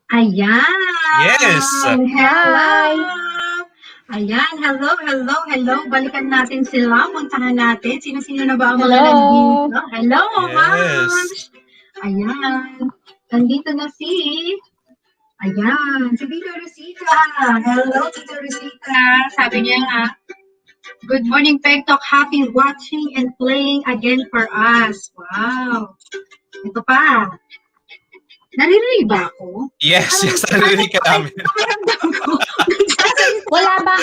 Ayan! Yes! Hello! Ayan, hello. Balikan natin sila. Puntahan natin. Sino-sino na ba ang mga nandito? Hello, Yes. ma'am! Ayan. Nandito na si Tita Rosita. Hello, Tita Rosita. Sabi niya nga, good morning, Pegtalk. Happy watching and playing again for us. Wow. Ito pa. Naririnig ba ako? Yes, naririnig ka namin. Wala ba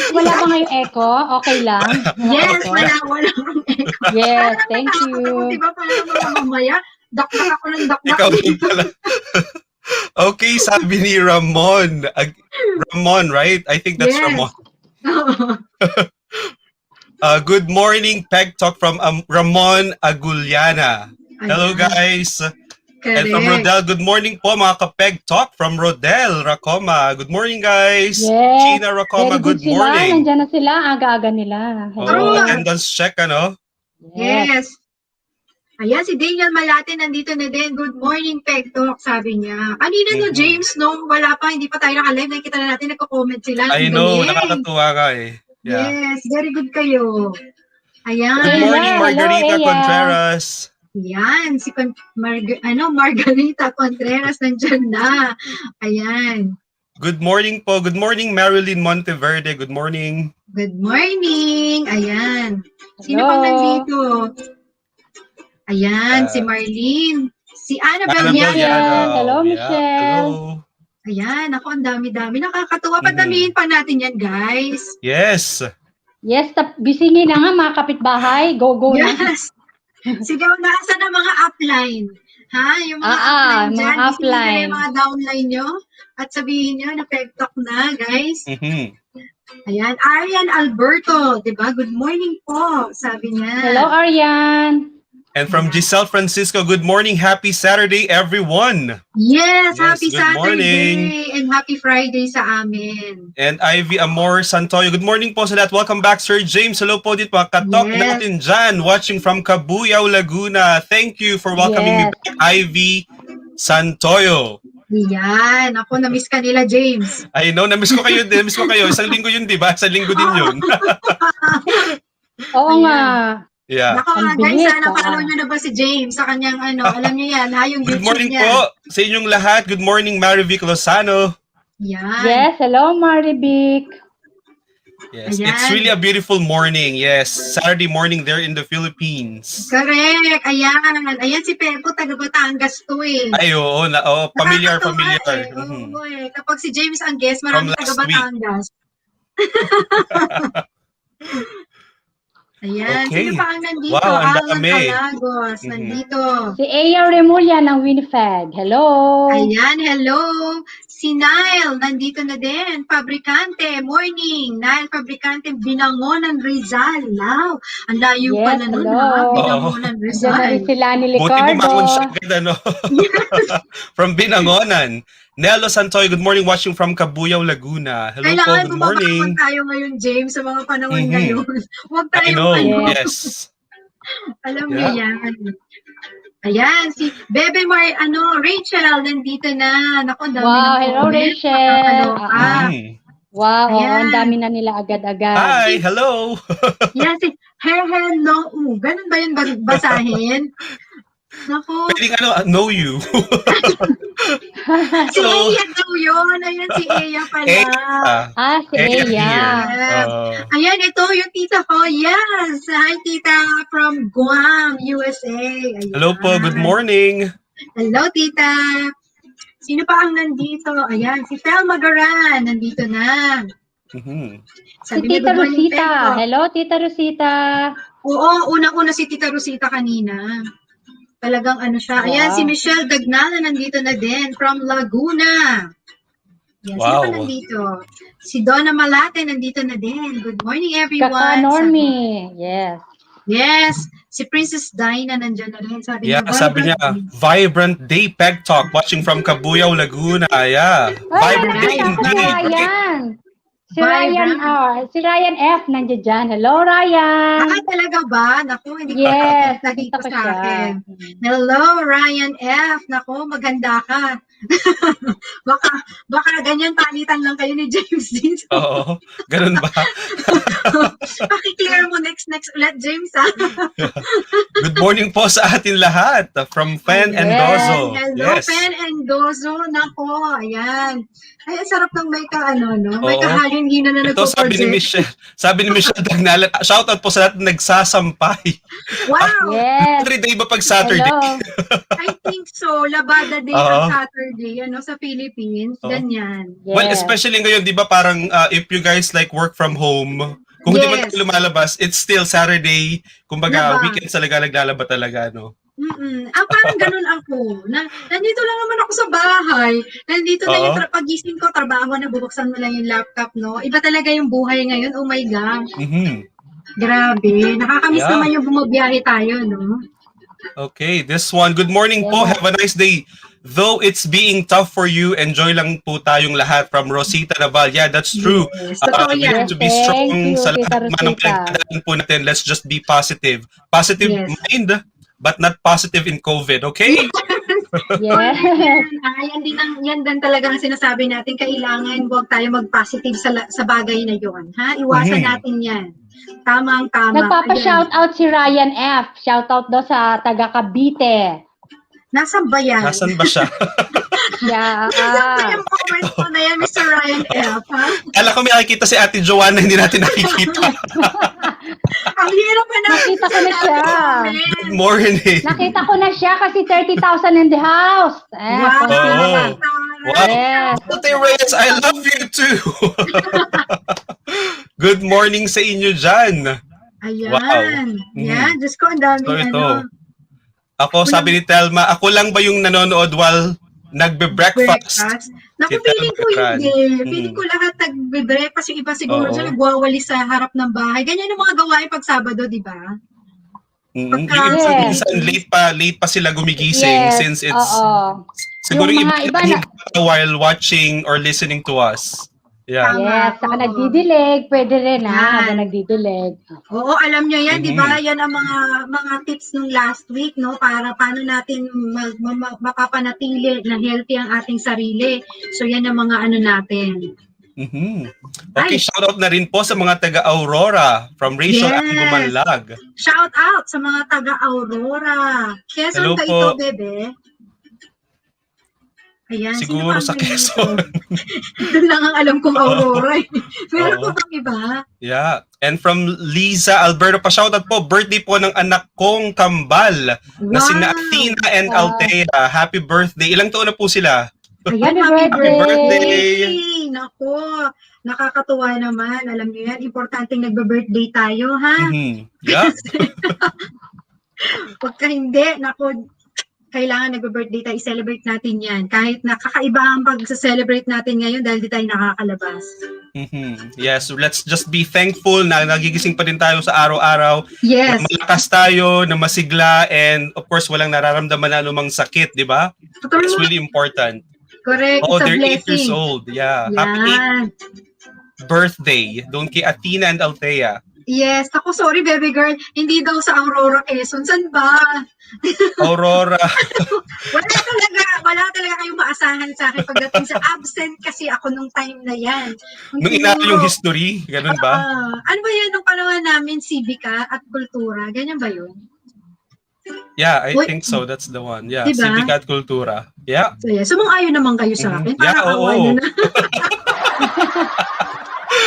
ngayong echo? Okay lang? Yes, wala akong echo. Yes, thank you. Diba parang mga mamaya, dakdak ako ng dakdak. Ikaw din pala. Okay, sabi ni Ramon. Ramon, right? I think that's Yes. Ramon. Good morning, Pegtalk from Ramon Aguliana. Hello, guys. And from Rodel, good morning po mga ka-Pegtalk from Rodel, Racoma. Good morning, guys. Yes. China, Racoma, good morning. Nandiyan na sila, aga-aga nila. Oh, attendance check, ano? Yes. Ayan, si Daniel Malate nandito na din. Good morning, Pegtalk, sabi niya. Kanina no, James, no? Wala pa, hindi pa tayo naka-live. Nakikita na natin, nagko-comment sila. I know, nakakatuwa ka eh. Yeah. Yes, very good kayo. Ayan. Good morning, Margarita Contreras. Yan, si Margarita Contreras nandiyan na. Ayan. Good morning po. Good morning, Marilyn Monteverde. Good morning. Good morning. Ayan. Sino pang nandito? Ayan, si Marlene. Si Annabelle yan. Hello, Michelle. Hello. Ayan, ako ang dami-dami. Nakakatuwa. Padamihin pa natin yan, guys. Yes. Yes, bisingin na nga mga kapitbahay. Go na. Yes. Sige, nasa na mga upline. Ha? Yung mga upline dyan. Mga upline. Yung mga downline nyo. At sabihin nyo, na Pegtalk na, guys. Ayan, Arian Alberto. Diba? Good morning po. Sabi niya. Hello, Arian. And from Giselle Francisco, good morning. Happy Saturday, everyone. Yes, happy good Saturday. Morning. And happy Friday sa amin. And Ivy Amor Santoyo, good morning po sa lahat. Welcome back, Sir James. Hello po dito mga katok natin dyan, watching from Cabuyao, Laguna. Thank you for welcoming me back, Ivy Santoyo. Yan. Ako, na-miss ka nila, James. I know, na-miss ko kayo din. Na-miss ko kayo. Isang linggo yun, di ba? Isang linggo din yun. Oo nga. Yeah. Nako guys, sana follow nyo na ba si James sa kanyang alam niyo yan, ha, yung Good YouTube morning niya. po sa inyong lahat. Good morning, Marivic Lozano. Yan. Yes, hello Marivic. Yes, it's really a beautiful morning. Yes, Saturday morning there in the Philippines. Correct. Ayan si Pepo, taga Batangas to eh. Ay, oo, familiar. Oo, eh. Kapag si James ang guest, marami taga Batangas. Ayan, sino pa ang nandito? Wow, ang Alan dami. Calagos, nandito. Si Aya Remulla ng Winnipeg. Hello. Ayan, hello. Si Nile, nandito na din. Fabrikante, morning. Nile Fabrikante, Binangonan, Rizal. Wow, ang layo pala nun, ha? Binangonan, Rizal. Diyan na sila ni Ricardo. Buti bumangon siya agad, ano? From Binangonan. Nelo Santoy, good morning, watching from Cabuyao, Laguna. Hello po, good morning. Kailangan tayo ngayon, James, sa mga panahon ngayon. Huwag tayo. I know, yes. Alam niyo yan. Ayan, si Bebe Rachel, nandito na. Naku, dami wow, hello Rachel. Wow, ang dami na nila agad-agad. Hi, hello. Yan, si hello. Ganun ba yun basahin? Naku. Pwedeng know you. Si Eya daw yun. Ayan, si Eya pala. Si Eya. Ayan, ito yung tita ko. Yes. Hi, tita from Guam, USA. Ayan. Hello po, good morning. Hello, tita. Sino pa ang nandito? Ayan, si Fel Magaran. Nandito na. Si Tita Rosita. Hello, Tita Rosita. Oo, unang-una si Tita Rosita kanina. Talagang siya. Ayan, si Michelle Dagnala nandito na din from Laguna. Yes, sino pa nandito? Si Donna Malate nandito na din. Good morning, everyone. Kaka Normie. Yes. Yes. Si Princess Dinah nandyan na rin. Sabi niya, Vibrant Day Pegtalk, watching from Cabuyao, Laguna. Yeah. Vibrant Day indeed. Si Ryan F. nandiyan dyan. Hello, Ryan. Talaga ba? Naku, hindi ko nakita nakita sa akin. Hello, Ryan F. Naku, maganda ka. baka ganyan palitan lang kayo ni James din. Oo, ganun ba? Paki-clear mo next ulit, James, ha? Good morning po sa atin lahat from Fen Endozo. Hello, Fen Endozo. Nako, ayan. Ay, ang sarap ng may may kahalin-hina na ito, nagpo-project. sabi ni Michelle Dagnalan, shoutout po sa lahat na nagsasampay. Wow! Every day ba pag Saturday? I think so. Labada day pag Saturday, sa Philippines. Ganyan. Well, especially ngayon, di ba parang if you guys like work from home, kung hindi man tayo lumalabas, it's still Saturday. Kumbaga, weekend talaga naglalaba talaga, no? Parang ganun ako. Nandito lang naman ako sa bahay. Nandito na yung pagising ko, trabaho na, bubuksan mo lang yung laptop, no? Iba talaga yung buhay ngayon. Oh my gosh. Grabe. Nakakamiss naman yung bumabiyahe tayo, no? Okay, this one. Good morning po. Have a nice day. Though it's being tough for you, enjoy lang po tayong lahat from Rosita Naval. Yeah, that's true. Yes, we have to be strong sa lahat naman ng pinagdadaan po natin. Let's just be positive. Positive mind, but not positive in COVID, okay? Yes. Yan din talaga ang sinasabi natin. Kailangan huwag tayo mag-positive sa bagay na yon. Ha? Iwasan natin yan. Tamang-tama. Nagpapa-shoutout si Ryan F. Shoutout daw sa taga Cavite. Nasaan ba yan? Nasaan ba siya? Nasaan ba yung comments mo na yan, Mr. Ryan F? Ha? Kala ko may nakikita si Ate Joanna, hindi natin nakikita. Ang hirap na nakita ko na siya. Good morning. Nakita ko na siya kasi 30,000 in the house. Wow. Yes. Ate Reyes, I love you too. Good morning sa inyo dyan. Ayan. Wow. Yan. Diyos ko, ang dami Ako, sabi ni Telma, ako lang ba yung nanonood while nagbe-breakfast? Naku, feeling ko hindi. Feeling ko lahat nagbe-breakfast. Yung iba siguro dyan nagwawali sa harap ng bahay. Ganyan yung mga gawain pag Sabado, di ba? Minsan late pa sila gumigising since it's siguro yung iba while watching or listening to us. Yeah. Yes, saka nagdidilig, pwede rin habang nagdidilig. Oo, alam nyo yan, di ba? Yan ang mga tips nung last week, no? Para paano natin mapapanatili na healthy ang ating sarili. So yan ang mga natin. Okay, shoutout na rin po sa mga taga-Aurora from Rachel at Bumanlag. Shout out sa mga taga-Aurora. Quezon ka ito, bebe? Ayan, siguro sa Quezon. Doon lang ang alam kong Aurora. Meron po bang iba? Yeah. And from Liza Alberto, pa-shoutout po, birthday po ng anak kong kambal na sina Athena and Althea. Happy birthday. Ilang taon na po sila? Ayan, happy birthday! Nako, nakakatuwa naman. Alam niyo yan, importanteng nagbe-birthday tayo, ha? Yeah. Pagka hindi, nako, kailangan nagbe-birthday tayo, i-celebrate natin yan. Kahit nakakaiba ang pag-celebrate natin ngayon dahil di tayo nakakalabas. Yes, let's just be thankful na nagigising pa din tayo sa araw-araw. Yes. Na malakas tayo, na masigla, and of course, walang nararamdaman na anumang sakit, di ba? It's really important. Correct. Oh, it's they're 8 blessing. years old. Yeah. Happy 8th birthday. Doon kay Athena and Althea. Yes. Ako, sorry, baby girl. Hindi daw sa Aurora, Quezon. Saan ba? Aurora. wala talaga kayong maasahan sa akin pagdating sa absent kasi ako nung time na yan. Nung inaano yung history, ganun ba? Ano ba yan nung panahon namin, Civica at Kultura? Ganyan ba yun? Yeah, I think so. That's the one. Yeah, diba? Civica at Kultura. Yeah. So, yeah. Sumang-ayon naman kayo sa akin. Yeah, oo.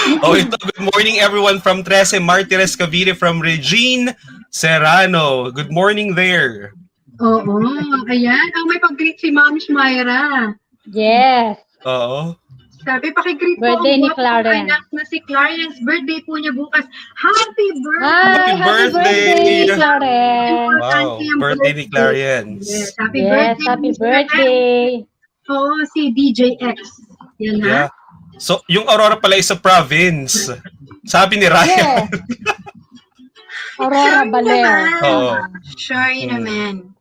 Ito, good morning everyone from Trece Martires Cavite, from Regine Serrano. Good morning there. Oo, ayan. May pag-greet si Ma'am Myra. Yes. Oo. Sabi, pakigreet po birthday ni Clarence. Anak na si Clarence. Birthday po niya bukas. Happy birthday! Happy birthday, Clarence! Wow, birthday ni Clarence. Yes, happy birthday. Oo, si DJX. Yan ha. So, yung Aurora pala is a province. Sabi ni Ryan. Yes. Aurora Baler. Sure naman.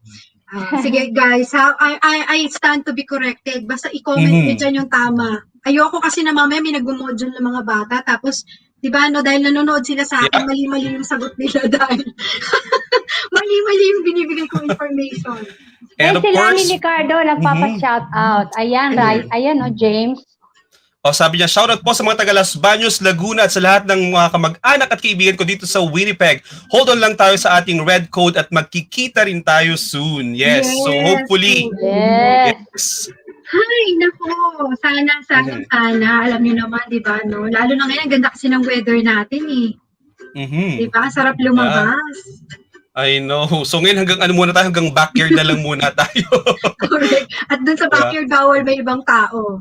Sige guys, I stand to be corrected. Basta i-comment nyo dyan yung tama. Ayoko kasi na mamaya may nag-module ng mga bata. Tapos, di ba, dahil nanonood sila sa akin, mali-mali yung sagot nila dahil mali-mali yung binibigay kong information. And of si course, Lani Ricardo, nagpapa-shout out. Ayan, right. Ayan, James. Sabi niya, shoutout po sa mga taga Los Baños, Laguna at sa lahat ng mga kamag-anak at kaibigan ko dito sa Winnipeg. Hold on lang tayo sa ating red code at magkikita rin tayo soon. Yes. So hopefully. Yes. Ay, nako. Sana. Alam niyo naman, di ba? No? Lalo na ngayon, ganda kasi ng weather natin eh. Di ba? Sarap lumabas. I know. So ngayon hanggang backyard na lang muna tayo. Correct. At dun sa backyard bawal may ibang tao.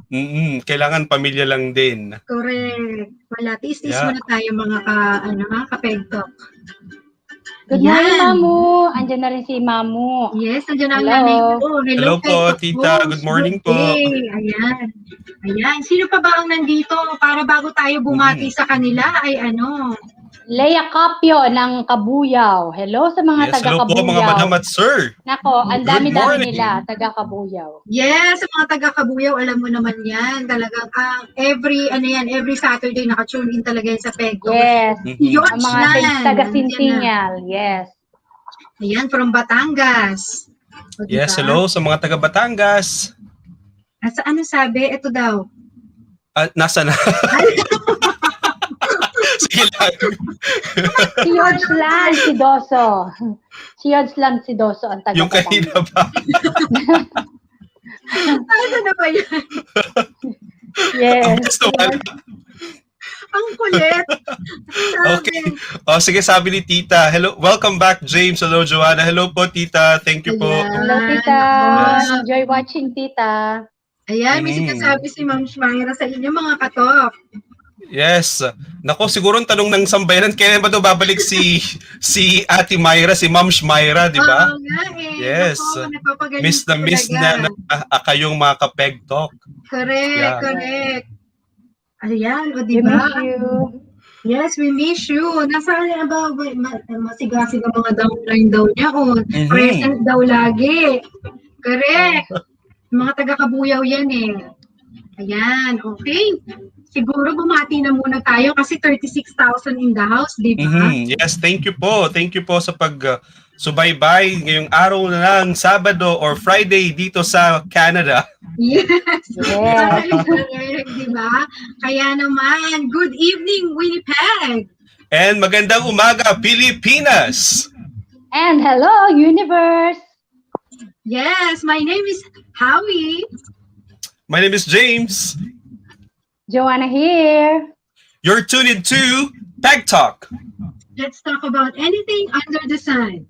Kailangan pamilya lang din. Correct. Wala. Tis-tis muna tayo mga ka-Pegtalk. Good morning, Mamu. Andiyan na rin si Mamu. Yes, andiyan na ang nanay ko. Hello po, tita. Good morning po. Ayan. Sino pa ba ang nandito? Para bago tayo bumati sa kanila ay Leia Capio ng Kabuyaw. Hello sa mga taga-Kabuyaw. Hello po mga madam at sir. Nako, ang dami-dami nila, taga-Kabuyaw. Yes, sa mga taga-Kabuyaw, alam mo naman yan. Talagang every Saturday naka-tune in talaga yan sa Pegtalk. Yes. Ang mga taga-Sintingal. Yes. Ayan, from Batangas. Yes, hello sa mga taga-Batangas. Ano sabi? Ito daw. Nasa na? Sige lang. Si Yodslan Sidoso. Si Yodslan Sidoso ang taga. Yung kanina ba? Ano na ba yan? Yes. Ang kulit. Okay. Sige, sabi ni tita. Hello, welcome back James. Hello Joanna. Hello po tita. Thank you po. Hello tita. Enjoy watching tita. Ayan, may sinasabi si Ma'am Shmaira sa inyo mga katok. Yes. Nako, siguro ang tanong ng sambayanan, kailan ba daw babalik si Ate Myra, si Ma'am Shmaira, di ba? Oo nga eh. Yes. Nako, miss na miss na kayong mga ka-Pegtalk. Correct. Ayan, o di ba? Yes, we miss you. Nasaan na ba? Masigasig ang mga downline daw niya. Present daw lagi. Correct. Mga taga-Kabuyaw yan eh. Ayan, okay. Siguro bumati na muna tayo kasi 36,000 in the house, di ba? Yes, thank you po. Thank you po sa subaybay ngayong araw na lang, Sabado or Friday dito sa Canada. Yes. Di ba? Kaya naman, good evening, Winnipeg! And magandang umaga, Pilipinas! And hello, universe! Yes, my name is Howie. My name is James. Joanna here. You're tuned into Pegtalk. Let's talk about anything under the sun.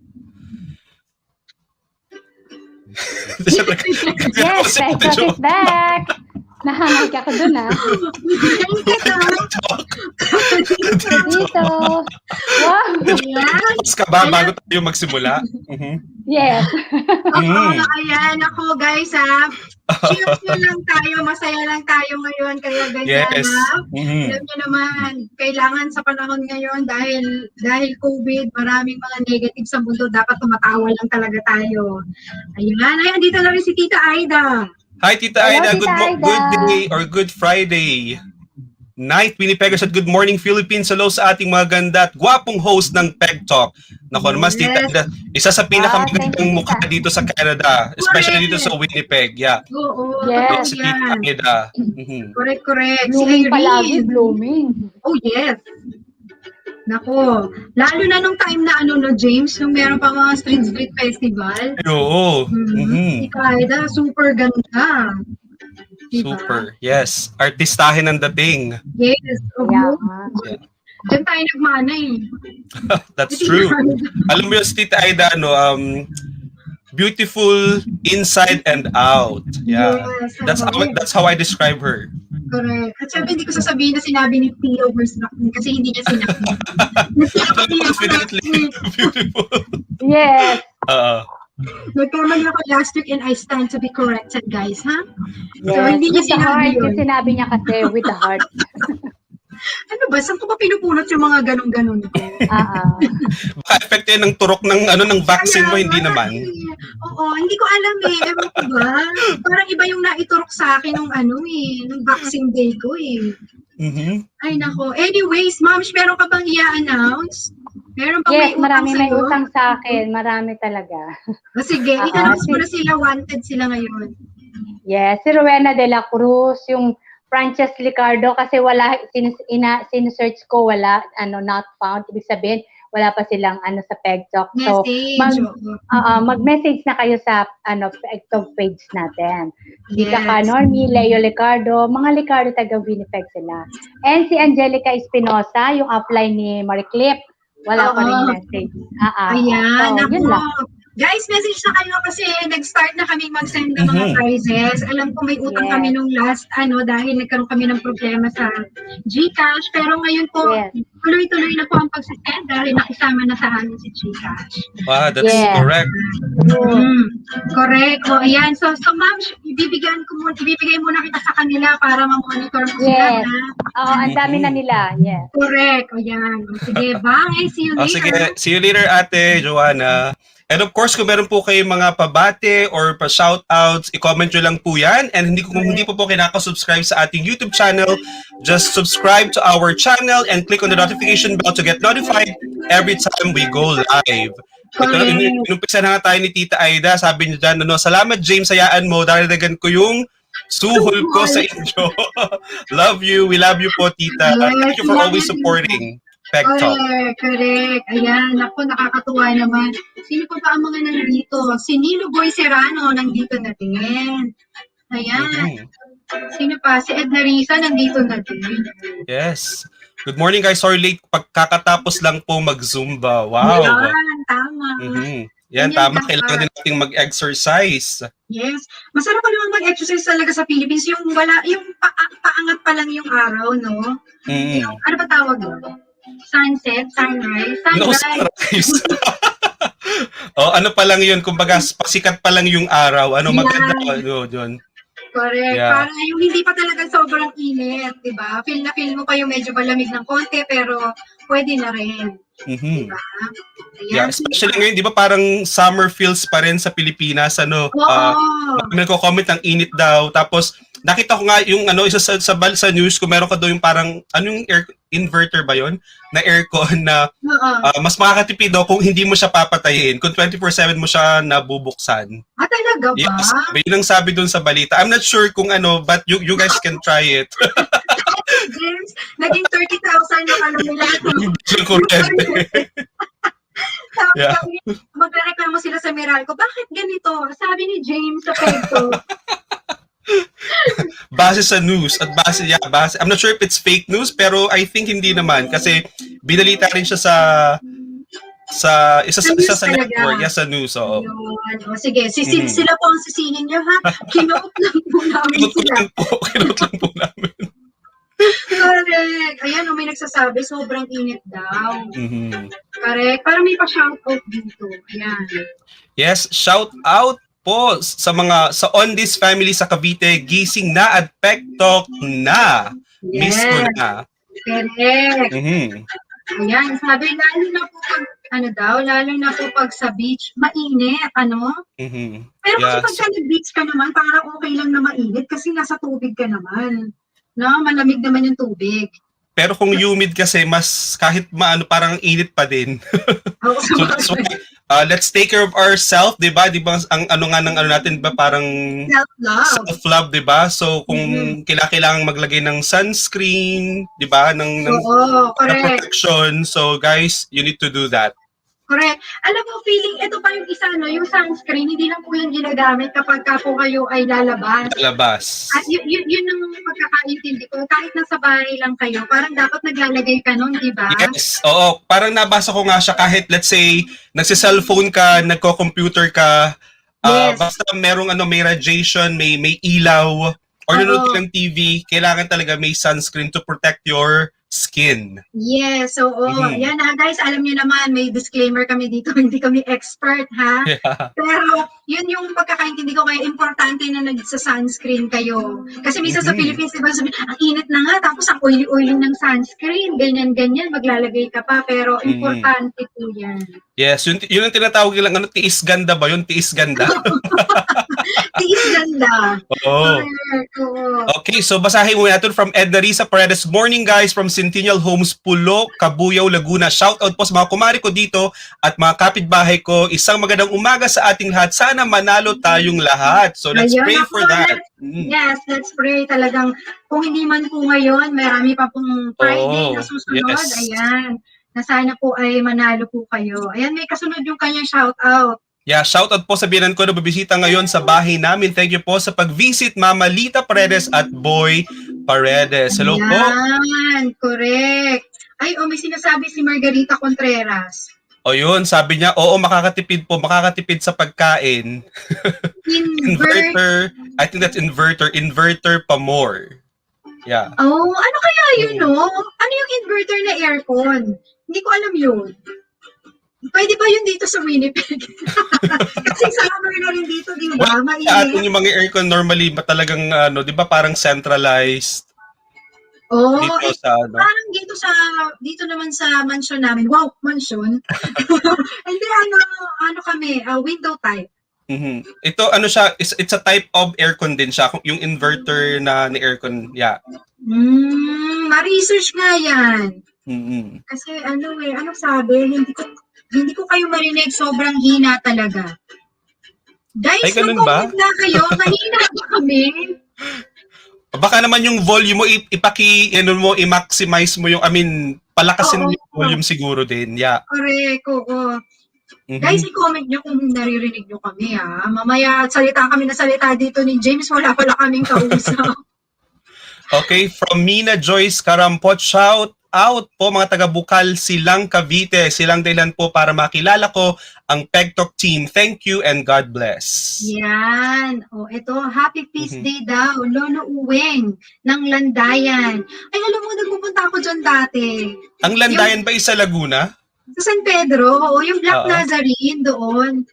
Yes, Pegtalk is back. Nahanag ako dun Dito. Wow. Mas ka ba bago tayo magsimula? Yes. Ayan ako guys Cheers lang tayo, masaya lang tayo ngayon, kaya ganyan Alam niyo naman, kailangan sa panahon ngayon dahil COVID, maraming mga negative sa mundo, dapat tumatawa lang talaga tayo. Ayan, dito na rin si Tita Aida. Hi Tita Aida, good day or good Friday night, Winnipeggers, at good morning Philippines. Hello sa ating mga ganda at gwapong host ng Pegtalk. Naku naman, Tita Aida, isa sa pinakamagandang mukha dito sa Canada, especially dito sa Winnipeg. Oo. Yes. Si Tita Aida. Correct. Blooming palagi, blooming. Oh yes. Nako, lalo na nung time na James, nung meron pa mga street festival. Oo. Tita Aida, super ganda. Diba? Super. Yes. Artistahin ang dating. Yes. Yeah. Diyan tayo nagmana eh. That's true. Alam mo yung Tita Aida, beautiful inside and out. Yeah. Yes, that's how I describe her. Correct. At syempre, hindi ko sasabihin na sinabi ni Theo Verstappen kasi hindi niya sinabi. Definitely beautiful. Yes. Nagkamali ako last week and I stand to be corrected, guys, ha? Yes. So, hindi niya sinabi yun. Yung sinabi niya kasi with the heart. Ano ba? Saan ko ba pinupulot yung mga ganun-ganun ko? Baka effect yan ng turok ng vaccine mo, hindi naman. Oo, hindi ko alam eh. Ewan ko ba? Parang iba yung naiturok sa akin nung nung vaccine day ko eh. Ay nako. Anyways, Ma'am, meron ka bang i-announce? Meron pang Yes, marami may sa'yo? utang sa akin. Marami talaga. Sige, itanong mo na sila, wanted sila ngayon. Yes, si Rowena de la Cruz, yung Frances Licardo, kasi wala, sinesearch ko, wala, not found. Ibig sabihin, wala pa silang sa Pegtalk. So, mag-message na kayo sa Pegtalk page natin. Dika ka, Normie, Leo Licardo, mga Licardo taga Winnipeg sila. And si Angelica Espinosa, yung upline ni Marie Clip, wala pa rin message. Ayan, so, yun lang. Guys, message na kayo kasi nag-start na kami mag-send ng mga prizes. Alam ko may utang kami nung last, dahil nagkaroon kami ng problema sa GCash. Pero ngayon po, tuloy-tuloy na po ang pag-send dahil nakisama na sa amin si GCash. Wow, that's correct. Correct. O, ayan. So ma'am, ibibigay muna kita sa kanila para ma-monitor mo sila. Ang dami na nila. Yes. Correct. O, yan. Sige, bye. See you later. Sige, see you later, Ate Joanna. And of course, kung meron po kayong mga pabate or pa-shoutouts, i-comment nyo lang po yan. And kung hindi po kinaka-subscribe sa ating YouTube channel, just subscribe to our channel and click on the notification bell to get notified every time we go live. Inumpisa na nga tayo ni Tita Aida. Sabi niya dyan, salamat James, sayaan mo. Dahil ko yung suhol ko sa inyo. Love you. We love you po, Tita. Thank you for always supporting Pegtalk. Correct. Ayan, ako nakakatuwa naman. Sino pa ang mga nandito? Si Nilo Boy Serrano nandito na din. Ayan. Sino pa? Si Edna Risa nandito na din. Yes. Good morning guys. Sorry late. Pagkakatapos lang po mag-Zumba. Wow. Yan, tama. Yan, tama. Kailangan din nating mag-exercise. Yes. Masarap pa naman mag-exercise talaga sa Philippines. Yung paangat pa lang yung araw, no? Yung, ano ba tawag doon? Sunset, sunrise, No, sunrise. Ano pa lang yun, kumbaga pasikat pa lang yung araw. Maganda yun. Correct. Yeah. Para yung hindi pa talaga sobrang init, di ba? Feel na feel mo pa yung medyo malamig ng konti, pero pwede na rin. Diba? Yeah, especially ngayon, di ba parang summer feels pa rin sa Pilipinas, nagko-comment ang init daw. Tapos, nakita ko nga yung isa sa news ko, meron ka daw yung parang, yung inverter ba yon na aircon na mas makakatipid daw kung hindi mo siya papatayin, kung 24/7 mo siya nabubuksan. Talaga ba? Yes, yun ang sabi dun sa balita. I'm not sure kung but you guys can try it. James, naging 30,000 na nila. Yeah. Magreklamo sila sa Meralco. Bakit ganito? Sabi ni James sa Pegtalk. Base sa news at base. I'm not sure if it's fake news pero I think hindi naman kasi binalita rin siya sa isa sa network, sa news. Sige, sila po ang sisihin niyo ha. Kinote lang po namin sila. Kinote lang po namin. Correct. Ayan, may nagsasabi, sobrang init daw. Correct. Para may pa-shoutout dito. Ayan. Yes, shout out po sa On This Family sa Cavite, gising na at Pegtalk na. Yes. Miss ko na. Correct. Ayan, sabi, lalo na po pag sa beach, mainit, Pero kasi pagka nag-beach ka naman, parang okay lang na mainit kasi nasa tubig ka naman. No, malamig naman yung tubig. Pero kung humid kasi, mas kahit parang init pa din. So let's take care of ourselves, di ba? Di ba ang natin ba parang self-love, di ba? So kung kailangan maglagay ng sunscreen, di ba? Ng protection. So guys, you need to do that. Correct. Alam mo, feeling, ito pa yung isa, yung sunscreen, hindi lang po yung ginagamit kapag po kayo ay lalabas. At yun ang pagkakaintindi ko. Kahit nasa bahay lang kayo, parang dapat naglalagay ka nun, di ba? Yes. Oo. Parang nabasa ko nga siya kahit, let's say, nagsi-cellphone ka, nagko-computer ka, basta merong may radiation, may ilaw, or nanonood ka ng TV, kailangan talaga may sunscreen to protect your skin. Yes, yan guys, alam niyo naman, may disclaimer kami dito, hindi kami expert ha. Yeah. Pero yun yung pagkakaintindi ko, kaya importante na nagsa-sunscreen kayo. Kasi minsan sa Philippines, diba, ang init na nga, tapos ang oily-oily ng sunscreen, ganyan-ganyan, maglalagay ka pa, pero importante po yan. Yes, yun ang tinatawag nilang tiis ganda ba yun? Tiis ganda? Tiis ganda. Oo. Oo. Okay, so basahin mo natin from Edna Risa Paredes. Morning guys from Centennial Homes, Pulo, Cabuyao, Laguna. Shout out po sa mga kumari ko dito at mga kapitbahay ko. Isang magandang umaga sa ating lahat. Sana manalo tayong lahat. So let's Ayun, pray ako, for that. Yes, let's pray talagang. Kung hindi man po ngayon, marami pa pong Friday na susunod. Yes. Ayan, na sana po ay manalo po kayo. Ayan, may kasunod yung kanyang shout out. Yeah, shoutout po sa binan ko na bibisita ngayon sa bahay namin. Thank you po sa pag-visit, Mama Lita Paredes at Boy Paredes. Hello po. Yan, correct. Ay, may sinasabi si Margarita Contreras. O yun, sabi niya, oo, makakatipid sa pagkain. Inverter, I think that's inverter pa more. Yeah. Oh, ano kaya yun, no? Ano yung inverter na aircon? Hindi ko alam yun. Pwede ba yun dito sa Winnipeg? Kasi summer na rin dito, di ba? Sa atin yung mga aircon normally talagang di ba parang centralized. Oh, dito sa parang dito naman sa mansion namin. Wow, mansion. Hindi ano kami, window type. Mm-hmm. Ito siya, it's a type of aircon din siya, yung inverter na ni aircon, yeah. Ma-research nga yan. Mm-hmm. Kasi ano sabi, hindi ko kayo marinig, sobrang hina talaga. Guys, mag-comment na kayo, mahina ba kami? Baka naman yung volume mo, i-maximize mo yung, palakasin mo yung volume siguro din, yeah. Correct, oo. Mm-hmm. Guys, i-comment nyo kung naririnig nyo kami, ha. Mamaya, salita kami na salita dito ni James, wala pala kaming kausap. Okay, from Mina Joyce Karampot, shout out po mga taga-Bukal, Silang Cavite. Silang dahilan po para makilala ko ang Pegtalk team. Thank you and God bless. Yan. Ito, happy feast day daw. Lolo Uweng ng Landayan. Ay, alam mo, nagpupunta ako dyan dati. Ang Landayan ba isa Laguna? Sa San Pedro. Yung Black Nazarene doon.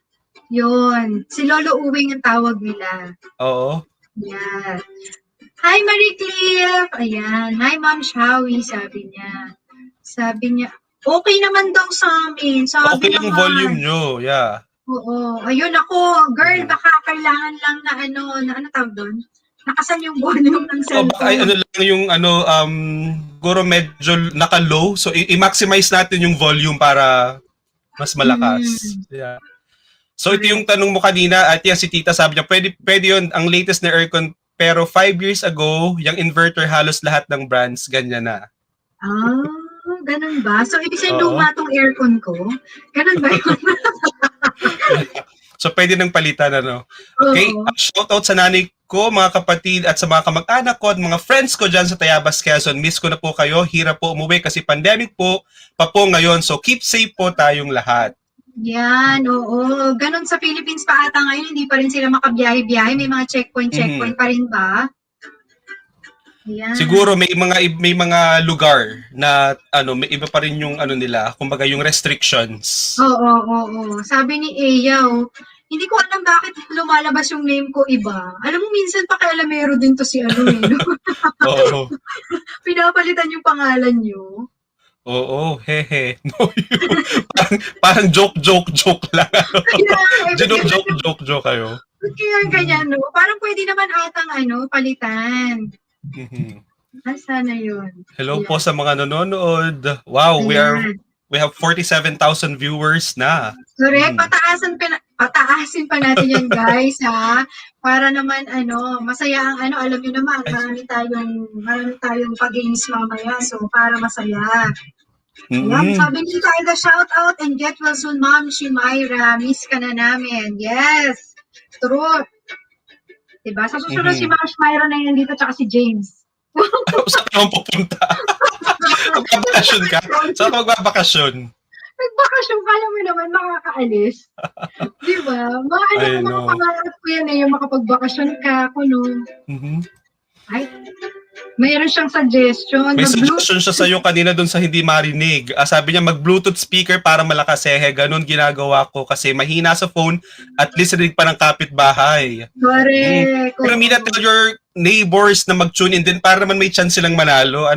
Yun. Si Lolo Uweng ang tawag nila. Oo. Yan. Hi, Marie Cliff. Ayan. Hi, Ma'am Shawi, sabi niya. Okay naman daw sa amin. Okay yung volume nyo, yeah. Oo. Ayun ako, girl, baka kailangan lang na ano tawag doon? Nakasan yung volume ng cellphone. Ay, lang yung siguro medyo naka-low. So, i-maximize natin yung volume para mas malakas. Yeah. So, ito yung tanong mo kanina, at yan si Tita sabi niya, pwede yun, ang latest na aircon. Pero 5 years ago, yung inverter halos lahat ng brands, ganyan na. Ganun ba? So, ibig sabihin luma tong aircon ko? Ganun ba yun? So, pwede nang palitan, Okay, shoutout sa nanay ko, mga kapatid, at sa mga kamag-anak ko, at mga friends ko dyan sa Tayabas, Quezon. Miss ko na po kayo. Hirap po umuwi kasi pandemic po ngayon. So, keep safe po tayong lahat. Yan, oo. Ganon sa Philippines pa ata ngayon, hindi pa rin sila makabiyahe-biyahe. May mga checkpoint pa rin ba? Yan. Siguro may mga lugar na may iba pa rin yung nila, kumbaga yung restrictions. Oo. Sabi ni Eyaw, hindi ko alam bakit lumalabas yung name ko iba. Alam mo, minsan pa kailamero din to si Oo. Pinapalitan yung pangalan nyo. Oo, hehe. No, parang joke lang. Joke kayo. Kaya ganyan, no? Parang pwede naman atang palitan. Sana yun. Hello po sa mga nanonood. Wow, we have 47,000 viewers na. Correct, pataasin pa natin yan, guys, ha? Para naman masaya ang alam niyo naman, marami tayong pag-games mamaya, so para masaya. Ayan, sabi ni Ida, shout out and get well soon, Ma'am Shimaira. Miss ka na namin. Yes, true. Diba? Sa susunod si Ma'am Shimaira na yan dito, tsaka si James. Saan ka pupunta? Magbabakasyon ka? Saan ka magbabakasyon? Nagbakasyon ka naman makakaalis. Diba? Mga pangarap ko yan yung makapagbakasyon ka, kuno. Ay, mayroon siyang suggestion. May suggestion siya sa'yo kanina dun sa hindi marinig. Sabi niya, mag-Bluetooth speaker para malakas. Ganon ginagawa ko kasi mahina sa phone at least rinig pa ng kapitbahay. Correct. Pero Mina, tell your neighbors na mag-tune in din para naman may chance silang manalo.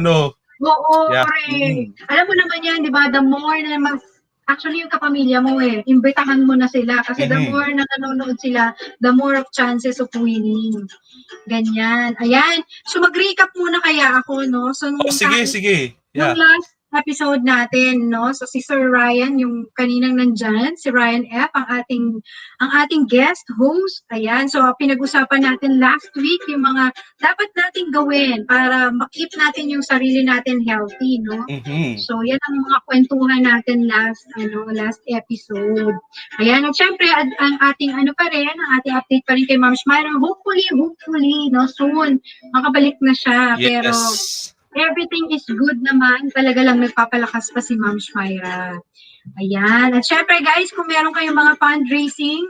Oo, correct. Alam mo naman yan, di ba? The more na mas actually yung kapamilya mo imbitahan mo na sila kasi the more na nanonood sila, the more of chances of winning. Ganyan. Ayan. So mag-recap muna kaya ako, no? So sige. Nung last episode natin, no? So si Sir Ryan, yung kaninang nandyan, si Ryan F, ang ating guest host. Ayan. So pinag-usapan natin last week yung mga dapat nating gawin para ma-keep natin yung sarili natin healthy, no? So yan ang mga kwentuhan natin last episode. Ayan. At syempre, ang ating ang ating update pa rin kay Ma'am Shmira. Hopefully, no, soon makabalik na siya. Yes. Pero everything is good naman. Talaga lang nagpapalakas pa si Ma'am Shmira. Ayan. At syempre guys, kung meron kayong mga fundraising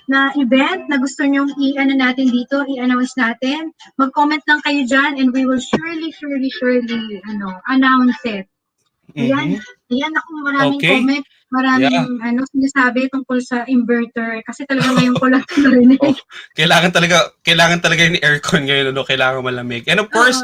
na event na gusto nyong i-announce natin, mag-comment lang kayo dyan and we will surely announce it. Ayan. Ako maraming comment. Maraming sinasabi tungkol sa inverter kasi talaga ngayon ko lang narinig. Kailangan talaga yung aircon ngayon, kailangan malamig. And of course,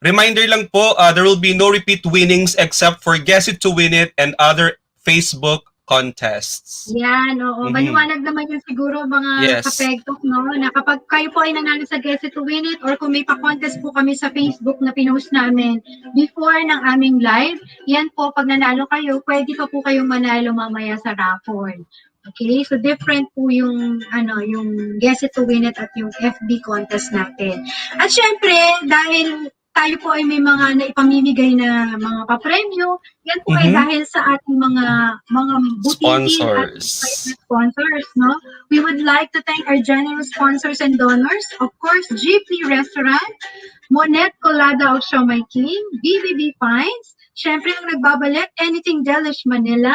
reminder lang po, there will be no repeat winnings except for Guess It to Win It and other Facebook contests. Yan, oo. Maliwanag naman yun siguro mga Pegtalk, no? Na kapag kayo po ay nanalo sa Guess It to Win It or kung may pa-contest po kami sa Facebook na pinost namin before ng aming live, yan po, pag nanalo kayo, pwede pa po kayong manalo mamaya sa raffle. Okay, so different po yung Guess It to Win It at yung FB contest natin. At syempre, dahil tayo po ay may mga naipamimigay na mga papremyo, yan po ay dahil sa ating mga butiki at sponsors, no? We would like to thank our generous sponsors and donors, of course, Jeepney Restaurant, Monet Colada of Siomai King, BBB Fines, syempre ang nagbabalik, Anything Delish Manila,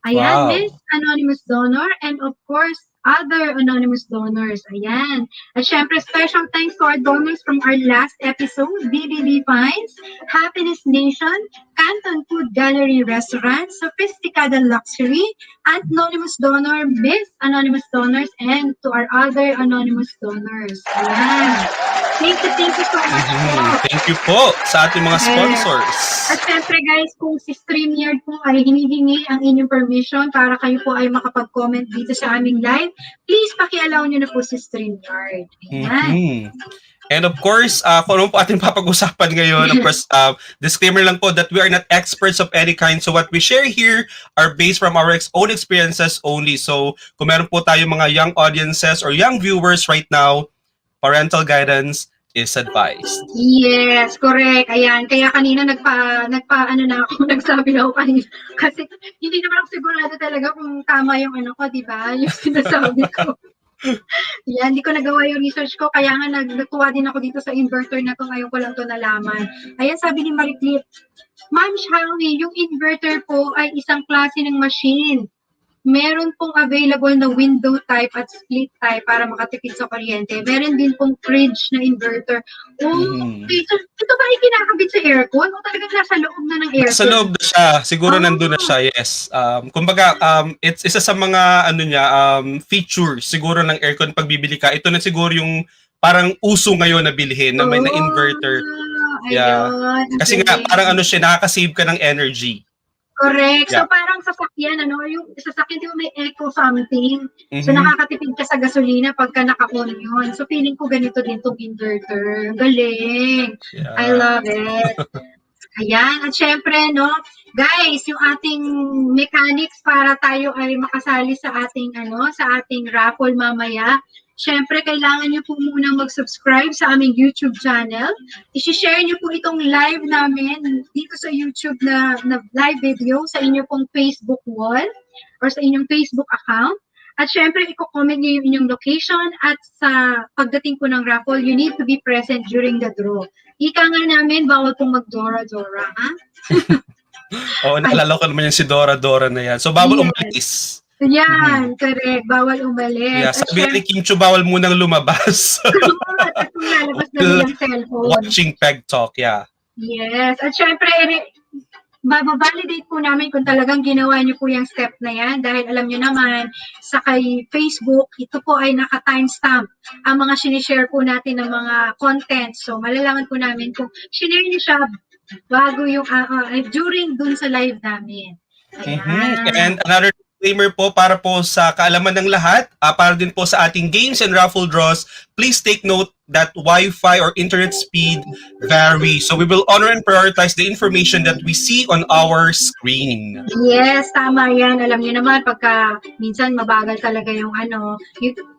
ayan, Miss Anonymous Donor, and of course, other anonymous donors. Ayan. At syempre, special thanks to our donors from our last episode, BBB Fines, Happiness Nation, Canton Food Gallery Restaurant, Sophisticada Luxury, Anonymous Donor, Miss Anonymous Donors, and to our other anonymous donors. Ayan. Thank you so much po. Thank you po sa ating mga sponsors. At syempre guys, kung si StreamYard po ay hinihingi ang inyong permission para kayo po ay makapag-comment dito sa aming live, please paki-allow nyo na po si StreamYard. Ayan. And of course, kung ano po ating papag-usapan ngayon, of course, disclaimer lang po that we are not experts of any kind. So what we share here are based from our own experiences only. So kung meron po tayo mga young audiences or young viewers right now, parental guidance is advised. Yes, correct. Ayan, kaya kanina nagsabi na ako kanina. Kasi hindi naman ako sigurado talaga kung tama yung di ba? Yung sinasabi ko. Yan, hindi ko nagawa yung research ko, kaya nga nagtuwa din ako dito sa inverter na to, ngayon ko lang to nalaman. Ayan, sabi ni Marie Clip, Ma'am Shalwi, yung inverter po ay isang klase ng machine. Meron pong available na window type at split type para makatipid sa kuryente. Meron din pong fridge na inverter. Okay. So, ito ba ay kinakabit sa aircon o talagang nasa loob na ng aircon? Sa loob na siya. Siguro nandun na siya, yes. Kumbaga, it's isa sa mga features siguro ng aircon pag bibili ka. Ito na siguro yung parang uso ngayon na bilhin na may na inverter. Ayun. Kasi nga, parang siya, nakaka-save ka ng energy. Correct. Yeah. So parang sasakyan, yung sasakyan di ba may eco something. So nakakatipid ka sa gasolina pagka naka-on yun. So feeling ko ganito din tong inverter. Galing. Yeah. I love it. Ayan. At syempre, guys, yung ating mechanics para tayo ay makasali sa ating raffle mamaya. Syempre, kailangan nyo po muna mag-subscribe sa aming YouTube channel. I-share nyo po itong live namin dito sa YouTube na live video sa inyong pong Facebook wall or sa inyong Facebook account. At syempre, i-comment nyo yung inyong location at sa pagdating po ng raffle, you need to be present during the draw. Ika nga namin, bawal pong mag-Dora-Dora, ha? Oo, naalala ko naman yung si Dora-Dora na yan. So, bawal umalis. Yan, correct. Bawal umalis. Yeah, sabi ni Kim Chu, bawal munang lumabas. At kung lalabas na yung cellphone. Watching Pegtalk, yeah. Yes. At syempre, babalidate po namin kung talagang ginawa niyo po yung step na yan. Dahil alam niyo naman, sa kay Facebook, ito po ay naka-timestamp ang mga sinishare po natin ng mga content. So, malalaman po namin kung sinare niyo siya bago yung, during dun sa live namin. And another disclaimer po para po sa kaalaman ng lahat, para din po sa ating games and raffle draws, please take note that Wi-Fi or internet speed vary. So we will honor and prioritize the information that we see on our screen. Yes, tama yan. Alam niyo naman, pagka minsan mabagal talaga yung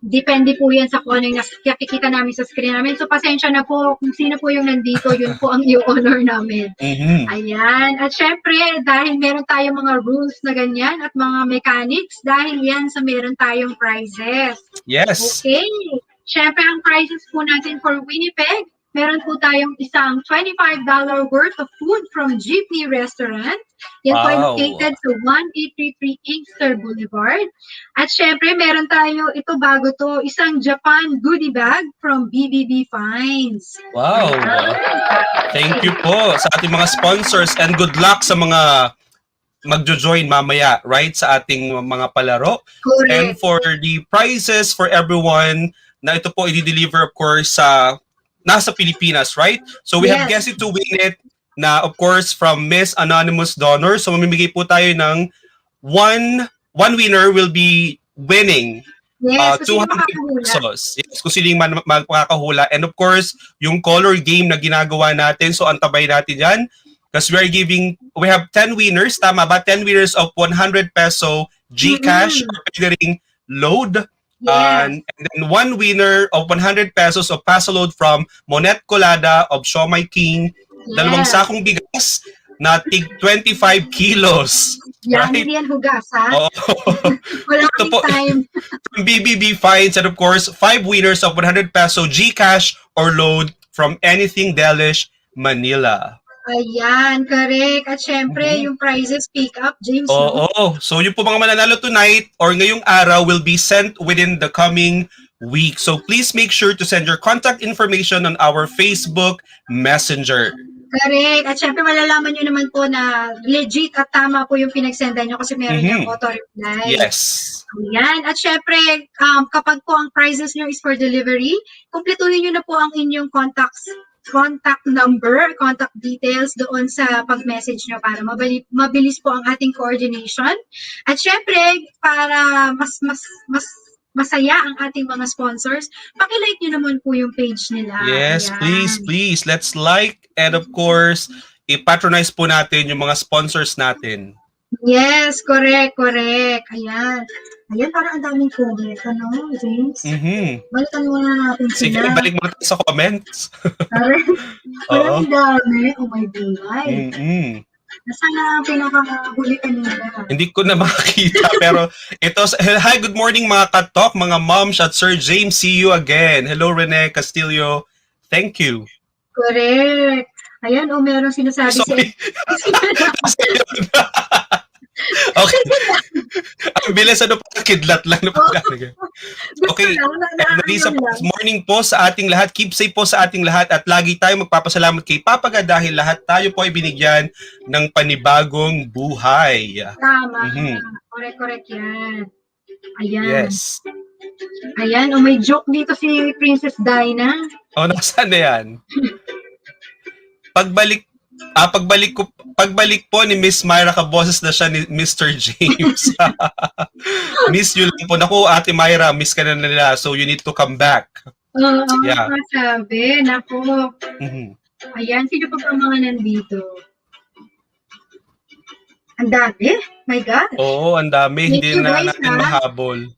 depende po yan sa kung ano yung nakikita namin sa screen namin. So pasensya na po kung sino po yung nandito, yun po ang i-honor namin. Ayan. At syempre, dahil meron tayong mga rules na ganyan at mga mechanics, dahil yan sa meron tayong prizes. Yes. Okay. Syempre, ang prizes po natin for Winnipeg, meron po tayong isang $25 worth of food from Jeepney Restaurant. Yan po ay located sa 1833 Inkster Boulevard. At syempre, meron tayo, ito bago to, isang Japan goodie bag from BBB Finds. Wow! Thank you po sa ating mga sponsors and good luck sa mga magjo-join mamaya, right, sa ating mga palaro. Correct. And for the prizes for everyone, na ito po i-deliver of course sa nasa Pilipinas, right? So we have guessed to win it na of course from Miss Anonymous Donor. So mamimigay po tayo ng one winner will be winning 200 pesos. Yes, kung sino yung magkakahula. And of course, yung color game na ginagawa natin, so antabay natin yan. Because we have 10 winners, tama ba? 10 winners of 100 peso GCash or pwedeng load. And then one winner of 100 pesos of pasalode from Monet Colada of Siomai King. Dalawang sakong bigas na tig 25 kilos. Yan, hindi yan hugas, ha? Wala kaming time. BBB Finds, and of course, 5 winners of 100 peso GCash or load from Anything Delish, Manila. Ayan, correct. At syempre, yung prizes pick up, James. So yung po mga mananalo tonight or ngayong araw will be sent within the coming week. So please make sure to send your contact information on our Facebook Messenger. Correct. At syempre, malalaman nyo naman po na legit at tama po yung pinagsendan nyo kasi meron yung auto-reply. Yes. Ayan. At syempre, kapag po ang prizes nyo is for delivery, kumpletuhin nyo na po ang inyong contact number, contact details doon sa pag-message nyo para mabilis po ang ating coordination. At syempre, para mas masaya ang ating mga sponsors, paki-like nyo naman po yung page nila. Yes, ayan. please. Let's like and of course, i-patronize po natin yung mga sponsors natin. Yes, correct. Ayan. Ayan, parang ang daming comment, ano, James? Balikan muna natin sila. Sige, balik mo sa comments. Parang dami. Oh my God. Nasaan na ang pinakahuli kanina? Hindi ko na makakita, pero ito, hi, good morning mga katok, mga moms at Sir James, see you again. Hello, Rene Castillo. Thank you. Correct. Ayan, meron sinasabi Sorry. Okay. Ang bilis, kidlat lang na pagkakagay. Okay. Good morning po sa ating lahat. Keep safe po sa ating lahat at lagi tayo magpapasalamat kay Papa God dahil lahat tayo po ay binigyan ng panibagong buhay. Tama. Correct yan. Ayan. Yes. Ayan, may joke dito si Princess Dinah. Nasaan na yan? Pagbalik po ni Miss Myra, kaboses na siya ni Mr. James. Miss you lang po. Naku, Ate Myra, miss ka na nila. So you need to come back. Yeah. Sabi. Naku. Ayan, sino pa pa mga nandito? Ang dami? My God. Oo, ang dami. Hindi na natin mahabol.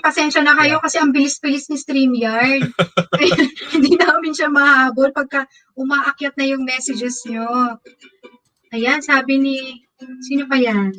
Pasensya na kayo kasi ang bilis-bilis ni StreamYard. Hindi namin siya mahabol pagka umaakyat na yung messages nyo. Ayan, sabi ni... Sino pa yan?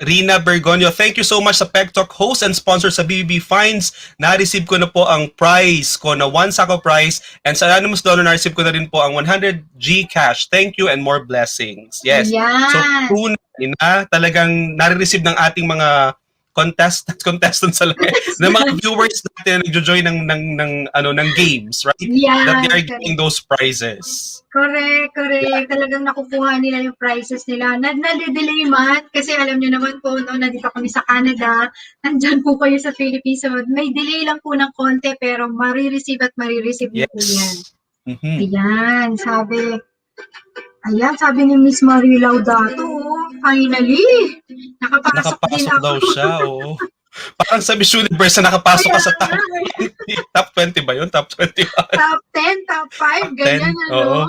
Rina Bergonio, thank you so much sa Pegtalk host and sponsor sa BBB Finds. Na-receive ko na po ang prize ko na 1 sako prize and sa Anonymous Donor na-receive ko na rin po ang 100 Gcash. Thank you and more blessings. Yes. Ayan. So, tunay na talagang nare-receive ng ating mga contestants sa ng mga viewers natin na nagjo-join ng games, right? Yeah, that they are getting those prizes. Correct. Talagang nakukuha nila yung prizes nila. Na-delay man kasi alam niyo naman po nandito kami sa Canada, nandyan po kayo sa Philippines. So, may delay lang po ng konti pero marireceive niyo po yan. Ayan, sabi ni Miss Marie Laudato, finally, Nakapasok din daw ako. siya, oo. Parang sa Miss Universe na nakapasok ka sa top 20. Top 20 ba yun? Top 20 ba? Top 10, top 5, ganyan, Oo.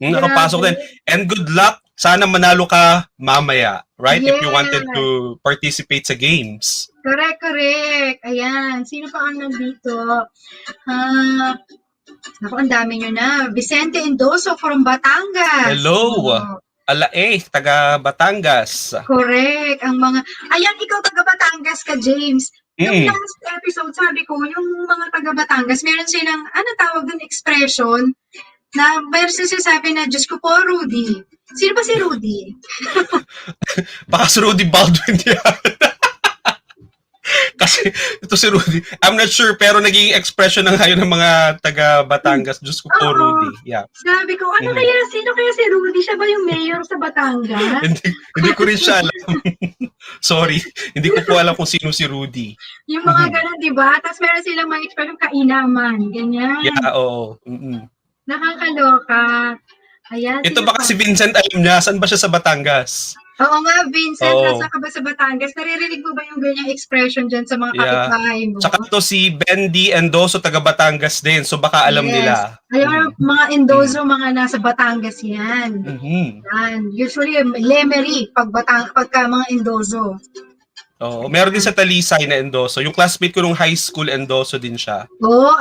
Nakapasok din. And good luck. Sana manalo ka mamaya, right? If you wanted to participate sa games. Correct. Ayan. Sino pa ang nandito? Ako, ang dami nyo na. Vicente Endoso from Batangas. Hello. Alae, taga Batangas. Correct. Ayan, ikaw taga Batangas ka, James. Yung last episode, sabi ko, yung mga taga Batangas, meron silang, tawag dun, expression, na meron sabi na, Diyos ko po, Rudy. Sino ba si Rudy? Baka si Rudy Baldwin yan. Kasi ito si Rudy. I'm not sure, pero naging expression ng ngayon ng mga taga Batangas. Diyos ko po, Rudy. Yeah. Sabi ko, sino kaya si Rudy? Siya ba yung mayor sa Batangas? hindi ko rin siya alam. Sorry. Hindi ko po alam kung sino si Rudy. Yung mga ganun, di ba? Tapos meron silang mga expression, kainaman. Ganyan. Yeah, oo. Nakakaloka. Ayan. Ito baka si Vincent, alam niya, saan ba siya sa Batangas? Oo nga, Vincent, nasa ka ba sa Batangas? Naririnig mo ba yung ganyang expression dyan sa mga kapitbahay mo? Tsaka to si Bendy Endoso, taga Batangas din. So baka alam nila. Alam mga Endoso, mga nasa Batangas yan. Yan. Usually, Lemery, pagka mga Endoso. Oo, meron din sa Talisay na Endoso. Yung classmate ko nung high school, Endoso din siya.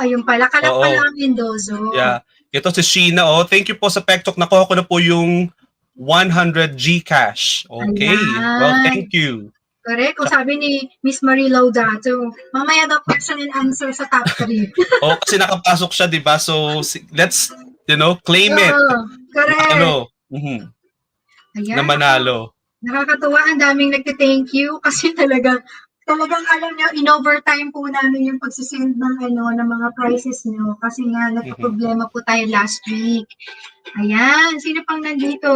Ayun pala. Kalak pala ang Endoso. Yeah. Ito si Sheena. Thank you po sa Pegtalk. Nakuha ko na po yung 100 Gcash. Okay. Ayan. Well, thank you. Correct. Kung sabi ni Miss Marie Laudato, mamaya daw question and answer sa top 3. Kasi nakapasok siya, di ba? So, let's, claim it. Correct. Na manalo. Nakakatuwa. Ang daming nagte-thank you kasi talagang alam niyo, in-overtime po namin yung pagsisend ng mga prices niyo kasi nga nagka-problema po tayo last week. Ayan, sino pang nandito?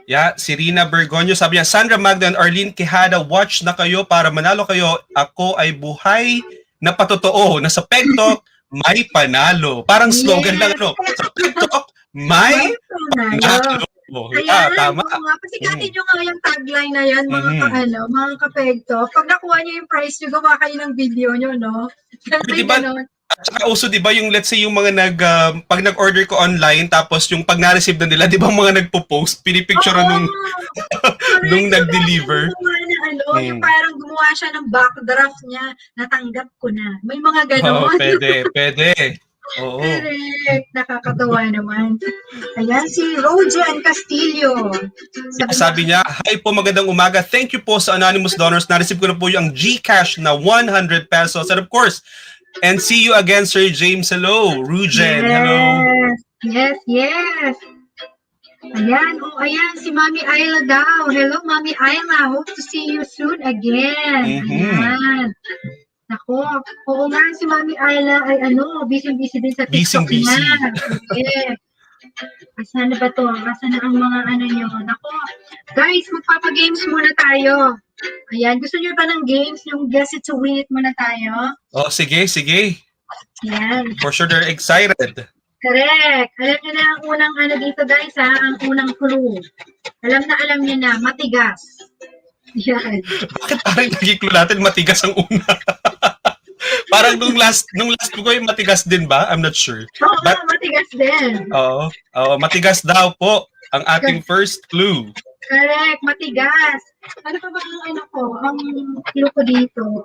Yeah, si Rina Bergonio, sabi niya, Sandra Magda and Arlene Quijada, watch na kayo para manalo kayo. Ako ay buhay na patotoo na sa Pegtalk may panalo. Parang slogan lang, sa Pegtalk may panalo. Ayan, tama. Pasikatin nyo nga yung tagline na yan, mga kapegto. Pag nakuha nyo yung prize nyo, gawa kayo ng video nyo, no? Diba, at saka uso, di ba, yung let's say yung mga pag nag-order ko online, tapos yung pag na-receive na nila, di ba mga nagpo-post, pinipicture nung nag-deliver. Yung parang gumawa siya ng backdraft niya, natanggap ko na. May mga ganon. Pwede. Oo. Correct. Nakakatawa naman. Ayan, si Rojan Castillo. Sabi niya, hi po, magandang umaga. Thank you po sa anonymous donors. Na-receive ko na po yung Gcash na 100 pesos. And of course, and see you again, Sir James. Hello. Rujen, hello. Yes. Ayan, ayan, si Mami Ayla daw. Hello, Mami Ayla. Hope to see you soon again. Ayan. Ako, oo nga, si Mami Ayla ay busy-busy din sa TikTok niya. Okay. Asan na ba to? Asan na ang mga nyo? Ako, guys, magpapagames muna tayo. Ayan, gusto nyo ba ng games? Yung guess it to win it muna tayo? Sige. Ayan. For sure, they're excited. Correct. Alam nyo na ang unang dito, guys, ang unang clue. Alam nyo na, matigas. Yan. Bakit parang naging clue natin, matigas ang una? Parang nung last ko yung matigas din ba? I'm not sure. Matigas din. Oo, matigas daw po ang ating first clue. Correct, matigas. Ano pa ba ang clue ko dito?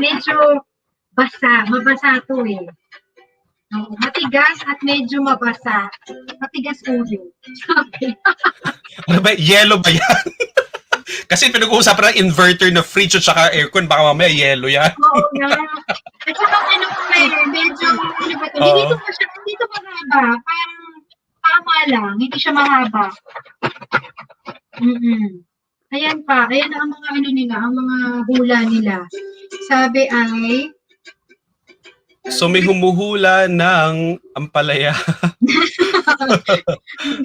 Medyo mabasa to eh. Matigas at medyo mabasa. Matigas ulo. Ano ba? Yellow ba yan? Kasi pinag-uusapan ng inverter na fridge at saka aircon, baka mamaya yellow yan. Oo nga. At saka medyo, hindi ito mahaba. Parang tama lang, hindi siya mahaba. Ayan ang mga nila, ang mga hula nila. Sabi ay, so may humuhula ng ampalaya.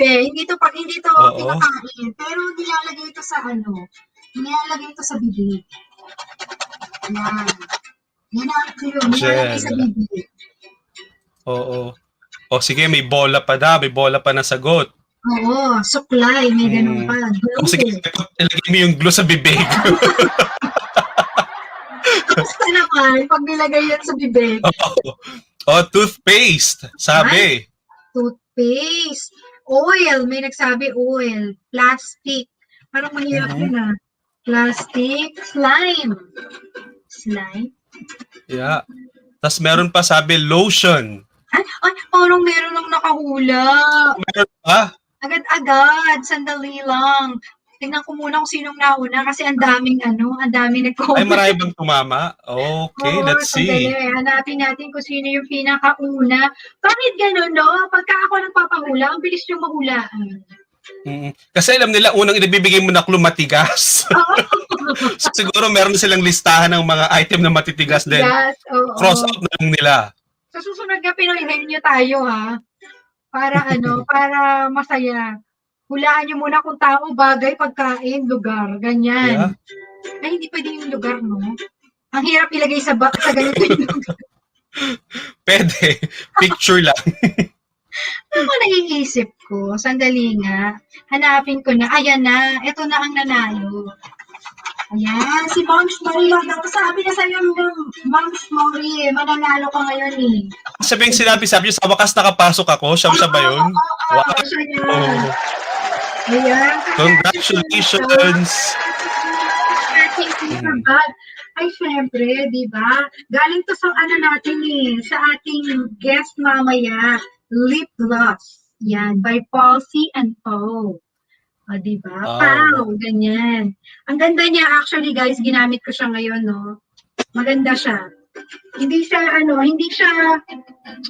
hindi to kinakain. Pero nilalagay ito sa bibig. Yan. Yan ang clue. Nilalagay sa bibig. Oo. Sige, may bola pa na sagot. Oo, suklay, may ganun pa. Oh, sige, ilagay mo yung glue sa bibig. Kamusta naman pag nilagay yan sa bibig? Toothpaste, sabi. Toothpaste. Oil, may nagsabi oil. Plastic. Parang mahirap yun Plastic. Slime. Yeah. Tapos meron pa sabi lotion. Ay, parang meron lang nakahula. Meron pa? Agad-agad. Sandali lang. Tingnan ko muna kung sinong nauna kasi ang daming nag-comment. Ay, marami bang tumama? Okay, let's see. Hanapin natin kung sino yung pinakauna. Bakit ganun, no? Pagka ako nagpapahula, ang bilis yung mahulaan. Kasi alam nila, unang inibibigay mo na clue matigas. So, siguro meron silang listahan ng mga item na matitigas din. Cross out na lang nila. Sa susunod ka, Pinoy-hain nyo tayo, ha? Para para masaya. Hulaan nyo muna kung tao, bagay, pagkain, lugar, ganyan. Yeah. Ay, hindi pwede yung lugar, no? Ang hirap ilagay sa ganito yung lugar. Pwede. Picture lang. Ano ko naiisip ko? Sandali nga. Hanapin ko na. Ayan na. Ito na ang nanalo. Ayan. Si Moms Marie. Sabi na sa'yo ng Moms Marie. Mananalo ka ngayon eh. Sabi niyo, sa wakas nakapasok ako. Siya ba yun? Wow. Siya yan. Ayan. Congratulations. Ay, syempre, di ba? Galing to sa natin sa ating guest mamaya, lip gloss. Yan, by Paul C. and Paul. O, di ba? Wow, ganyan. Ang ganda niya, actually, guys, ginamit ko siya ngayon, no? Maganda siya. Hindi siya,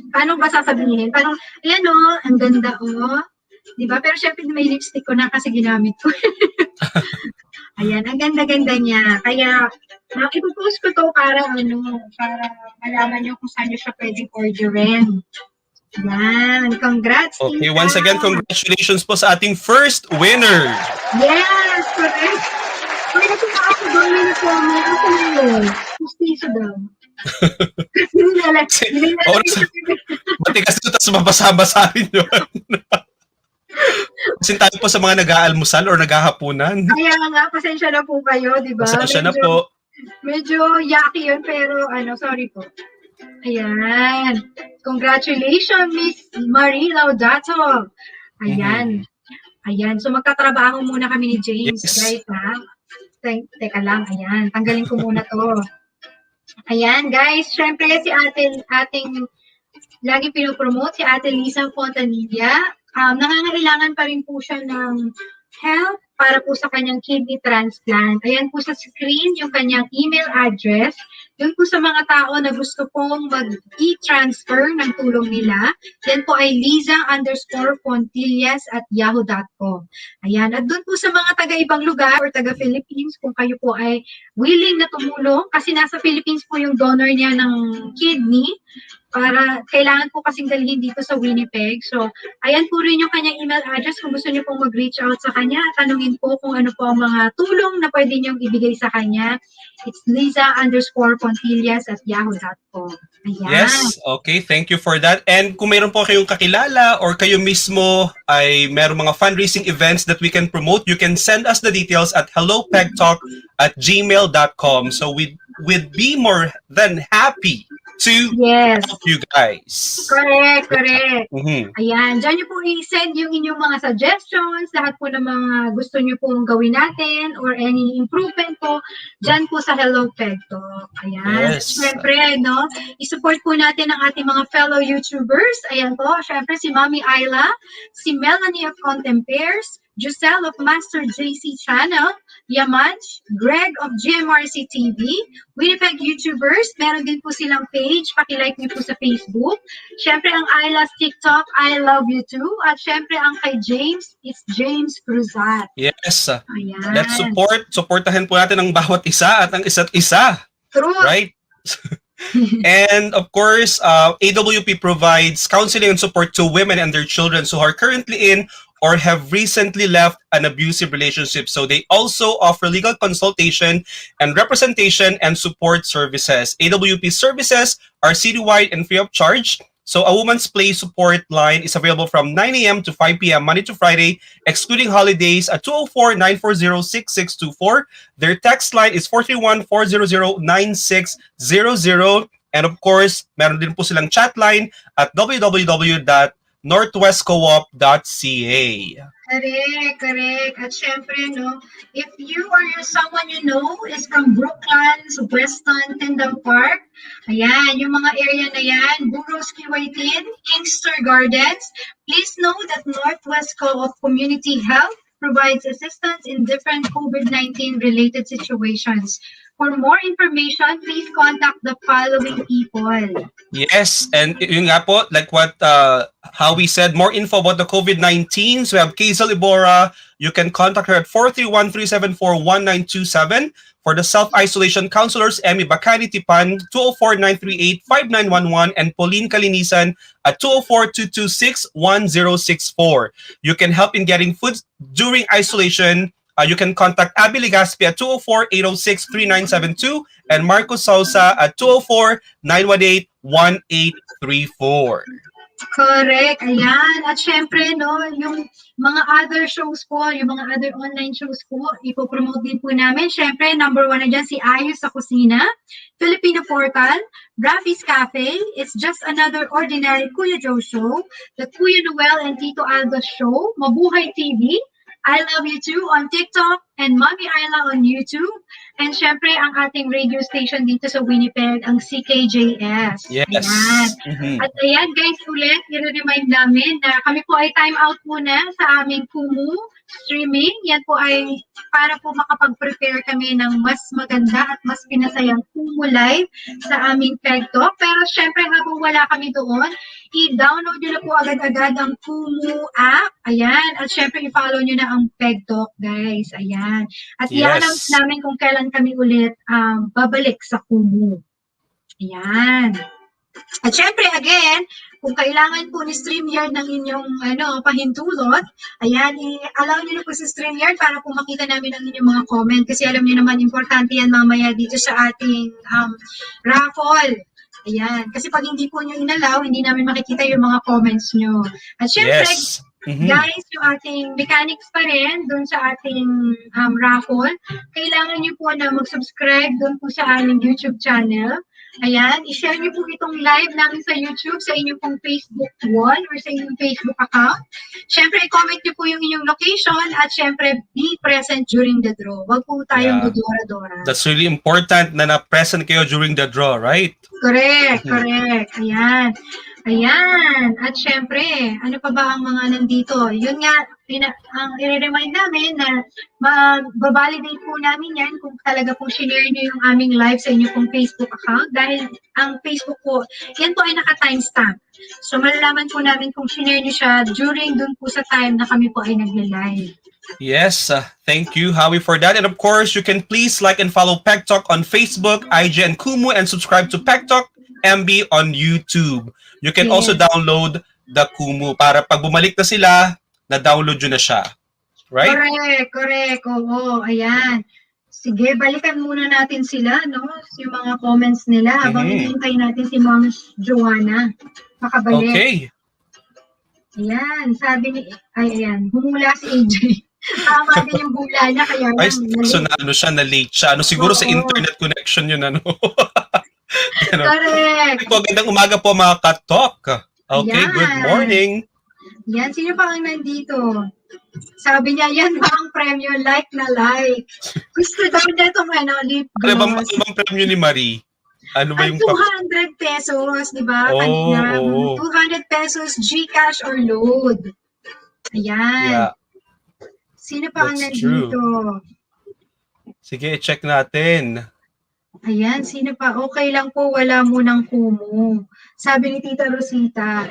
paano ba sasabihin? Parang, ayan, no? Ang ganda, Di ba? Pero syempre, may lipstick ko na kasi ginamit ko. Ayan, ang ganda-ganda niya. Kaya, ipopost ko to para malaman nyo kung saan nyo siya pwedeng orderin. Yan, congrats. Okay, once again, congratulations po sa ating first winner. Yes, correct. Kaya kasi ako doon may nag-comment. Ako na yun. Gustiso daw. Matigas ito, tapos mabasa-basa rin yun. Kasi tayo po sa mga nag-aalmusal or naghahapunan. Kaya nga, pasensya na po kayo, di ba? Pasensya na po. Medyo yucky yun, pero sorry po. Ayan. Congratulations, Miss Marie Laudato. Ayan. Ayan. So, magtatrabaho muna kami ni James, guys, ha? Teka lang, ayan. Tanggalin ko muna to. Ayan, guys. Siyempre, si ating lagi pinopromote, si Ate Lisa Fontanilla. Nangangailangan pa rin po siya ng help para po sa kanyang kidney transplant. Ayan po sa screen yung kanyang email address. Yun po sa mga tao na gusto pong mag-e-transfer ng tulong nila. Yan po ay liza_fontillas@yahoo.com. Ayan. At doon po sa mga taga-ibang lugar or taga-Philippines, kung kayo po ay willing na tumulong, kasi nasa Philippines po yung donor niya ng kidney, para kailangan po kasing dalhin dito sa Winnipeg. So, ayan po rin yung kanyang email address kung gusto niyo pong mag-reach out sa kanya. Tanungin po kung ano po ang mga tulong na pwede niyong ibigay sa kanya. It's liza_fontillas@yahoo.com. Ayan. Yes, okay. Thank you for that. And kung mayroon po kayong kakilala or kayo mismo ay mayroong mga fundraising events that we can promote, you can send us the details at hellopegtalk@gmail.com. So we'd be more than happy to help you guys. Correct. Ayan, dyan nyo po i-send yung inyong mga suggestions, lahat po ng mga gusto nyo pong gawin natin or any improvement po, dyan po sa Hello Pegtalk. Ayan. Yes. Siyempre, i-support po natin ang ating mga fellow YouTubers. Ayan po, siyempre si Mami Ayla, si Melanie of Contemplares, Giselle of Master JC Channel, Yamanch, Greg of GMRC TV, Winnipeg YouTubers, meron din po silang page, pakilike niyo po sa Facebook. Siyempre ang Ayla's TikTok, I love you too. At siyempre ang kay James, it's James Cruzat. Yes. Ayan. Let's supportahan po natin ang bawat isa at ang isa't isa. True. Right? And of course, AWP provides counseling and support to women and their children who are currently in or have recently left an abusive relationship. So they also offer legal consultation and representation and support services. AWP services are citywide and free of charge. So a Women's Play support line is available from 9 a.m. to 5 p.m. Monday to Friday, excluding holidays at 204-940-6624. Their text line is 431-400-9600. And of course, meron din po silang chat line at www.northwestcoop.ca. Correct. At syempre, no, if you or someone you know is from Brooklands, Weston, Tyndall Park, ayan, yung mga area na yan, Burros, Kiwaitin, Inkster Gardens, please know that Northwest Co-op Community Health provides assistance in different COVID-19 related situations. For more information, please contact the following people. Yes, and yun nga po, like what how we said, more info about the COVID-19. So we have Kazel Ibora. You can contact her at 431-374-1927. For the self-isolation counselors, Emmy Bacani Tipan, 204-938-5911, and Pauline Kalinisan at 204-226-1064. You can help in getting food during isolation. You can contact Abby Legaspi at 204-806-3972 and Marco Sousa at 204-918-1834. Correct. Ayan. At syempre, no, yung mga other shows po, yung mga other online shows po, ipopromote din po namin. Syempre, number 1 na dyan, si Ayos sa Kusina, Filipino Portal, Rafi's Cafe, It's Just Another Ordinary Kuya Joe Show, The Kuya Noel and Tito Aldo Show, Mabuhay TV, I Love You Too on TikTok, and Mommy Ayla on YouTube. And syempre, ang ating radio station dito sa Winnipeg, ang CKJS. Yes. Ayan. Mm-hmm. At ayan, guys, ulit, i-remind namin na kami po ay time out muna sa aming Kumu streaming. Yan po ay para po makapag-prepare kami ng mas maganda at mas pinasayang Kumu Live sa aming Pegtalk. Pero syempre, habang wala kami doon, i-download nyo na po agad-agad ang Kumu app. Ayan. At syempre, i-follow nyo na ang Pegtalk, guys. Ayan. At i-announce namin kung kailan kami ulit babalik sa Kumu. Ayan. At syempre, again, kung kailangan po ni StreamYard ng inyong pahintulot, ayan, i-allow nyo na po sa StreamYard para po makita namin ang inyong mga comment. Kasi alam nyo naman, importante yan mamaya dito sa ating raffle. Ayan. Kasi pag hindi po nyo inalaw, hindi namin makikita yung mga comments nyo. At syempre, guys, yung ating mechanics pa rin doon sa ating raffle, kailangan nyo po na mag-subscribe doon po sa aming YouTube channel. Ayan, i-share nyo po itong live namin sa YouTube, sa inyong pong Facebook wall or sa inyong Facebook account. Siyempre, i-comment nyo po yung inyong location at siyempre, be present during the draw. Huwag po tayong dodora-dora. That's really important na na-present kayo during the draw, right? Correct. Ayan. At syempre, ano pa ba ang mga nandito? Yun nga, ang i-remind namin na mag-validate po namin yan kung talaga po share nyo yung aming live sa inyo pong Facebook account dahil ang Facebook po, yan po ay naka-timestamp. So malalaman po namin kung share nyo siya during dun po sa time na kami po ay nag-live. Yes, thank you, Howie, for that. And of course, you can please like and follow Pegtalk on Facebook, IG, and Kumu, and subscribe to Pegtalk MB on YouTube. You can also download the Kumu para pag bumalik na sila, na-download nyo na siya. Right? Correct. Oo, ayan. Sige, balikan muna natin sila, no? Yung mga comments nila habang hinihintay natin si Ma'am Joanna. Makabalik. Okay. Ayan, sabi ni, ayan, humula si AJ. Tama din yung hula niya, kaya lang. So na-late siya. Siguro sa internet connection yun, Correct. Magandang umaga po mga ka-talk. Okay, good morning. Yan, sino pa ang nandito? Sabi niya, yan ba ang premyo? Like na like. Gusto daw niya itong lip gloss. Ano bang premyo ni Marie? Ano ba yung 200 pesos, di ba? Kanina. 200 pesos, GCash or load. Ayan. Yeah. Sino pa ang nandito? Sige, check natin. Ayan, sino pa? Okay lang po, wala munang Kumu. Sabi ni Tita Rosita.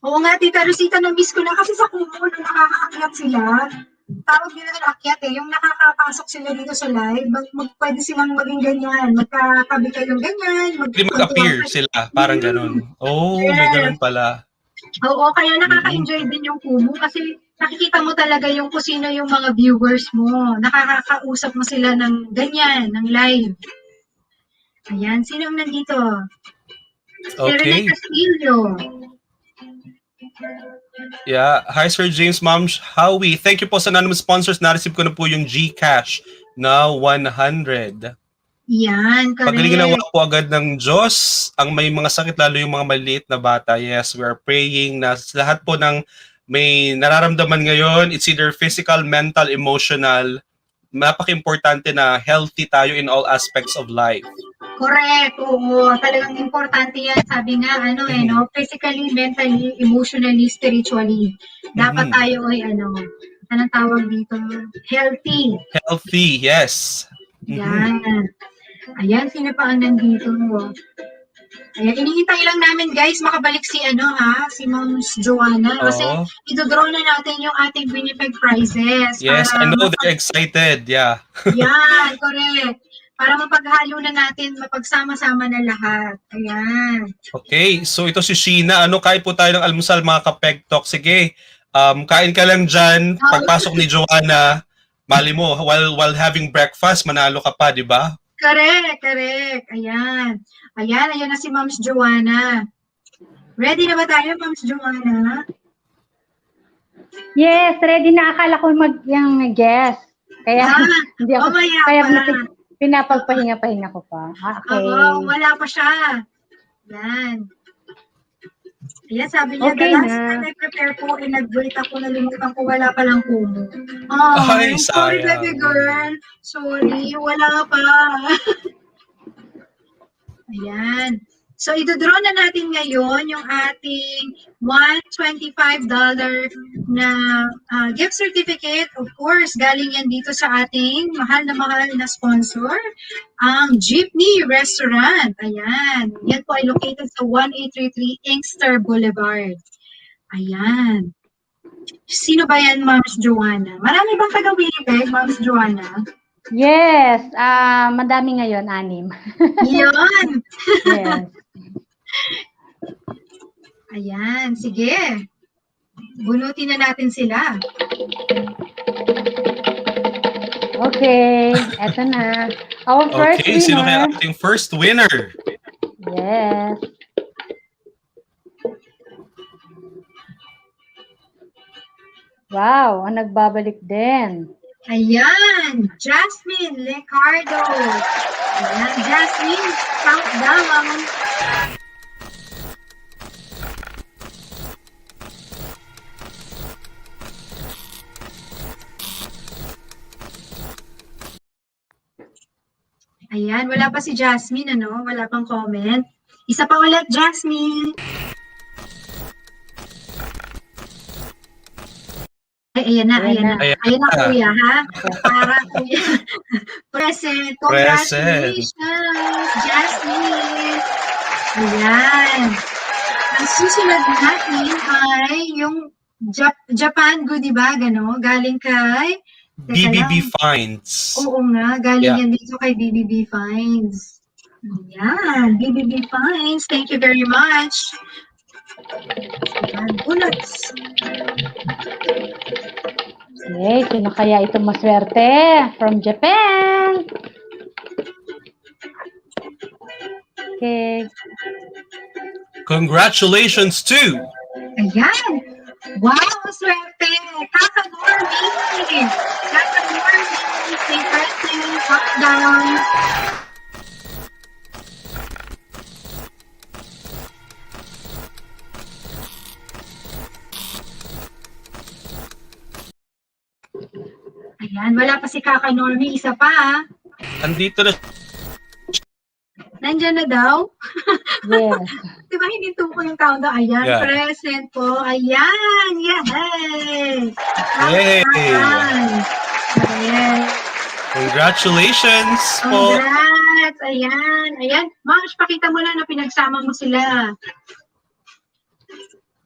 Oo nga, Tita Rosita, na-miss ko na kasi sa Kumu, nung nakakaakyat sila, tawag nila na akyat yung nakakapasok sila dito sa live, pwede silang maging ganyan, magkakabi kayong ganyan. Hindi mag-appear sila, parang ganun. Oh, yes. May ganun pala. Oo, kaya nakaka-enjoy din yung Kumu kasi nakikita mo talaga yung kung sino yung mga viewers mo. Nakakausap mo sila ng ganyan, ng live. Ayan, sino ang nandito? Okay. Si Rene Castillo. Yeah. Hi, Sir James, Ma'am Howie. Thank you po sa anonymous sponsors. Na-receive ko na po yung GCash na 100. Yan, Pagaling ginawa correct. po agad ng Diyos ang may mga sakit, lalo yung mga maliit na bata. Yes, we are praying na lahat po ng may nararamdaman ngayon, it's either physical, mental, emotional, napaka-importante na healthy tayo in all aspects of life. Correct, oo. Talagang importante yan. Sabi nga, no? Physically, mentally, emotionally, spiritually. Dapat tayo ay, anong tawag dito? Healthy. Healthy, yes. Yan. Ayan, sino pa ang nandito? Ayan, iniintay lang namin, guys, makabalik si, si Ma'am Joanna. Kasi idodraw na natin yung ating Winnipeg prizes. Yes, I know they're excited. Yeah. Yan, correct. Para mapaghalo na natin, mapagsama-sama na lahat. Ayan. Okay, so ito si Sheena. Kain po tayo ng almusal, mga ka-Pegtalk. Sige, kain ka lang dyan. Pagpasok ni Joanna, mali mo, while having breakfast, manalo ka pa, di ba? Correct. Ayan. Ayan na si Ma'ams Joanna. Ready na ba tayo, Ma'ams Joanna? Yes, ready na. Akala ko mag-guess. Kaya, hindi ako, kaya pinapagpahinga-pahinga ko pa. Okay. Oo, wala pa siya. Yan. Ayan, sabi niya, okay the last time I prepare po, nag-wait ako, nalimutan ko, wala palang kumo. Ay, sorry, sayang. baby girl. Sorry, wala pa. Ayan. So, idodraw na natin ngayon yung ating $125 na gift certificate. Of course, galing yan dito sa ating mahal na sponsor, ang Jeepney Restaurant. Ayan. Yan po ay located sa 1833 Inkster Boulevard. Ayan. Sino ba yan, Ma'ams Joanna? Marami bang taga-Winnipeg, Ma'ams Joanna? Yes. Madami ngayon, 6. Yan. Yes. Ayan, sige. Bunutin na natin sila. Okay, eto na. Our first winner. Sino kaya ating first winner? Yes. Wow, ang nagbabalik din. Ayan, Jasmine Lecardo. Ayan, Jasmine, countdown. Ayan, wala pa si Jasmine, Wala pang comment. Isa pa ulit, Jasmine. Ay, ayan na. Ayan na, kuya, ha? Para, kuya. Present. Congratulations, Jasmine. Ayan. Ang susunod natin ay yung Japan goodie bag, galing kay BBB Finds. Oo nga, galing yan dito kay BBB Finds. Ayan, BBB Finds. Thank you very much. Ayan, bullets. Okay, sino kaya ito maswerte? From Japan. Okay. Congratulations to... Ayan. Wow, swerte. Kaka-Norby. Kaka-Norby. Say present. Top down. Ayan, wala pa si Kaka-Norby. Isa pa, Andito na. Nandyan na daw? Yes. Diba hininto ko yung countdown? Ayan, present po. Ayan, yay! Yay! Ayan. Congratulations po. Congrats! Ayan. Ma'am, pakita mo na pinagsama mo sila.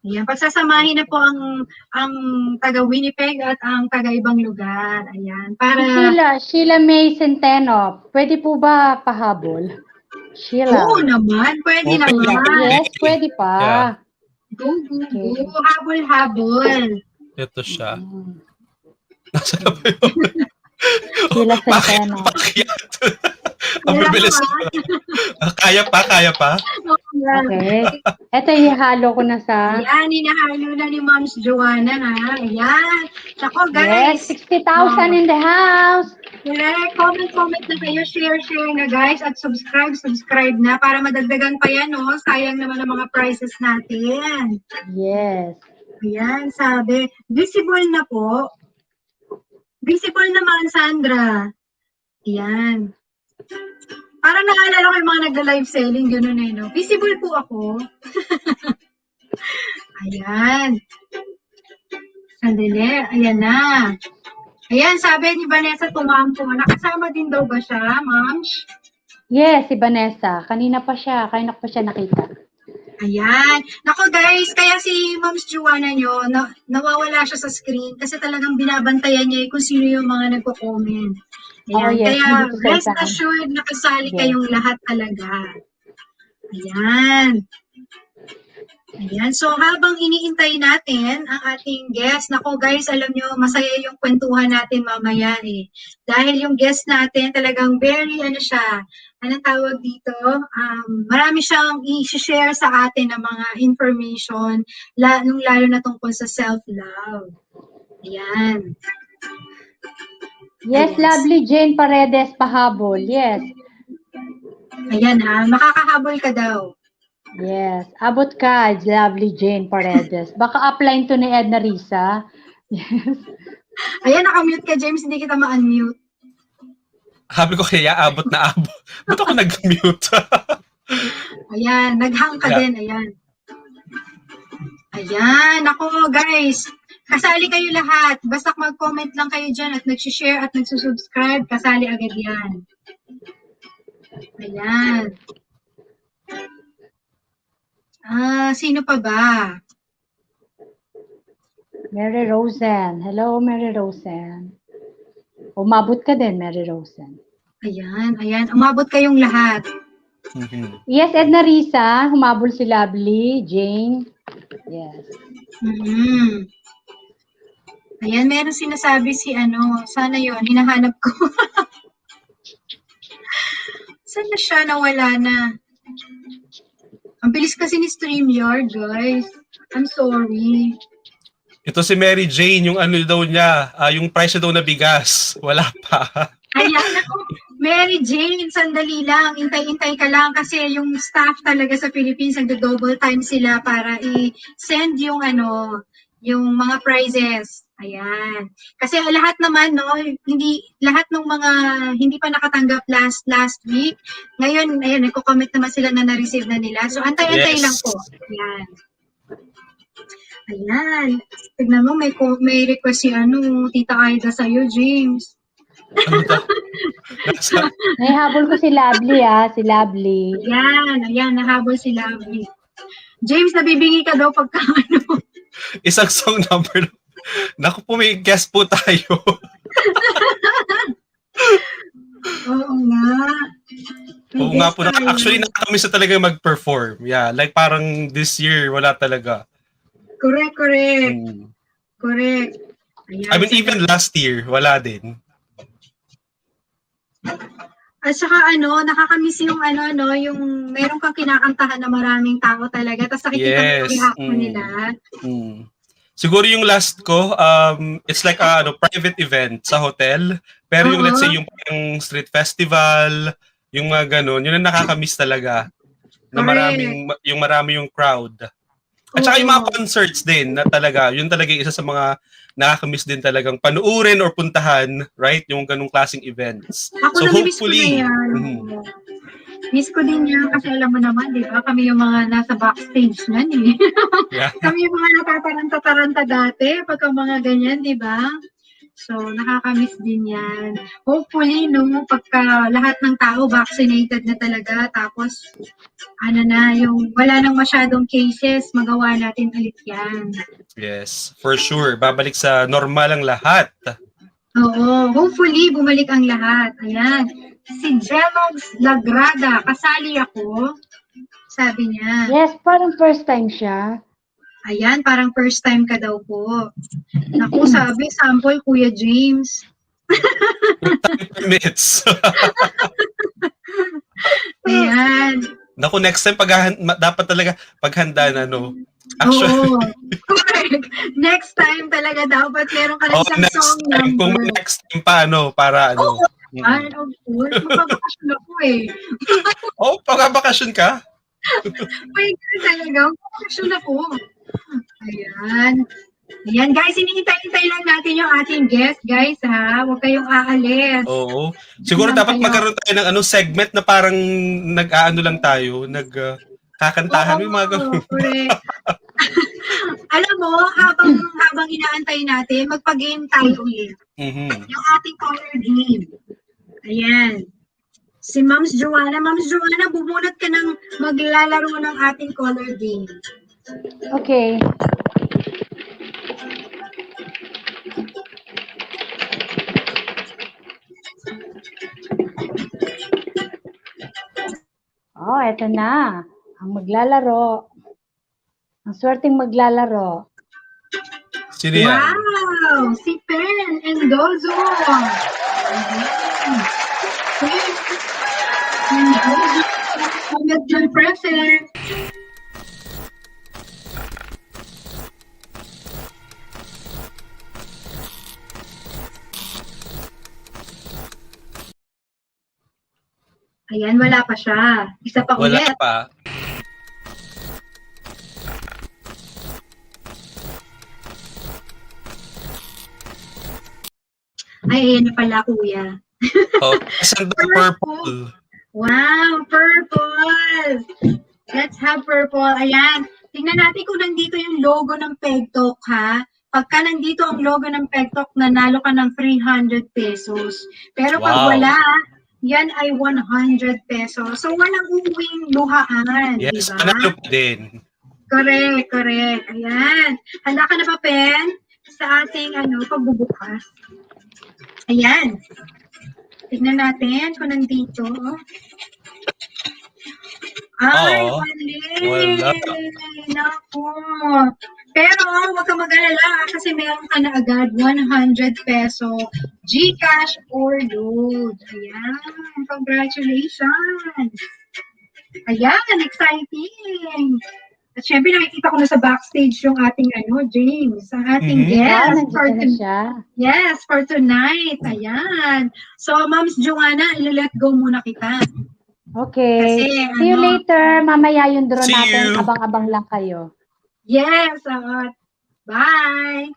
Ayan, pagsasamahin na po ang taga Winnipeg at ang taga ibang lugar. Ayan, para... Sheila May Centeno, pwede po ba pahabol? Sheila. Oo naman, pwede naman. Yes, pwede pa. Yeah. Go. Habol. Ito siya. Nasaan na ba yun? Sheila Centeno. Ang bibilis. Kaya pa? Okay. Ito, ihalo ko na sa... Ayan, hinahalo na ni Moms Joanna, ha? Ayan. Ako, Yes, guys. 60,000 in the house. Correct. Comment na kayo. Share na, guys. At subscribe na para madagdagan pa yan, no? Sayang naman ang mga prizes natin. Yes. Ayan, sabi. Visible na po. Visible naman, Sandra. Ayan. Parang naalala ko yung mga nagla-live selling, gano'n eh, no? Visible po ako. Ayan. Sandali. Ayan na. Ayan, sabi ni Vanessa tumampo. Nakasama din daw ba siya, ma'am? Yes, si Vanessa. Kanina pa siya nakita. Ayan. Nako guys, kaya si Moms Joanna nyo, nawawala siya sa screen kasi talagang binabantayan niya kung sino yung mga nagko-comment. Ayan. Oh, yes. Kaya rest assured na kasali kayong lahat talaga. Ayan. Ayan. So habang iniintay natin ang ating guest, nako guys, alam nyo, masaya yung kwentuhan natin mamaya eh. Dahil yung guest natin talagang very, anong tawag dito? Marami siyang i-share sa atin ng mga information, lalo na tungkol sa self-love. Ayan. Yes, Ayan. lovely Jane Paredes pahabol. Yes. Ayan ha, makakahabol ka daw. Yes. Abot ka, lovely Jane Paredes. Baka upline to ni Edna Risa. Yes. Ayan, nakamute ka, James, hindi kita ma-unmute. Sabi ko kaya abot na abot. Ba't ako nag-mute? Ayan, naghang ka din, ayan. Ayan, ako guys, kasali kayo lahat. Basta mag-comment lang kayo dyan at nag-share at nagsusubscribe, kasali agad yan. Ayan. Sino pa ba? Mary Rosen. Hello, Mary Rosen. Umabot ka din, Mary Rosen. Ayan. Umabot kayong lahat. Yes, Edna Risa. Humabol si Lovely, Jane. Yes. Ayan, meron sinasabi si sana yon hinahanap ko. Saan na siya? Nawala na. Ang bilis kasi ni StreamYard, guys. I'm sorry. Ito si Mary Jane, yung daw niya, yung price daw na bigas. Wala pa. Ayan ako. Mary Jane, sandali lang. Intay-intay ka lang kasi yung staff talaga sa Philippines, nagdo-double time sila para i-send yung yung mga prizes. Ayan. Kasi lahat naman, hindi lahat ng mga hindi pa nakatanggap last week. Ngayon, ayan, nagko-comment naman sila na na-receive na nila. So, antay-antay lang po. Ayan. Ayan. Tignan mo, may request si Tita Aida sa'yo, James. Nahabol ko si Lovely, si Lovely. Ayan, nahabol si Lovely. James, nabibingi ka daw pagka Isang song number. Naku po, may guest po tayo. Oo nga. Oo nga po. Actually, nakakamiss na talaga mag-perform. Yeah, like parang this year, wala talaga. Correct. Correct. Ayan, I mean, even last year, wala din. At saka nakakamiss yung yung meron kang kinakantahan na maraming tao talaga. Tapos nakikita mo yung reaction nila. Siguro yung last ko, it's like a private event sa hotel. Pero yung let's say yung street festival, yung mga ganun, yun ang nakakamiss talaga. Na marami yung crowd. At saka yung mga concerts din na talaga, yun talaga isa sa mga nakakamiss din talagang panuurin or puntahan, right? Yung ganung klaseng events. Ako hopefully, miss ko din yan kasi alam mo naman, di ba? Kami yung mga nasa backstage nan eh. Yeah. Kami yung mga natataranta dati pagka mga ganyan, di ba? So, nakakamiss din yan. Hopefully, pagka lahat ng tao vaccinated na talaga, tapos, yung wala nang masyadong cases, magawa natin ulit yan. Yes, for sure. Babalik sa normal ang lahat. Oo, hopefully, bumalik ang lahat. Ayan. Si Jelogs Lagrada, kasali ako, sabi niya. Yes, parang first time siya. Ayan, parang first time ka daw po. Naku, sabi, sample, Kuya James. 10 minutes. Ayan. Naku, next time dapat talaga paghanda na, no? Actually. Oo. Correct. Next time talaga dapat meron ka lang isang next song time, number. kung next time pa, para Oo, of course. Magpapakasyon ako eh. Pagkabakasyon ka? My God, talaga. Magpapakasyon ako. Ayan. Ayan, guys, hinihintay-hintay lang natin yung ating guest, guys, ha? Huwag kayong aalis. Oo. Siguro dapat magkaroon tayo ng segment na parang nag-aano lang tayo, kakantahan yung mga ganun. Correct. Alam mo, habang inaantay natin, magpa-game tayo ulit. Yung ating color game. Ayan. Si Ma'ams Joanna. Ma'ams Joanna, bubunot ka ng maglalaro ng ating color game. Okay. Oh, eto na. Ang maglalaro. Ang swerteng maglalaro. Sino yan? Wow! Si Pen Endozo! Endozo! Present! Ayan, wala pa siya. Isa pa ulit. Wala pa. Ay, ayan na pala, kuya. Saan daw purple? Wow, purple! Let's have purple. Ayan. Tingnan natin kung nandito yung logo ng Pegtalk, ha? Pagka nandito ang logo ng Pegtalk, nanalo ka ng 300 pesos. Pero pag wala, yan ay 100 pesos. So, walang uuwing luhaan, yes, diba? panalo pa din. Correct. Ayan. Handa ka na ba, Pen? Sa ating pagbubukas. Ayan. Tignan natin kung nandito. Ay, wala. Naku. Pero huwag ka mag-alala kasi meron ka na agad 100 peso GCash or load. Ayan. Congratulations. Ayan, exciting. At syempre nakikita ko na sa backstage yung ating James, ang ating guest for tonight. Ayan. So, Ma'ams Joanna, let go muna kita. Okay. Kasi, see you later. Mamaya yung draw natin. you. Abang-abang lang kayo. Yes. Bye.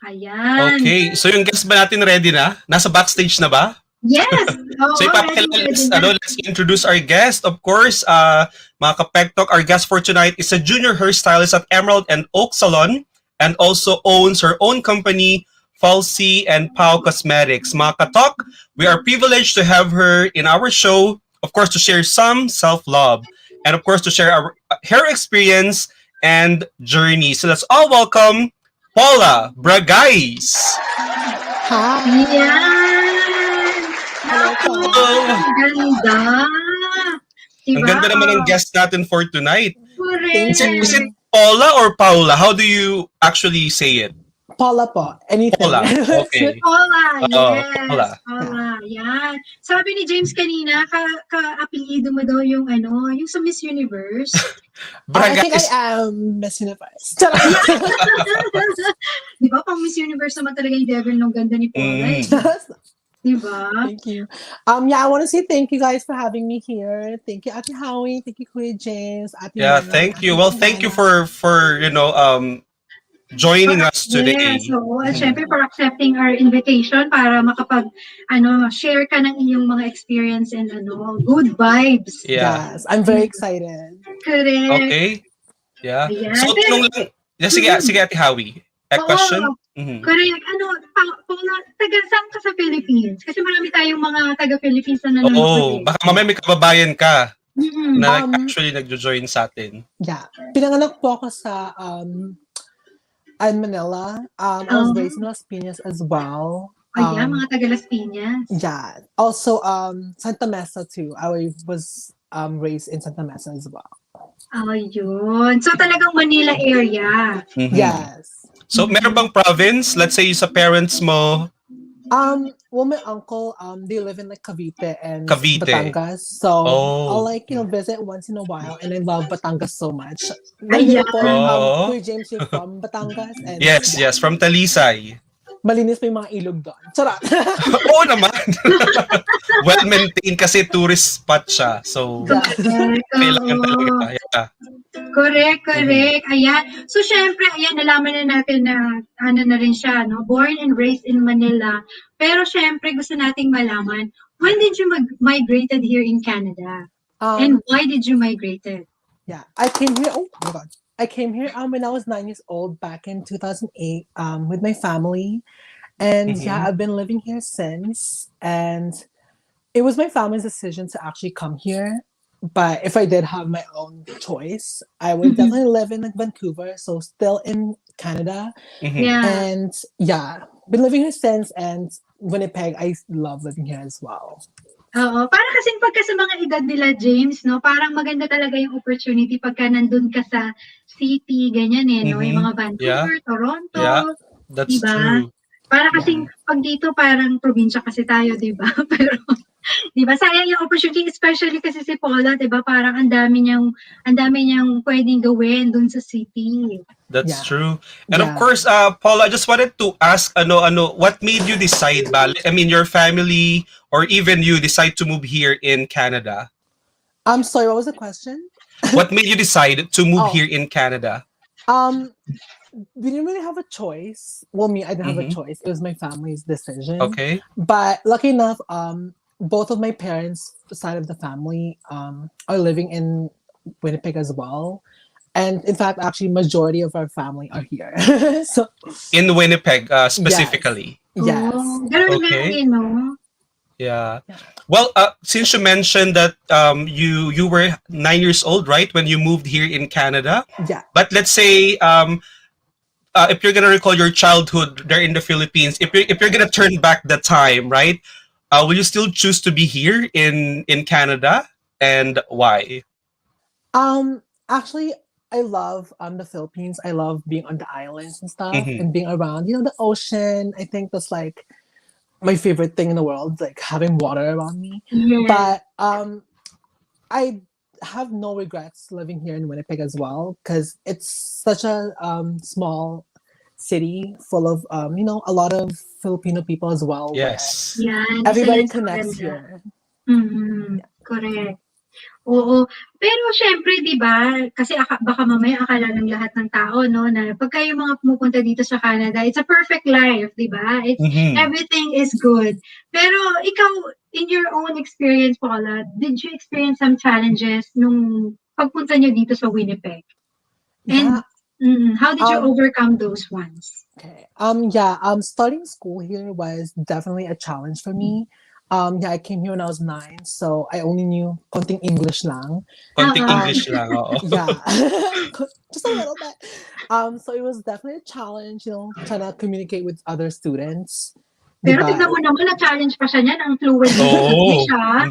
Ayan. Okay. So, yung guest ba natin ready na? Nasa backstage na ba? Yes. So, let's introduce our guest. Of course, mga ka-Pegtalk, our guest for tonight is a junior hairstylist at Emerald and Oak Salon and also owns her own company, Falsy and Pau Cosmetics. Mga ka-Talk, we are privileged to have her in our show, of course, to share some self-love and, of course, to share our hair experience and journey. So, let's all welcome Paula Bragais. Hi. Hello. Ang ganda. Diba? Ang ganda naman ng guest natin for tonight. Correct. Is it Paula or Paula? How do you actually say it? Paula po. Anything. Paula. Okay. Paula. Yes. Paula. Paula. Yan. Sabi ni James kanina, ka-apelido mo daw yung yung sa Miss Universe. I think I am Miss Universe. Di ba? Pang Miss Universe naman talaga yung devil ng ganda ni Paula. Diba? Thank you. I want to say thank you guys for having me here. Thank you, Ate Howie. Thank you, Kuya James. Ate Mara, thank you. Well, thank you for joining us today. Yes, so, syempre for accepting our invitation para share ka ng iyong mga experience and good vibes. Yeah. Yes, I'm very excited. Correct. Okay. Yeah. Ayan. So, tanong lang. Sige, Ate Howie. A question? Correct. Taga-saan ka sa Philippines? Kasi marami tayong mga taga-Philippines na nanonood. Baka mamaya may kababayan ka na actually nagjo-join sa atin. Yeah. Pinanganak po ako sa Manila. I was raised in Las Piñas as well. Mga taga-Las Piñas. Yeah. Also, Santa Mesa too. I was raised in Santa Mesa as well. Ayun. So talagang Manila area. Yes. So, meron bang province? Let's say sa parents mo, Well, my uncle, they live in like Cavite and Cavite. Batangas. So I'll like, visit once in a while. And I love Batangas so much. Ayan. Kuya James, you're from Batangas. And Yes, from Talisay. malinis pa yung mga ilog doon. Charot! Oo naman. Well-maintained kasi tourist spot siya. So, kailangan talaga. Yeah. Correct. Ayan. So, syempre, ayan, nalaman na natin na ano na rin siya, no? Born and raised in Manila. Pero syempre, gusto nating malaman, when did you migrated here in Canada? And why did you migrated? Yeah, I came here, oh my God. I came here when I was 9 years old back in 2008 with my family. And yeah, I've been living here since. And it was my family's decision to actually come here. But if I did have my own choice, I would definitely live in Vancouver, so still in Canada. Yeah. And yeah, been living here since. And Winnipeg, I love living here as well. Oo, para kasing pagka sa mga edad nila, James, no, parang maganda talaga yung opportunity pagka nandun ka sa city, ganyan no, yung mga Vancouver, Toronto, that's diba? true. Para kasing pag dito parang probinsya kasi tayo, diba? Pero, diba, sayang yung opportunity, especially kasi si Paula, diba, parang ang dami niyang pwedeng gawin dun sa city. That's true. And of course, Paula, I just wanted to ask, what made you decide, I mean, your family or even you decide to move here in Canada? I'm sorry, what was the question? What made you decide to move here in Canada? We didn't really have a choice. Well, I didn't have a choice. It was my family's decision. Okay. But lucky enough, both of my parents' side of the family are living in Winnipeg as well. And in fact, actually, majority of our family are here. So in Winnipeg, specifically. Yes. Okay. Yeah. Well, since you mentioned that you were 9 years old, right, when you moved here in Canada. Yeah. But let's say if you're gonna recall your childhood there in the Philippines, if you're gonna turn back the time, right, will you still choose to be here in Canada, and why? Actually, I love the Philippines. I love being on the islands and stuff and being around, the ocean. I think that's like my favorite thing in the world, like having water around me. But I have no regrets living here in Winnipeg as well, because it's such a small city full of a lot of Filipino people as well. Yes. Yeah. Everybody connects here. Correct. Oo. Pero syempre, di ba, kasi baka mamaya akala ng lahat ng tao, no, na pagka yung mga pumupunta dito sa Canada, it's a perfect life, di ba? It's everything is good. Pero ikaw, in your own experience, Paula, did you experience some challenges nung pagpunta nyo dito sa Winnipeg? And how did you overcome those ones? Okay. Starting school here was definitely a challenge for me. I came here when I was 9, so I only knew konting English lang. Konting English lang, oo. Yeah. Just a little bit. So it was definitely a challenge, trying to communicate with other students. Pero tignan mo naman, na-challenge pa siya niyan, ang fluent English, ha?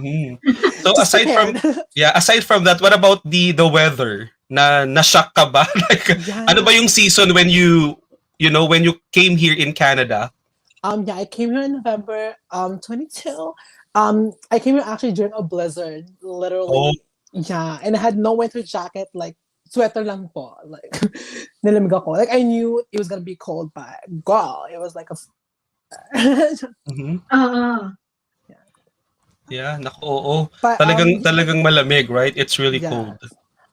So aside from that, what about the weather? Na-shock ka ba? Like, ano ba yung season when you came here in Canada? I came here in November 22. I came here actually during a blizzard, literally. Yeah, and I had no winter jacket, like sweater lang po. Like, nilamig ako. Like, I knew it was gonna be cold, but girl, it was like a Yeah, naku, oo. Talagang malamig, right? It's really cold.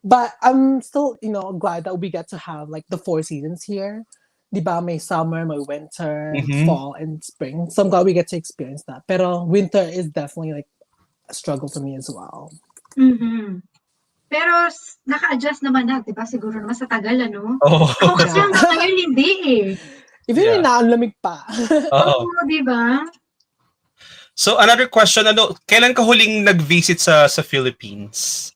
But I'm still, glad that we get to have like the 4 seasons here. Diba, may summer, may winter, fall, and spring. So I'm glad we get to experience that. Pero winter is definitely like a struggle for me as well. Pero naka-adjust naman na, diba? Siguro naman sa tagal, ano? Ako kasi hanggang ngayon hindi eh. Even na ang lamig pa. Oo, diba? So another question, kailan ka huling nag-visit sa Philippines?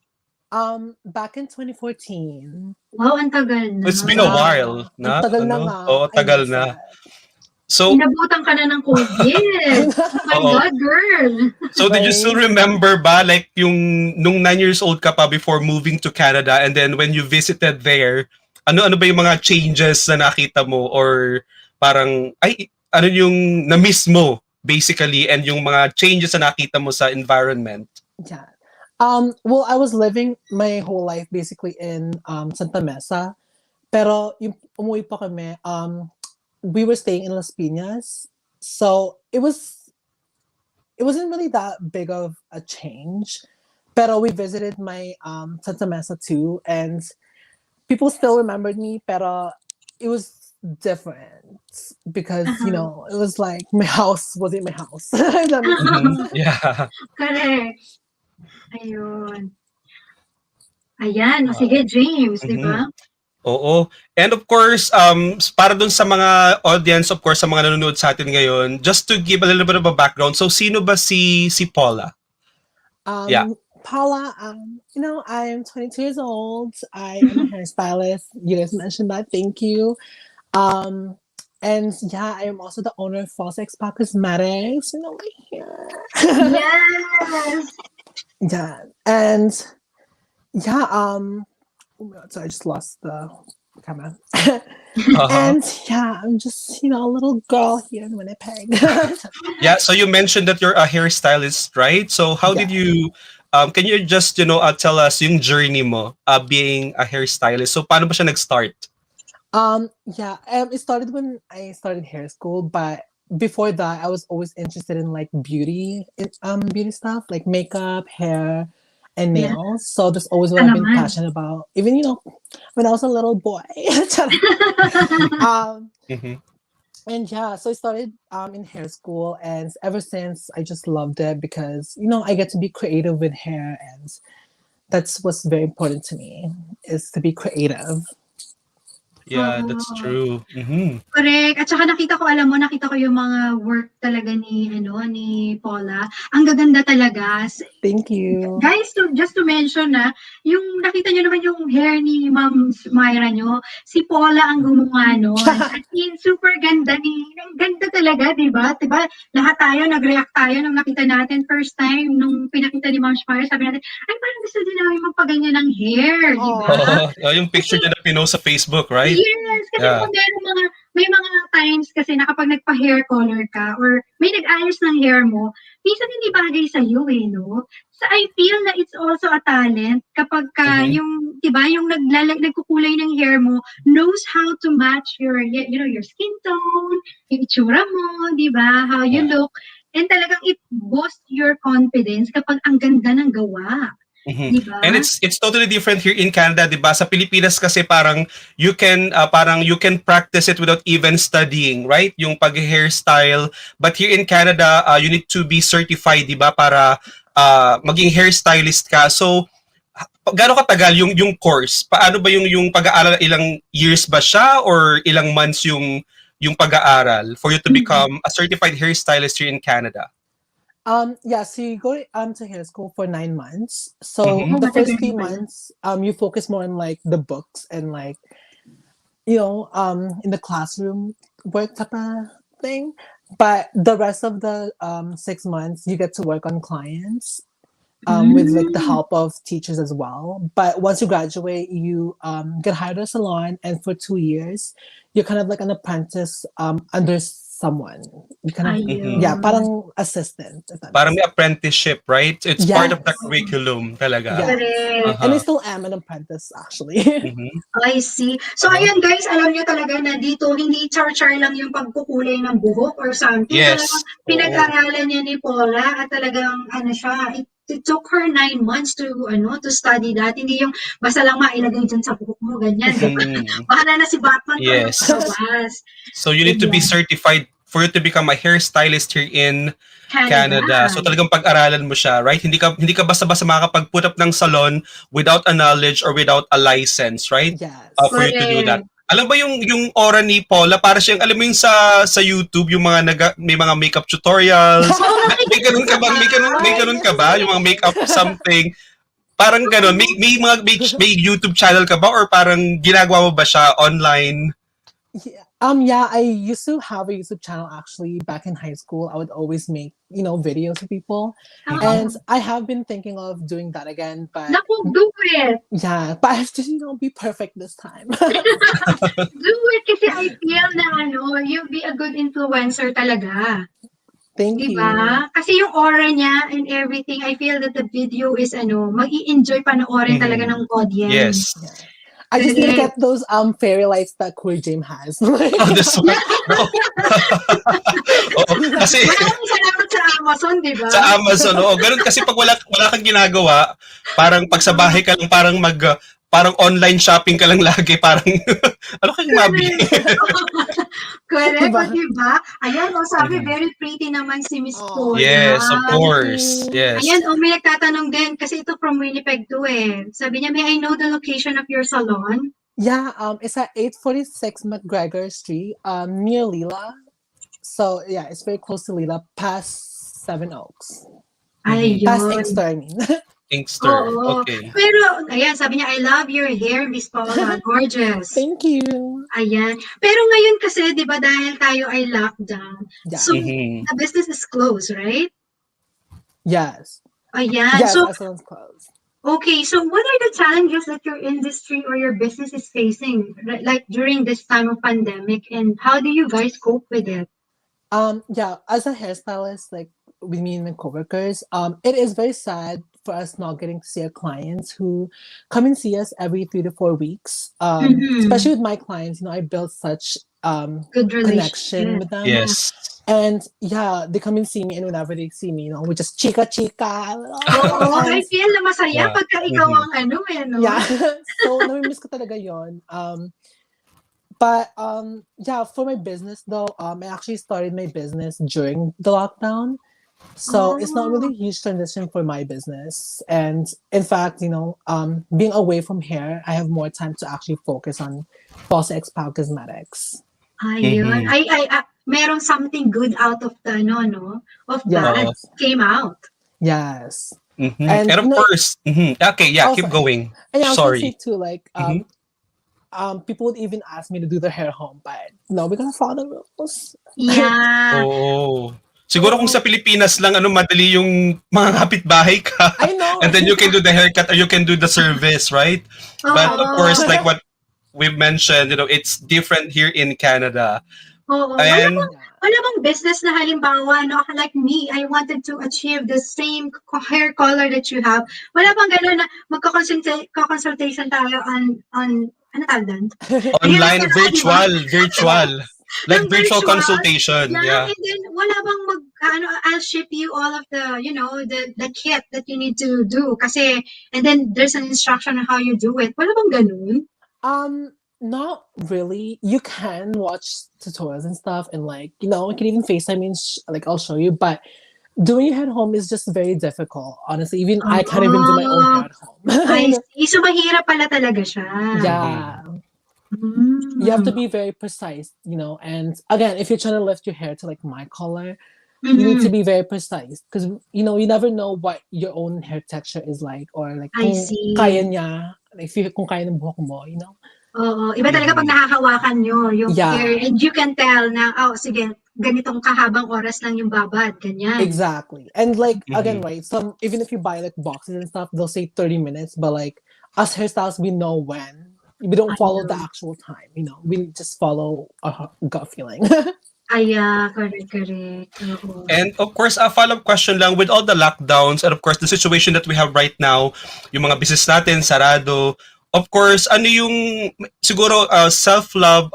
Back in 2014. Wow, ang tagal na. It's been a while. Ang tagal na nga. Oo, tagal na. So, inabutan ka na ng COVID. Oh my God, girl. So, did you still remember ba, like, nung 9 years old ka pa before moving to Canada, and then when you visited there, ano ba yung mga changes na nakita mo, or parang, ano yung na-miss mo basically and yung mga changes na nakita mo sa environment? Yeah. Well, I was living my whole life basically in Santa Mesa. Pero yung umuwi pa kami, we were staying in Las Piñas. So it wasn't really that big of a change. Pero we visited my Santa Mesa too, and people still remembered me, pero it was different because you know, it was like my house wasn't my house. Yeah. Correct. Ayun. Ayan, sige, James, di ba? Oo. And of course, para dun sa mga audience, of course, sa mga nanonood sa atin ngayon, just to give a little bit of a background. So, sino ba si Paula? Yeah. Paula, you know, I'm 22 years old. I am a hairstylist. You guys mentioned that. Thank you. And yeah, I am also the owner of False Expa Cosmetics. You know, my hair. Yes! Yeah. And yeah, oh my God, so I just lost the camera. And yeah, I'm just, you know, a little girl here in Winnipeg. Yeah, so you mentioned that you're a hairstylist, right? So how did you, can you just, you know, tell us yung journey mo being a hairstylist? So paano ba siya nag-start? Yeah, it started when I started hair school, but before that, I was always interested in like beauty stuff, like makeup, hair, and nails. So that's always what I've been passionate about. Even, you know, when I was a little boy. And yeah, so I started in hair school, and ever since I just loved it because, you know, I get to be creative with hair, and that's what's very important to me, is to be creative. Yeah, that's true. Correct. At saka nakita ko yung mga work talaga ni Paula. Ang gaganda talaga. Thank you. Guys, just to mention yung nakita nyo naman yung hair ni Ma'am Myra nyo, si Paula ang gumawa nun. As in, super ganda ang ganda talaga, di ba? Diba? Lahat tayo, nag-react tayo nung nakita natin first time, nung pinakita ni Ma'am Myra, sabi natin, ay, parang gusto din namin magpaganyan ng hair, di ba? Yung picture niya na pinost sa Facebook, right? Yes, kasi kung may mga times kasi na kapag nagpa-hair color ka or may nag-ayos ng hair mo, minsan hindi bagay sa'yo no? So I feel na it's also a talent kapag yung, diba, yung nagkukulay ng hair mo knows how to match your, you know, your skin tone, yung itsura mo, diba, how you look, and talagang it boosts your confidence kapag ang ganda ng gawa. Diba? And it's totally different here in Canada, diba? Sa Pilipinas kasi parang you can practice it without even studying, right? Yung pag-hairstyle. But here in Canada, you need to be certified, diba? Para maging hairstylist ka. So, gaano katagal yung course? Paano ba yung pag-aaral? Ilang years ba siya or ilang months yung pag-aaral for you to become a certified hairstylist here in Canada? Yeah, so you go to hair school for 9 months. So the first 3 months, you focus more on like the books and like, you know, in the classroom work type of thing. But the rest of the 6 months, you get to work on clients with like the help of teachers as well. But once you graduate, you get hired at a salon, and for 2 years, you're kind of like an apprentice under someone. You kind of, parang assistant. Parang may apprenticeship, right? It's part of the curriculum talaga. Yeah. And I still am an apprentice actually. I see. So ayan guys, alam nyo talaga na dito hindi char-char lang yung pagkukulay ng buhok or something. Yes. Pinag-aralan niya ni Paula at talagang siya, it took her 9 months to study that. Hindi yung basta lang mailagay dyan sa buhok mo, ganyan. Bahala na si Batman. Yes. So you need to be certified for you to become a hairstylist here in Canada. So talagang pag-aralan mo siya, right? Hindi ka basta-basta makakapag-put up ng salon without a knowledge or without a license, right? Yes. For you to do that. Alam ba yung aura ni Paula, para siyang, alam mo yung sa YouTube, yung mga may mga makeup tutorials. May ganun ka ba? May ganun ka ba? Yung mga makeup something. Parang ganun. May YouTube channel ka ba? Or parang ginagawa mo ba siya online? Yeah, I used to have a YouTube channel actually back in high school. I would always make, you know, videos of people. And I have been thinking of doing that again, but do it. Yeah, but I have to, you know, be perfect this time. Do it kasi I feel na you'll be a good influencer talaga. Thank you. Diba? Kasi yung aura niya and everything, I feel that the video is mag-i-enjoy panoorin talaga ng audience. Yes. Yeah. I just need to get those fairy lights that Queer Jam has. This one. Kasi maraming salamat sa Amazon, di ba? Sa Amazon, ganun kasi pag wala kang ginagawa, parang pag sa bahay ka lang, parang online shopping ka lang lagi, parang ano kayong mabili? Correct, diba? Ayan, sabi, very pretty naman si Miss Paula. Yes, of course. Yes. Ayan, may nagtatanong din, kasi ito from Winnipeg too Sabi niya, may I know the location of your salon? Yeah, it's at 846 McGregor Street, near Lila. So, yeah, it's very close to Lila, past Seven Oaks. Ayun. Past Inkster, I mean. Inkster, okay. Pero, ayan, sabi niya, I love your hair, Miss Paula. Gorgeous. Thank you. Ayan. Pero ngayon kasi, di ba, dahil tayo ay lockdown, so the business is closed, right? Yes. Ayan. Yes, so, everyone's closed. Okay, so what are the challenges that your industry or your business is facing, like during this time of pandemic, and how do you guys cope with it? Yeah, as a hairstylist, like with me and my coworkers, it is very sad for us not getting to see our clients who come and see us every 3 to 4 weeks. Especially with my clients, I built such good connection with them. Yes. And yeah, they come and see me, and whenever they see me, we just chika. I feel na masaya pagka ikaw ang no? Yeah. So, namimiss ko talaga yon. But yeah, for my business though, I actually started my business during the lockdown. So it's not really a huge transition for my business. And in fact, being away from hair, I have more time to actually focus on False Expound Cosmetics. Ayun. Meron something good out of the, of that came out. Yes. And of course, okay, yeah, keep going. And I Sorry. was say too, like, people would even ask me to do their hair home, but no, we're gonna follow the rules. Yeah. Siguro kung sa Pilipinas lang, madali yung mga kapitbahay ka. I know. And then you can do the haircut or you can do the service, right? But of course, like what we've mentioned, it's different here in Canada. And wala bang business na halimbawa, like me, I wanted to achieve the same hair color that you have. Wala bang gano'n na magka-consultation tayo on ano tawag doon? Online, virtual. Like virtual consultation. Yeah. And then wala bang I'll ship you all of the, the kit that you need to do. Kasi, and then there's an instruction on how you do it. Wala bang ganun? Not really. You can watch tutorials and stuff, and you can even FaceTime me, and I'll show you. But doing your hair at home is just very difficult. Honestly, even I can't even do my own hair at home. I see. So mahirap pala talaga siya. Yeah. You have to be very precise, and again, if you're trying to lift your hair to my color, you need to be very precise because you never know what your own hair texture is like, or I see. Kaya niya, kung kaya ng buhok mo, Oo, iba talaga pag nakahawakan nyo yung hair, and you can tell na, sige, ganitong kahabang oras lang yung babad, ganyan. Exactly. And again, right, even if you buy boxes and stuff, they'll say 30 minutes, but us hairstylists, we know when. We don't follow the actual time, we just follow a gut feeling. Correct. And of course, a follow-up question lang, with all the lockdowns and of course the situation that we have right now, yung mga business natin sarado, of course, ano yung siguro self-love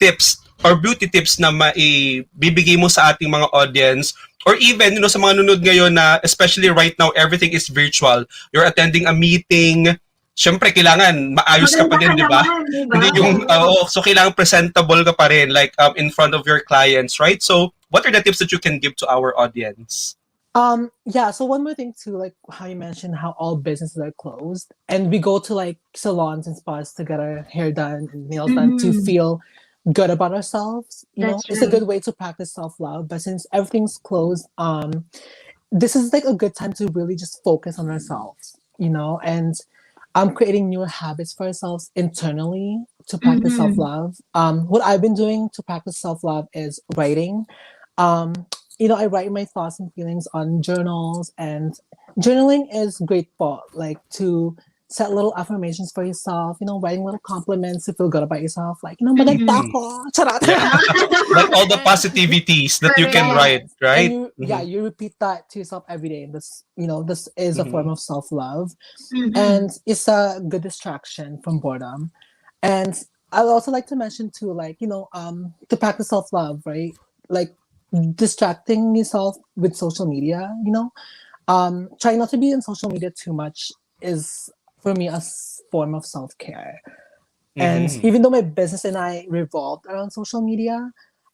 tips or beauty tips na maibibigay mo sa ating mga audience, or even sa mga nunod ngayon na especially right now everything is virtual, you're attending a meeting, syempre kailangan maayos ka pa din, di ba? Hindi yung so kailangan presentable ka pa rin in front of your clients, right? So what are the tips that you can give to our audience? Yeah, so one more thing too, how you mentioned how all businesses are closed, and we go to salons and spas to get our hair done and nails done to feel good about ourselves. It's a good way to practice self-love, but since everything's closed, this is a good time to really just focus on ourselves, and creating newer habits for ourselves internally to practice self-love. What I've been doing to practice self-love is writing. I write my thoughts and feelings on journals, and journaling is great for to set little affirmations for yourself, writing little compliments to feel good about yourself, like, maganda ako. Charot. Yeah. Like all the positivities that you can write, right? And you repeat that to yourself every day. And this is a form of self-love. And it's a good distraction from boredom. And I'd also like to mention too, like, to practice self-love, right? Like distracting yourself with social media, trying not to be in social media too much is for me a form of self-care. And even though my business and I revolved around social media,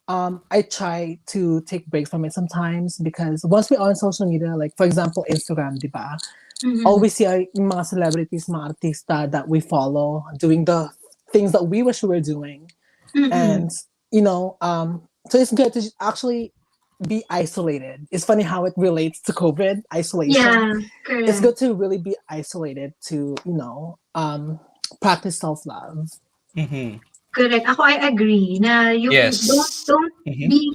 I try to take breaks from it sometimes, because once we're on social media, like for example, Instagram, diba? All we see are mga celebrities, mga artista that we follow doing the things that we wish we were doing. And, so it's good to actually be isolated. It's funny how it relates to COVID, isolation. Yeah, correct. It's good to really be isolated to, practice self-love. Correct. Ako, I agree na yung don't be,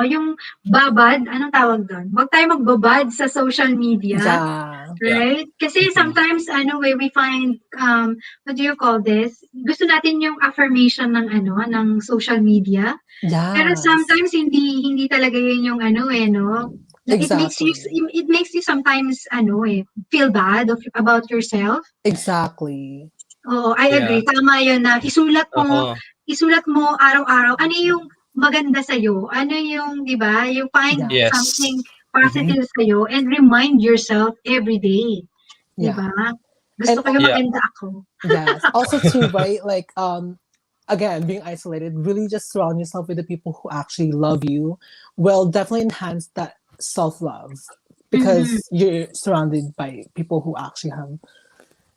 yung babad, anong tawag doon? Huwag tayo magbabad sa social media. Right? Kasi sometimes, we find, what do you call this? Gusto natin yung affirmation ng social media. Pero sometimes, hindi talaga yun yung no? Exactly. It makes you sometimes, feel bad about yourself. Exactly. Oo, I agree. Tama yun na isulat mo araw-araw ano yung maganda sa'yo. Ano yung, di ba, you find something positive sa'yo and remind yourself every day. Di ba? Gusto ko yung maganda ako. Yes. Also too, right? Like, again, being isolated, really just surround yourself with the people who actually love you will definitely enhance that self-love, because you're surrounded by people who actually have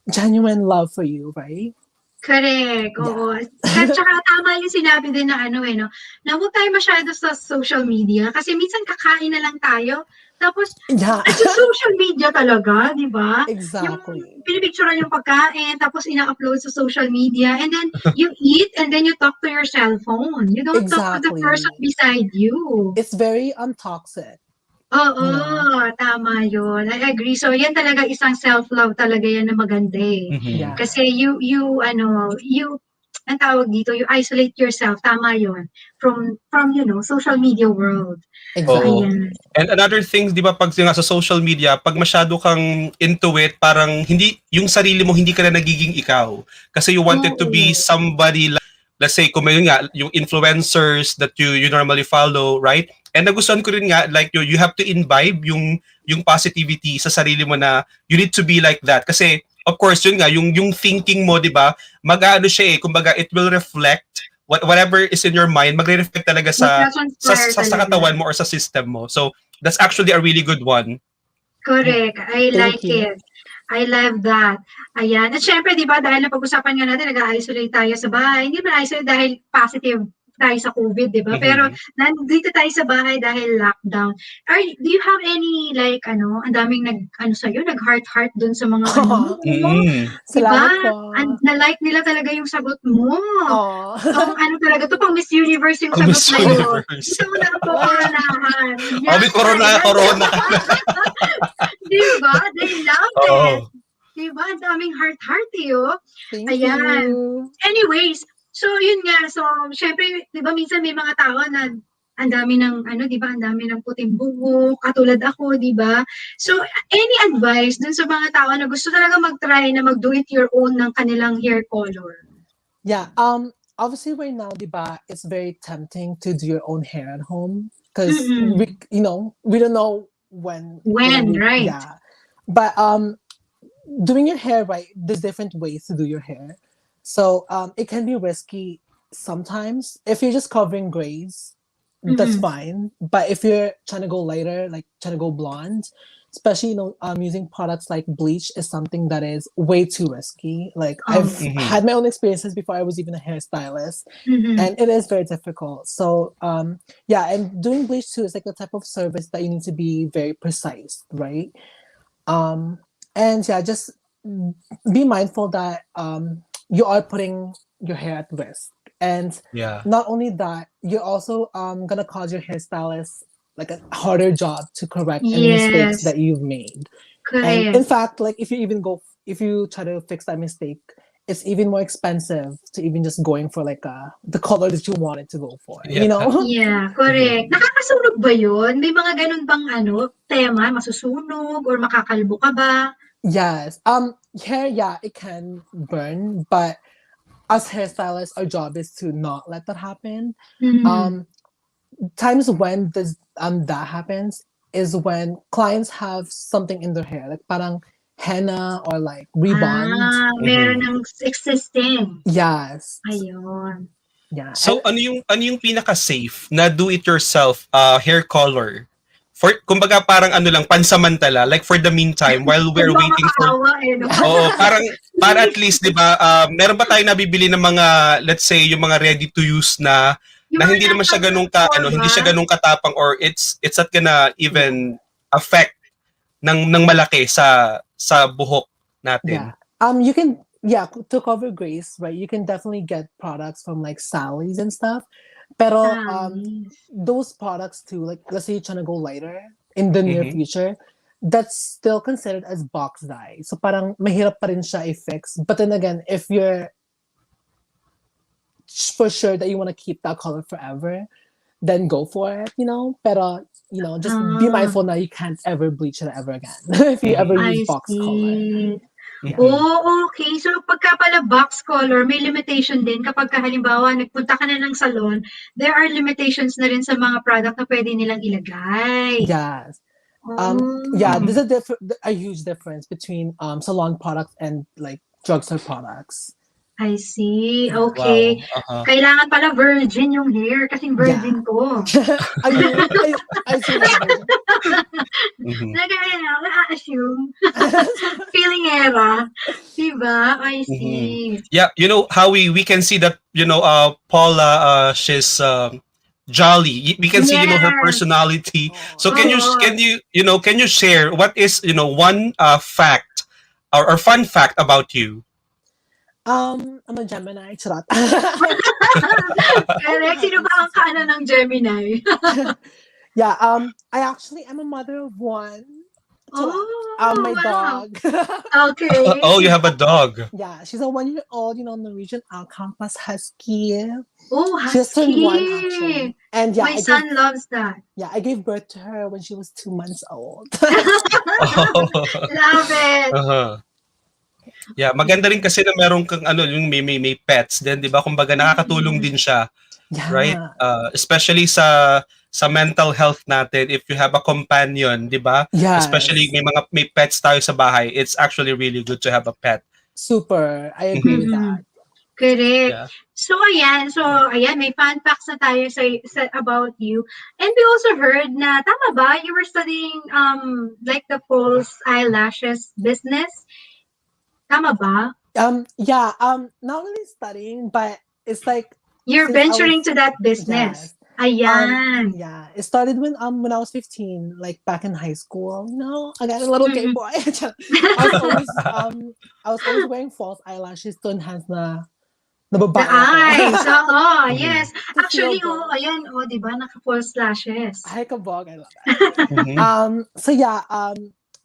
genuine love for you, right? Correct. Oo. At saka tama yung sinabi din na no, na huwag tayo masyado sa social media kasi minsan kakain na lang tayo. Tapos, sa social media talaga, di ba? Exactly. Yung pinipicturean yung pagkain, tapos ina-upload sa social media, and then you eat, and then you talk to your cell phone. You don't talk to the person beside you. It's very untoxic. Oo, tama yun. I agree. So, yan talaga isang self-love talaga yan na maganda eh. Kasi ang tawag dito, you isolate yourself, tama yun, from social media world. Exactly. And another thing, di ba, pag sa social media, pag masyado kang into it, parang yung sarili mo, hindi ka na nagiging ikaw. Kasi you wanted to be somebody like, let's say, kung may yung influencers that you normally follow, right? And nagustuhan ko rin nga, like you have to imbibe yung positivity sa sarili mo na you need to be like that. Kasi, of course, yun nga, yung thinking mo, di ba, mag-ano siya kumbaga, it will reflect whatever is in your mind, magre-reflect talaga sa katawan mo or sa system mo. So, that's actually a really good one. Correct. I like it. I love that. Ayan. At syempre, di ba, dahil napag-usapan nga natin, nag-isolate tayo sa bahay. Hindi man isolate dahil positive tayo sa COVID, di ba? Pero nandito tayo sa bahay dahil lockdown. Do you have any, like, ang daming sa'yo, nag-heart dun sa mga diba? Na-like nila talaga yung sagot mo. Talaga to, pang Miss Universe yung sagot mo. Gusto mo na po koronahan. Corona. Diba? They love it. Diba? Ang daming heart Thank you. Anyways, so yun nga. So, syempre, diba minsan may mga tao na ang dami ng, diba, ang dami ng puting buhok, katulad ako, diba? So, any advice dun sa mga tao na gusto talaga mag-try na mag-do it your own ng kanilang hair color? Yeah, obviously right now, diba, it's very tempting to do your own hair at home because we don't know when, right? Yeah, but doing your hair right, there's different ways to do your hair. So it can be risky sometimes. If you're just covering grays, that's fine. But if you're trying to go lighter, like trying to go blonde, especially using products like bleach is something that is way too risky. Like I've had my own experiences before I was even a hairstylist, and it is very difficult. So and doing bleach too is like a type of service that you need to be very precise, right? And just be mindful that you are putting your hair at risk. And not only that, you're also gonna cause your hairstylist like a harder job to correct any mistakes that you've made. Correct. And in fact, like if you even go if you try to fix that mistake, it's even more expensive to even just going for like the color that you wanted to go for, you know? Yeah, correct. Nakakasunog ba yun? May mga ganun bang tema, masusunog or makakalbo ka ba? Yes. Hair, yeah, it can burn, but as hairstylists, our job is to not let that happen. Times when that happens is when clients have something in their hair, like parang henna or like rebond. Meron ng existing. Yes. Ayun. Yeah. So ano yung pinaka-safe na do-it-yourself hair color? For kumbaga parang lang pansamantala, like for the meantime while we're waiting for para at least 'di ba meron ba tayong nabibili ng mga, let's say, yung mga ready to use na hindi naman siya ganun hindi siya ganun katapang, or it's not gonna even affect ng malaki sa buhok natin. Yeah. You can to cover grace, right? You can definitely get products from like Sally's and stuff. Pero those products too, like let's say you're trying to go lighter in the near future, that's still considered as box dye. So parang mahirap pa rin siya i-fix. But then again, if you're for sure that you want to keep that color forever, then go for it, you know? Pero, you know, just be mindful that you can't ever bleach it ever again if you ever use box color. Yeah. Okay. So, pagka pala box color, may limitation din. Kapag halimbawa, nagpunta ka na ng salon, there are limitations na rin sa mga product na pwede nilang ilagay. Yes. There's a huge difference between salon products and like drugstore products. I see. Okay. Wow. Kailangan pala virgin yung hair kasing virgin ko. I see that. Na-assume. Feeling era. Diba? I see. Yeah, you know how we can see that, you know, Paula, she's jolly. We can see, you know, her personality. So can you share what is, you know, one fact or fun fact about you? I'm a Gemini. Charot. Correct. Sino ba ang kaano ng Gemini? Yeah, I actually am a mother of one. My dog. Okay. You have a dog. Yeah, she's a 1-year-old, you know, Norwegian Alcampas Husky. Oh, She just turned 1 husky. actually. And yeah, My son loves that. Yeah, I gave birth to her when she was 2 months old. Love it. Yeah, maganda rin kasi na meron kang yung may pets din, 'di ba? Kumbaga nakakatulong din siya. Yeah. Right? Especially sa mental health natin, if you have a companion, 'di ba? Yes. Especially may pets tayo sa bahay, it's actually really good to have a pet. Super. I agree with that. Correct. Yeah. So ayan, may fun facts na tayo sa about you. And we also heard na tama ba you were studying like the false eyelashes business? Tama ba? Not really studying, but it's like you're venturing to that business. Yes. Ayan. It started when I was 15, like back in high school. You know, I got a little gay boy. I was always wearing false eyelashes to enhance the babae. The eyes. Yes. Actually, ayan, di ba, naka-false lashes. Ay, kabog, I love that. So yeah,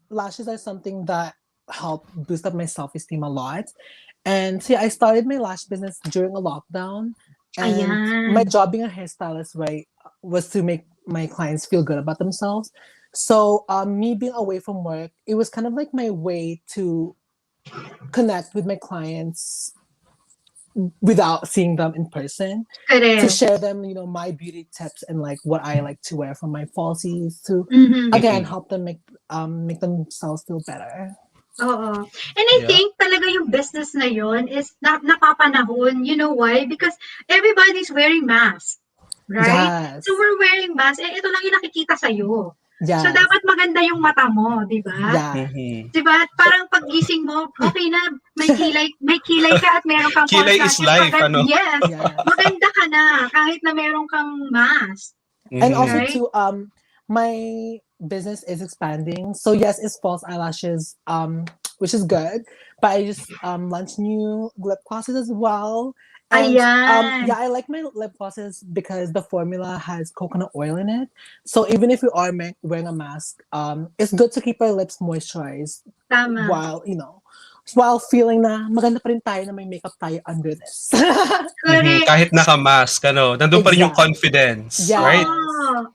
lashes are something that help boost up my self-esteem a lot. And so yeah, I started my lash business during a lockdown. And my job being a hairstylist, right, was to make my clients feel good about themselves. So me being away from work, it was kind of like my way to connect with my clients without seeing them in person. To share them, you know, my beauty tips and like what I like to wear from my falsies to again help them make themselves feel better. Oo. And I think talaga yung business na yon is napapanahon. You know why? Because everybody's wearing masks. Right? Yes. So we're wearing masks. Ito lang yung nakikita sa'yo. Yes. So dapat maganda yung mata mo, di ba? Yeah. Di ba? Parang paggising mo, okay na, may kilay ka at meron kang kilay is life, ano? Yes. Maganda ka na kahit na meron kang mask. And also too, my business is expanding. So yes, it's false eyelashes, which is good. But I just launched new lip glosses as well. And I like my lip glosses because the formula has coconut oil in it. So even if you are wearing a mask, it's good to keep our lips moisturized. Tama. While, you know, while feeling na maganda pa rin tayo na may makeup tayo under this. Correct. Kahit naka-mask, nandun pa rin yung Exactly. confidence, Yeah. right?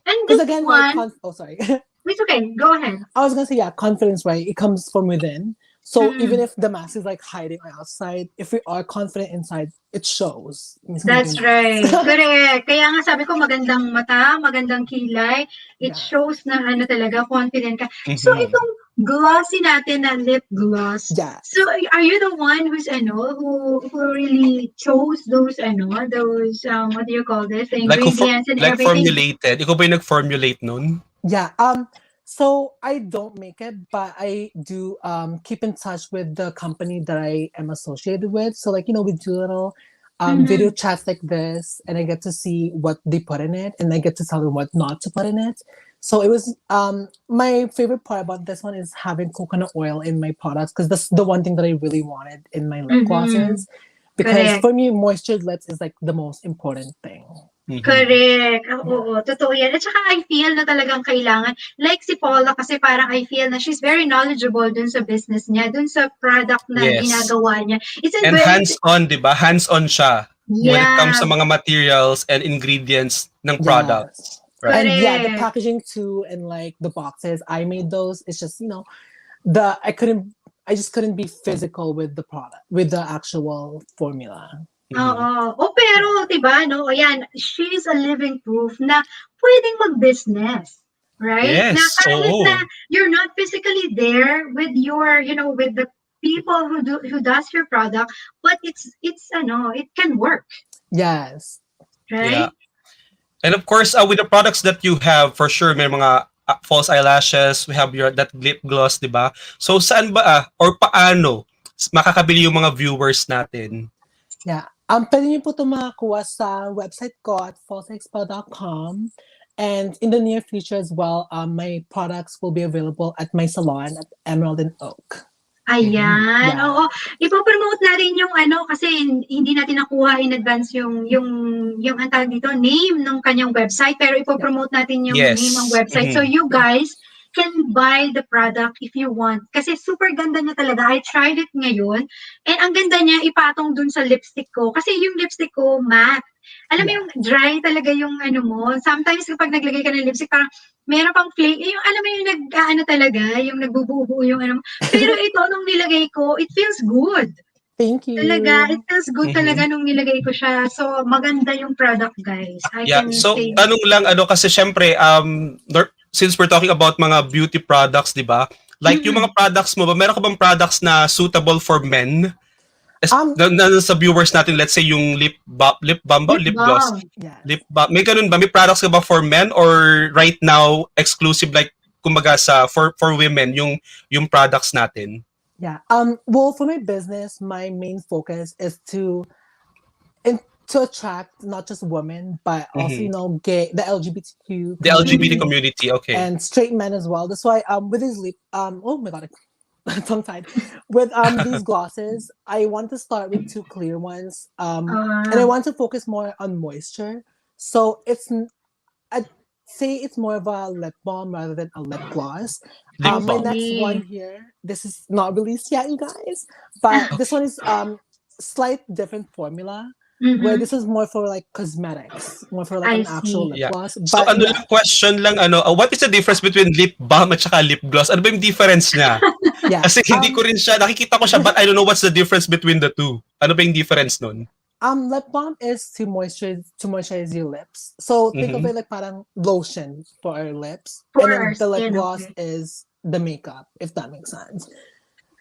And Because this again, one, sorry. it's okay. Go ahead. I was gonna say, confidence, right? It comes from within. So even if the mask is like hiding outside, if we are confident inside, it shows. That's right. Correct. Kaya nga sabi ko, magandang mata, magandang kilay. It shows na talaga, confident ka. So itong glossy natin na lip gloss. Yeah. So are you the one who's who really chose those what do you call this? The ingredients and everything. Formulated. Ikaw ba yung nag-formulate nun? Yeah. So I don't make it, but I do keep in touch with the company that I am associated with. So we do little video chats like this, and I get to see what they put in it, and I get to tell them what not to put in it. So it was my favorite part about this one is having coconut oil in my products, because that's the one thing that I really wanted in my lip glosses. Because for me, moistured lips is like the most important thing. Correct. Oo, totoo yan. At saka I feel na talagang kailangan. Like si Paula kasi parang I feel na she's very knowledgeable dun sa business niya, dun sa product na ginagawa niya. And hands-on, di ba? Hands-on siya when it comes sa mga materials and ingredients ng products. Right? And the packaging too, and the boxes, I made those. It's just, I just couldn't be physical with the product, with the actual formula. Pero, diba, ayan, she's a living proof na pwedeng mag-business. Right? Yes. Na kahit na you're not physically there with your, with the people who does your product, but it can work. Yes. Right? Yeah. And of course, with the products that you have, for sure, may mga false eyelashes, we have that lip gloss, diba? So, saan ba, or paano makakabili yung mga viewers natin? Yeah. Pwede niyo po ito makakuha sa website ko at falseexpo.com. And in the near future as well, my products will be available at my salon at Emerald and Oak. Ayan. Oo. Ipopromote natin yung kasi hindi natin nakuha in advance yung ang tawag dito, name ng kanyang website, pero ipopromote natin yung name ng website. So you guys can buy the product if you want. Kasi super ganda niya talaga. I tried it ngayon. And ang ganda niya, ipatong dun sa lipstick ko. Kasi yung lipstick ko, matte. Alam mo yung dry talaga yung mo. Sometimes kapag naglagay ka ng lipstick, parang meron pang flake. Yung alam mo yung talaga, yung nagbubuo yung Pero ito, nung nilagay ko, it feels good. Thank you. Talaga, it feels good talaga nung nilagay ko siya. So, maganda yung product, guys. Tanong lang, kasi syempre, since we're talking about mga beauty products, di ba? Like, yung mga products mo ba, meron ka bang products na suitable for men? Sa viewers natin, let's say yung lip balm ba? Lip gloss? Yeah. Lip balm. May ganun ba? May products ka ba for men? Or right now, exclusive like, kumbaga for women, yung products natin? Yeah. Well, for my business, my main focus is to attract not just women, but also, gay, the LGBTQ the LGBT community, okay. And straight men as well. That's why, with these oh my God, tongue-tied. With these glosses, I want to start with 2 clear ones. And I want to focus more on moisture. So I'd say it's more of a lip balm rather than a lip gloss. My next one here, this is not released yet, you guys, but this one is slight different formula. Where this is more for cosmetics, more for an actual lip gloss. So question lang, what is the difference between lip balm at saka lip gloss? Ano ba yung difference niya? Kasi hindi ko rin siya, nakikita ko siya, but I don't know what's the difference between the two. Ano ba yung difference nun? Lip balm is to moisturize your lips. So think of it like parang lotion for our lips. And then the lip gloss is the makeup, if that makes sense.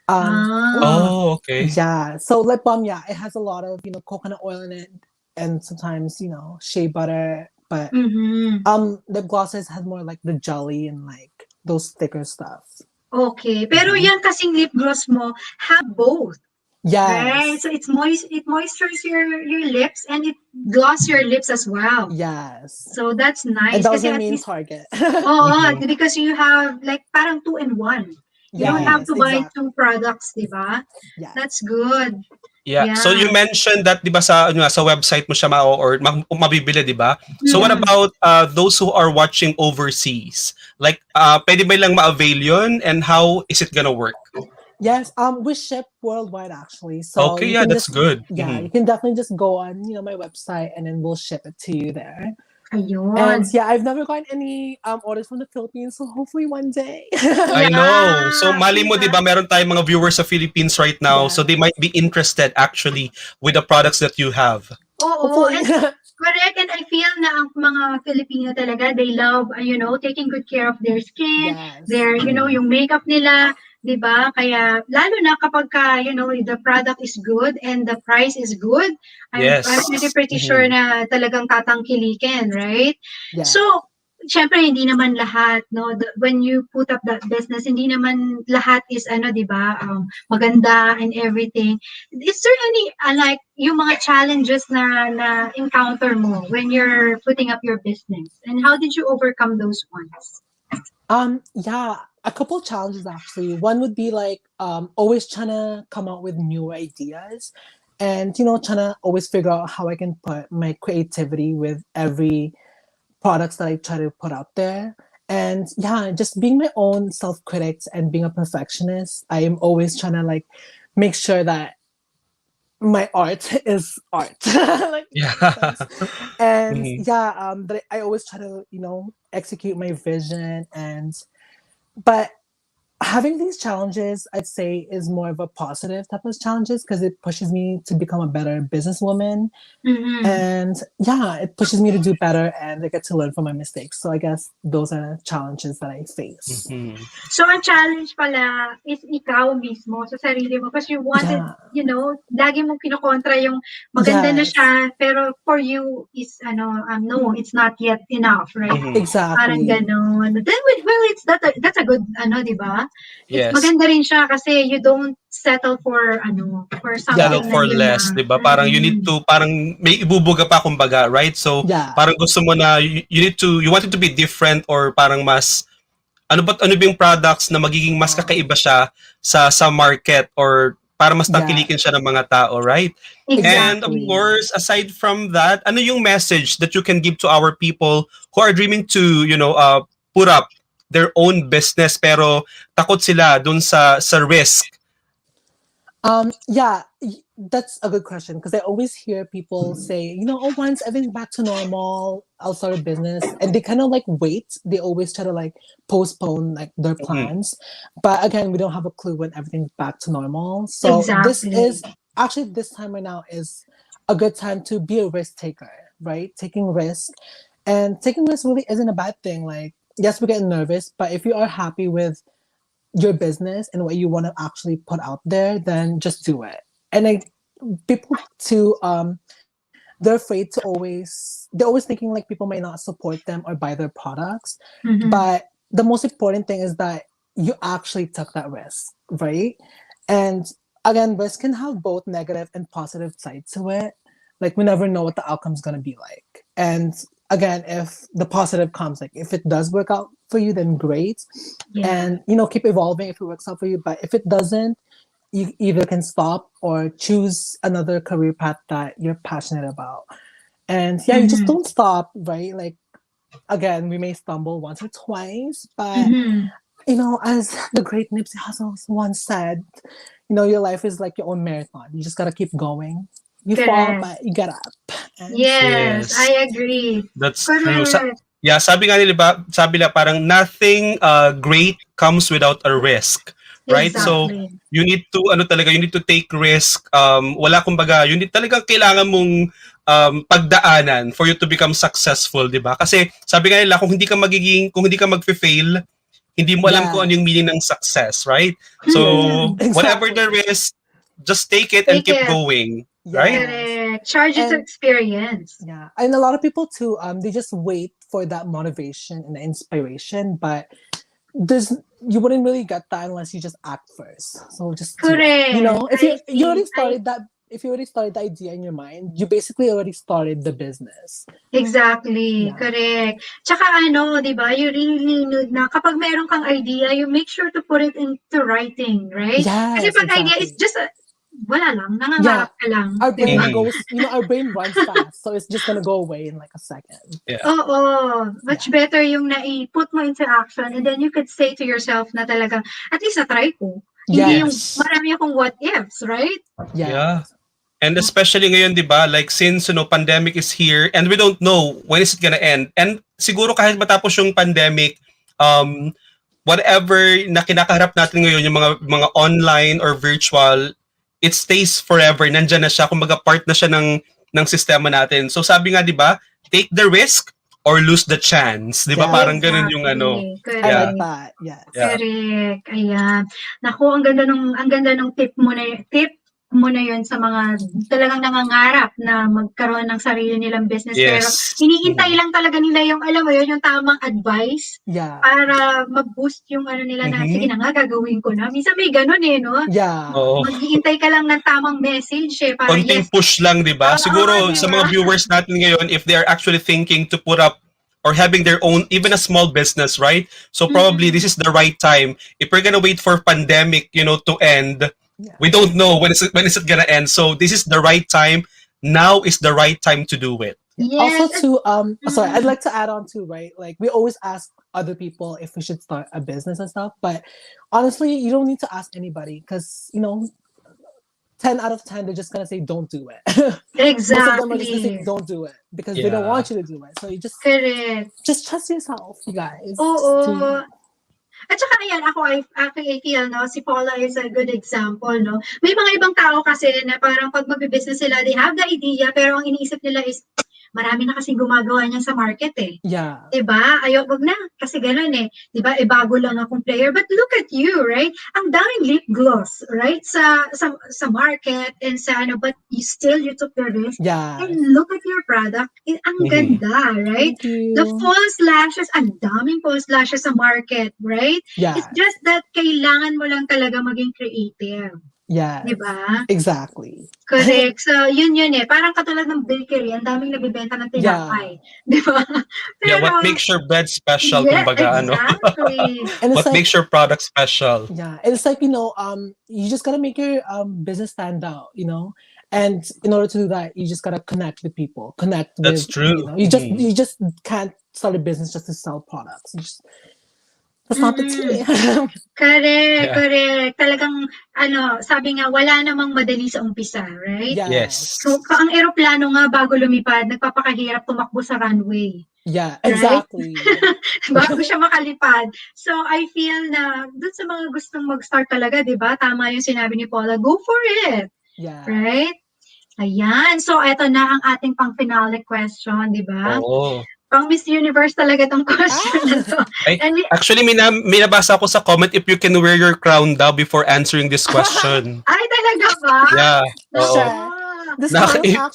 Okay. Yeah. So lip balm, it has a lot of coconut oil in it, and sometimes shea butter. But lip glosses has more like the jelly and those thicker stuff. Okay, pero yan kasing lip gloss mo have both. Yes. Right? So it moisturizes your lips and it gloss your lips as well. Yes. So that's nice. And that was your main target. Because you have parang 2 in 1. You don't have to buy 2 products, diba? Yes. That's good. Yeah. So you mentioned that, diba, sa website mo siya mabibili, diba? So what about those who are watching overseas? Like, pwede ba lang ma-avail yun? And how is it gonna work? Yes, we ship worldwide actually. So Okay, you yeah, can that's just good. you can definitely just go on, my website and then we'll ship it to you there. Ayun. And yeah, I've never gotten any orders from the Philippines, so hopefully one day. I know. So Yeah, mali mo, di ba, diba? meron tayong mga viewers sa Philippines right now, so Yeah. they might be interested actually with the products that you have. Oo, Hopefully. and correct, and I feel na ang mga Filipino talaga, they love, taking good care of their skin, Yes. their, yung makeup nila, 'di ba? Kaya lalo na kapag the product is good and the price is good, I'm Yes. pretty sure na talagang tatangkilikin, right? Yeah. So, syempre hindi naman lahat, no? When you put up that business, hindi naman lahat is 'di ba? Maganda and everything. Is there any like yung mga challenges na encounter mo when you're putting up your business, and how did you overcome those ones? Yeah, a couple challenges actually. One would be like always trying to come out with new ideas and trying to always figure out how I can put my creativity with every products that I try to put out there. And yeah, just being my own self-critic and being a perfectionist, I am always trying to like make sure that my art is art. Like, Yeah. and Mhm. yeah, but I always try to, execute my vision but having these challenges, I'd say, is more of a positive type of challenges because it pushes me to become a better businesswoman. Mm-hmm. And yeah, it pushes me to do better and I get to learn from my mistakes. So I guess those are challenges that I face. Mhm. So, ang challenge pala is ikaw mismo sa sarili mo because you wanted, lagi mong kinokontra yung maganda na Yes. siya, pero for you is, no, it's not yet enough, right? Mhm. Parang Exactly. ganon. Then, well, that's a good, di ba? It's Yes. maganda rin siya kasi you don't settle for, for something For na yun less, na. di ba? Parang you need to, parang may ibubuga pa kumbaga, right? So, Yeah. parang gusto mo na, you want it to be different or parang mas, ano ba yung products na magiging mas kakaiba siya sa market or para mas tangkilikin siya ng mga tao, right? Exactly. And of course, aside from that, ano yung message that you can give to our people who are dreaming to, put up their own business pero takot sila dun sa risk? Yeah, that's a good question because I always hear people say, once everything's back to normal, I'll start a business. And they kind of like wait. They always try to like postpone like their plans. But again, we don't have a clue when everything's back to normal. So this time right now is a good time to be a risk taker, right? Taking risk. And taking risk really isn't a bad thing. Like, yes, we're getting nervous, but if you are happy with your business and what you want to actually put out there, then just do it. And people too, they're afraid to they're always thinking like people might not support them or buy their products. Mm-hmm. But the most important thing is that you actually took that risk, right? And again, risk can have both negative and positive sides to it. Like we never know what the outcome's going to be like. And again, if the positive comes, like if it does work out for you, then great. Yeah. And, keep evolving if it works out for you. But if it doesn't, you either can stop or choose another career path that you're passionate about. And yeah, you just don't stop, right? Like, again, we may stumble once or twice, but, as the great Nipsey Hussle once said, your life is like your own marathon. You just got to keep going. You fall, but you get up. And yes, I agree. That's true. Sabi nga nila, parang nothing great comes without a risk, right? Exactly. So you need to take risk. Wala kumbaga, you need talagang kailangan mong pagdaanan for you to become successful, 'di ba? Kasi sabi nga nila kung hindi ka magfe-fail, hindi mo alam kung ano yung meaning ng success, right? So whatever the risk, just take it and keep going. Right? Correct. Charges experience. Yeah. And a lot of people too, they just wait for that motivation and the inspiration, but you wouldn't really get that unless you just act first. So just correct. If you already started if you already started the idea in your mind, you basically already started the business. Exactly. Yeah. Correct. Tsaka di ba, you really need na kapag meron kang idea, you make sure to put it into writing, right? Yes, kasi pag idea is just wala lang, nangangarap ka lang. Our brain goes, our brain runs fast, so it's just gonna go away in like a second. Yeah. Much better yung na-put mo into action and then you could say to yourself na talagang, at least na-try ko. Hindi yung marami akong what ifs, right? Yeah. And especially ngayon, di ba, like since, pandemic is here and we don't know when is it gonna end. And siguro kahit matapos yung pandemic, whatever na kinakaharap natin ngayon, yung mga online or virtual, it stays forever. Nandyan na siya. Kumbaga part na siya ng sistema natin. So sabi nga, di ba, take the risk or lose the chance. Di ba? Parang ganun yung Correct. I like that. Yes. Correct. Ayan. Naku, ang ganda ng tip mo na yun sa mga talagang nangangarap na magkaroon ng sarili nilang business. Pero hinihintay lang talaga nila yung, alam mo yun, yung tamang advice para mag-boost yung nila na, sige na nga, gagawin ko na. Minsan may ganun no? Yeah. Maghihintay ka lang ng tamang message para konting push lang, di ba? Siguro sa mga viewers natin ngayon, if they are actually thinking to put up or having their own, even a small business, right? So probably this is the right time. If we're gonna wait for pandemic, to end, we don't know when is it gonna end. So this is the right time. Now is the right time to do it. Yes. Also, sorry, I'd like to add on too, right? Like we always ask other people if we should start a business and stuff, but honestly, you don't need to ask anybody because 10 out of 10, they're just gonna say don't do it. Exactly. Most of them are just gonna say don't do it because they don't want you to do it. So you just trust yourself, you guys. Oo. At saka ayan, I feel, si Paula is a good example, no? May mga ibang tao kasi na parang pag magbe-business sila, they have the idea, pero ang iniisip nila is, marami na kasi gumagawa niyan sa market Yeah. Diba? Wag na. Kasi ganun Diba? Bago lang akong player. But look at you, right? Ang daming lip gloss, right? Sa market and but you took the risk. Yeah. And look at your product. Ang ganda, right? Thank you. The false lashes, ang daming false lashes sa market, right? Yeah. It's just that kailangan mo lang talaga maging creative. Yeah. Diba? Exactly. Correct. So, yun Parang katulad ng bakery, ang daming nabibenta ng tinapay. Diba? Pero, what makes your bread special, kumbaga, exactly. What makes your product special? Yeah. And it's like, you just gotta make your business stand out, And in order to do that, you just gotta connect with people. That's true. You just can't start a business just to sell products. That's not the tea. Correct. Talagang, sabi nga, wala namang madali sa umpisa, right? Yes. So, ang eroplano nga, bago lumipad, nagpapakahirap tumakbo sa runway. Yeah, exactly. Right? Bago siya makalipad. So, I feel na, dun sa mga gustong mag-start talaga, di ba? Tama yung sinabi ni Paula, go for it. Yeah. Right? Ayan. So, eto na ang ating pang-finale question, di ba? Oo. Pang Miss Universe talaga tong question na to. Actually, may nabasa ako sa comment if you can wear your crown daw before answering this question. Ay, talaga ba?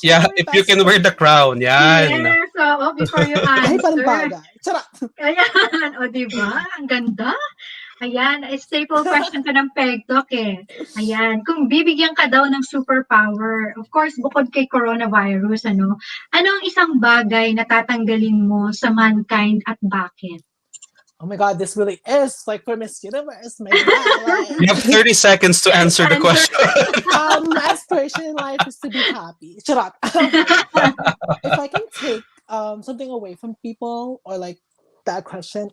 Yeah. If you can wear the crown. Yan. Yes. So, before you answer. Ay, palampaga. Charot. Ayan. O, diba? Ang ganda. Ayan, staple question to ng Pegtalk Ayan, kung bibigyan ka daw ng superpower, of course, bukod kay coronavirus, ano ang isang bagay na tatanggalin mo sa mankind at bakit? Oh my God, this really is like for Miss Universe. My God, you have 30 seconds to answer the question. My aspiration in life is to be happy. Charot. If I can take something away from people or like that question,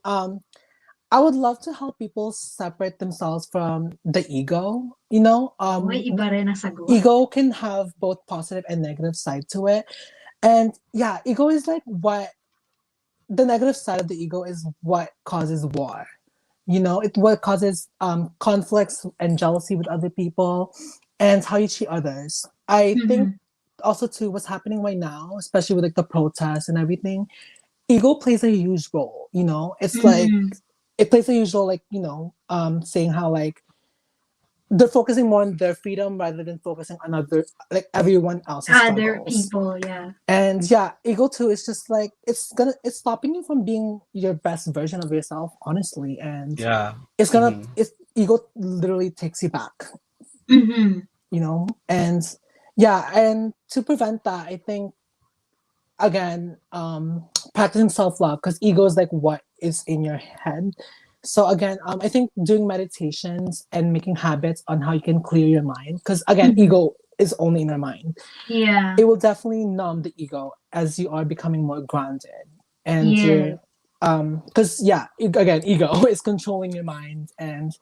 I would love to help people separate themselves from the ego, Iba rin ang sagot. Ego can have both positive and negative side to it. And yeah, ego is like the negative side of the ego is what causes war. It's what causes conflicts and jealousy with other people and how you treat others. I think also too what's happening right now, especially with like the protests and everything, ego plays a huge role, It's like it plays a huge role, like, saying how, like, they're focusing more on their freedom rather than focusing on everyone else's other struggles. people, yeah. And yeah, ego too is just like, it's stopping you from being your best version of yourself, honestly. And ego literally takes you back, And yeah, and to prevent that, I think, again, practicing self-love, because ego is like what is in your head. So again, I think doing meditations and making habits on how you can clear your mind, because again, ego is only in your mind. Yeah, it will definitely numb the ego as you are becoming more grounded, and you're because again, ego is controlling your mind, and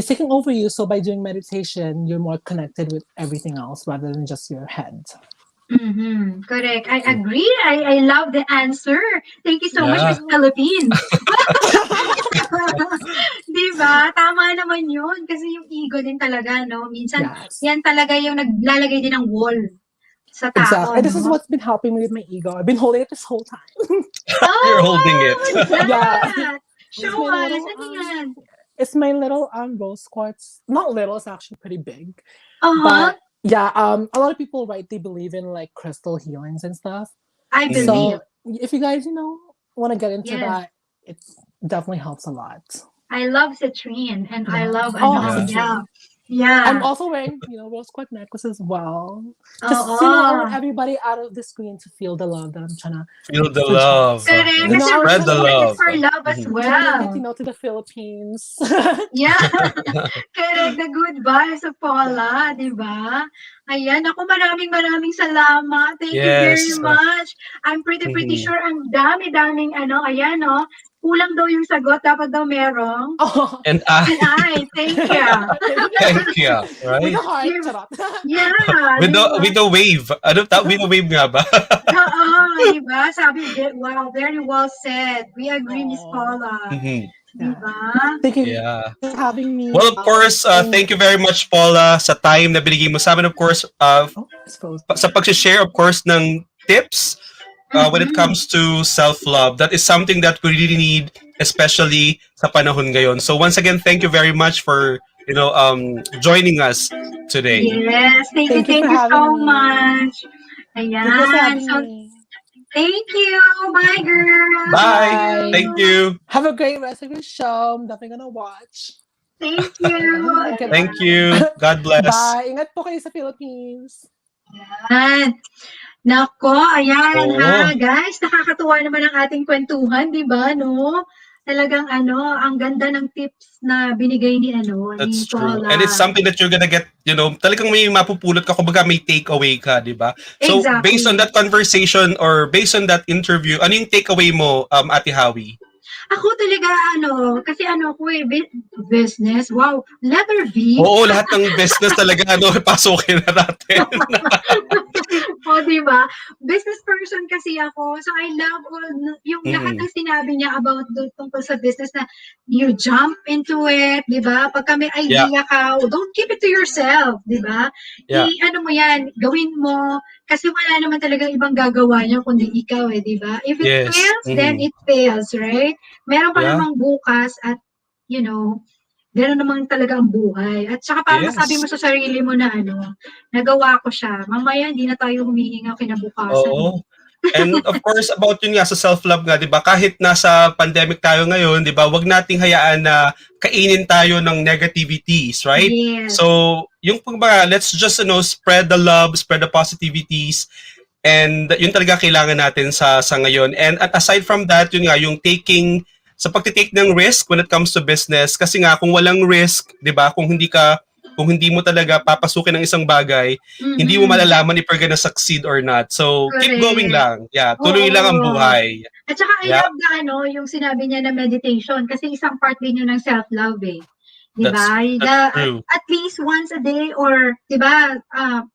is taking over you. So by doing meditation, you're more connected with everything else rather than just your head. Correct. I agree. I love the answer. Thank you so much, Miss Philippines. Diba? Tama naman yun. Kasi yung ego din talaga, no? Minsan, yan talaga yung naglalagay din ng wall sa tao. Exactly. And this is what's been helping me with my ego. I've been holding it this whole time. You're holding it. Show us. Ano yan? It's my little rose quartz. Not little, it's actually pretty big. Uh-huh. But yeah, a lot of people, right, they believe in like crystal healings and stuff. I believe. So if you guys, want to get into that, it definitely helps a lot. I love citrine and I love Yeah. I'm also wearing, rose quartz necklace as well. Just I want everybody out of the screen to feel the love that I'm trying to feel the love. Correct. Spread the love. For love as well. To the Philippines. Yeah. Correct. The good vibes of Paula, di ba? Ayan, ako maraming salamat. Thank you very much. I'm pretty sure ang dami-daming kulang daw yung sagot, dapat daw merong. And I. Thank you. Thank you. Right? With a heart. Yeah. With the wave. Ano ta? With the wave nga ba? Diba? Sabi, wow, very well said. We agree, Miss Paula. Diba? Thank you for having me. Well, of course, thank you very much, Paula, sa time na binigay mo sa amin. Of course, sa pag-share, of course, ng tips when it comes to self-love. That is something that we really need, especially sa panahon ngayon. So once again, thank you very much for joining us today. Yes, thank you so much. Ayan. So, thank you. Bye, girl. Bye. Thank you. Have a great rest of your show. I'm definitely gonna watch. Thank you. Thank you. God bless. Bye. Ingat po kayo sa Philippines. Ayan. Nako, ayan ha, guys. Nakakatuwa naman ang ating kwentuhan, di ba, no? Talagang ang ganda ng tips na binigay ni That's ni true. Paula. And it's something that you're gonna get, talagang may mapupulot ka, kumbaga may takeaway ka, di ba? So based on that conversation or based on that interview, ano yung takeaway mo, Ate Howie? Ako talaga, kasi business. Wow, letter V. Oo, lahat ng business talaga, pasukin na natin. Diba? Business person kasi ako. So, I love yung lahat ng sinabi niya about tungkol sa business na you jump into it, diba? Pagka may idea ka, don't keep it to yourself, diba? Mo yan, gawin mo. Kasi wala naman talaga ibang gagawa niya kundi ikaw diba? If it fails, then it fails, right? Meron pa namang bukas at, gano'n naman talaga ang buhay. At saka parang masabi mo sa sarili mo na nagawa ko siya. Mamaya hindi na tayo humihinga kinabukasan. Oo. And of course, about yun nga sa self-love nga, di ba? Kahit nasa pandemic tayo ngayon, di ba? Huwag nating hayaan na kainin tayo ng negativities, right? Yes. So, yung let's just, spread the love, spread the positivities. And yun talaga kailangan natin sa ngayon. And aside from that, yun nga, yung sa pagtitake ng risk when it comes to business, kasi nga kung walang risk, 'di ba? Kung hindi mo talaga papasukin ng isang bagay, hindi mo malalaman if you're gonna succeed or not. So, keep going lang. Yeah, tuloy lang ang buhay. At saka I love yung sinabi niya na meditation kasi isang part din yun ng self-love Diba? That's true. At least once a day or, diba,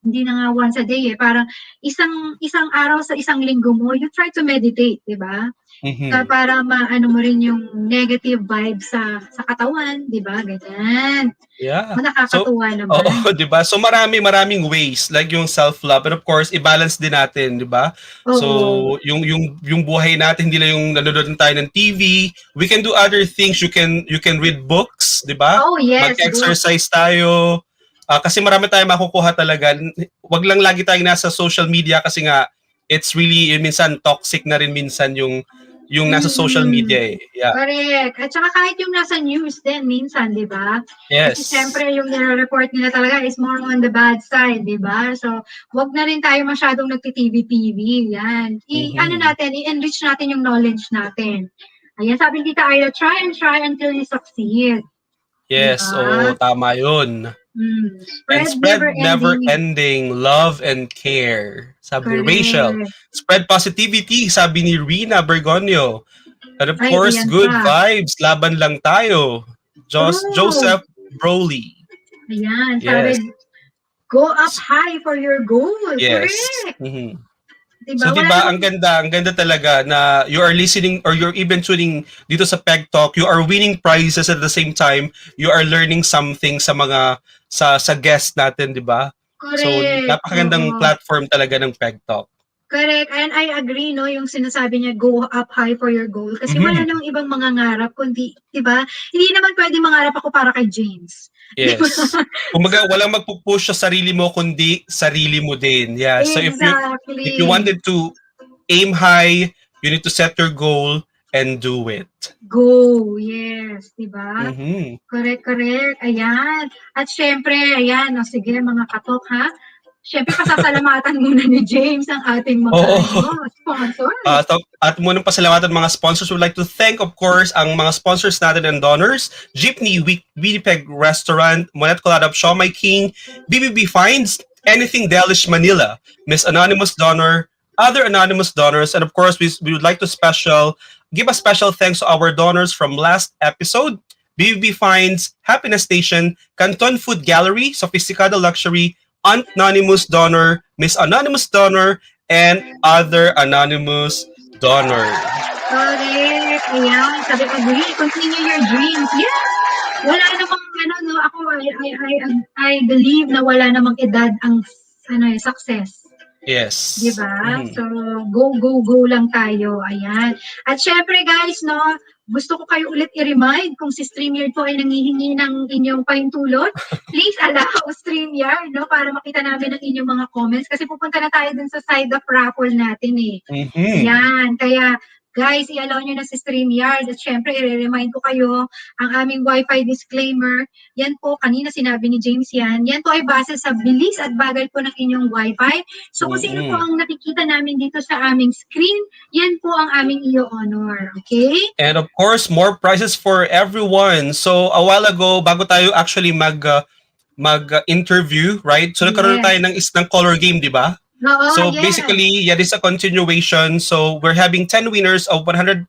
hindi na nga once a day parang isang araw sa isang linggo mo, you try to meditate, diba? Para maano mo rin yung negative vibes sa katawan, di ba? Ganyan. Yeah. Nakakatuwa naman. Oo, di ba? So maraming ways like yung self-love, and of course i-balance din natin, di ba? So yung buhay natin hindi lang yung nanonood tayo ng TV. We can do other things. You can read books, di ba? Oh, yes. Mag-exercise tayo. Kasi marami tayong makukuha talaga. Wag lang lagi tayong nasa social media kasi nga it's really minsan toxic na rin minsan yung nasa social media Yeah. Correct. At saka kahit yung nasa news din minsan, di ba? Yes. Kasi siyempre yung nire-report nila talaga is more on the bad side, di ba? So, wag na rin tayo masyadong nagti-TV. Yan. I-enrich natin yung knowledge natin. Ayan, sabi ni Tita Ida, try until you succeed. Yes, diba? Tama yun. And spread never-ending love and care. Sabi ni Rachel. Spread positivity, sabi ni Rina Bergonio. And of course, good vibes. Laban lang tayo. Joseph Broly. Ayan, Yes. sabi, go up high for your goal. Yes. Correct. Mhm. Diba? So, Wala diba, namang- ang ganda talaga na you are listening or you're even tuning dito sa Pegtalk, you are winning prizes at the same time, you are learning something sa mga, sa guest natin, diba? So, Correct. napakagandang Oo. platform talaga ng Pegtalk. Correct. And I agree, no, yung sinasabi niya, go up high for your goal. Kasi wala namang ibang mangangarap, kundi, di ba? Hindi naman pwede mangarap ako para kay James. Yes. Kumbaga, walang magpupush sa sarili mo, kundi sarili mo din. Yeah. So, Exactly. if you wanted to aim high, you need to set your goal and do it. Go, yes, di ba? Mhm. Correct. Ayan. At syempre, ayan, o sige, mga katok, ha? Syempre, pasasalamatan muna ni James ang ating mga sponsors. At munang pasalamatan mga sponsors, would like to thank, of course, ang mga sponsors natin and donors, Jeepney, Winnipeg Restaurant, Monet Colada, Siomai King, BBB Finds, Anything Delish Manila, Miss Anonymous Donor, other anonymous donors, and of course, we would like to give a special thanks to our donors from last episode, BBB Finds, Happiness Station, Canton Food Gallery, Sofisticado Luxury, Anonymous Donor, Miss Anonymous Donor, and other anonymous donor. Correct. Ayan. Sabi ko, agree. Continue your dreams. Yes! Wala namang, no, ako, I believe na wala namang edad ang, success. Yes. Diba? Mm-hmm. So, go lang tayo. Ayan. At syempre, guys, no, gusto ko kayo ulit i-remind kung si StreamYard po ay nangihingi ng inyong pahintulot, please allow StreamYard, no, para makita namin ang inyong mga comments kasi pupunta na tayo dun sa side of raffle natin eh. Mm-hmm. Yan, kaya guys, i-allow nyo na si StreamYard at syempre i-remind ko kayo ang aming Wi-Fi disclaimer. Yan po, kanina sinabi ni James yan po ay base sa bilis at bagal po ng inyong Wi-Fi. So kung sino po ang nakikita namin dito sa aming screen, yan po ang aming honor. Okay? And of course, more prizes for everyone. So a while ago, bago tayo actually mag-interview, right? So nagkaroon tayo ng color game, di ba? So basically, this is a continuation. So we're having 10 winners of 100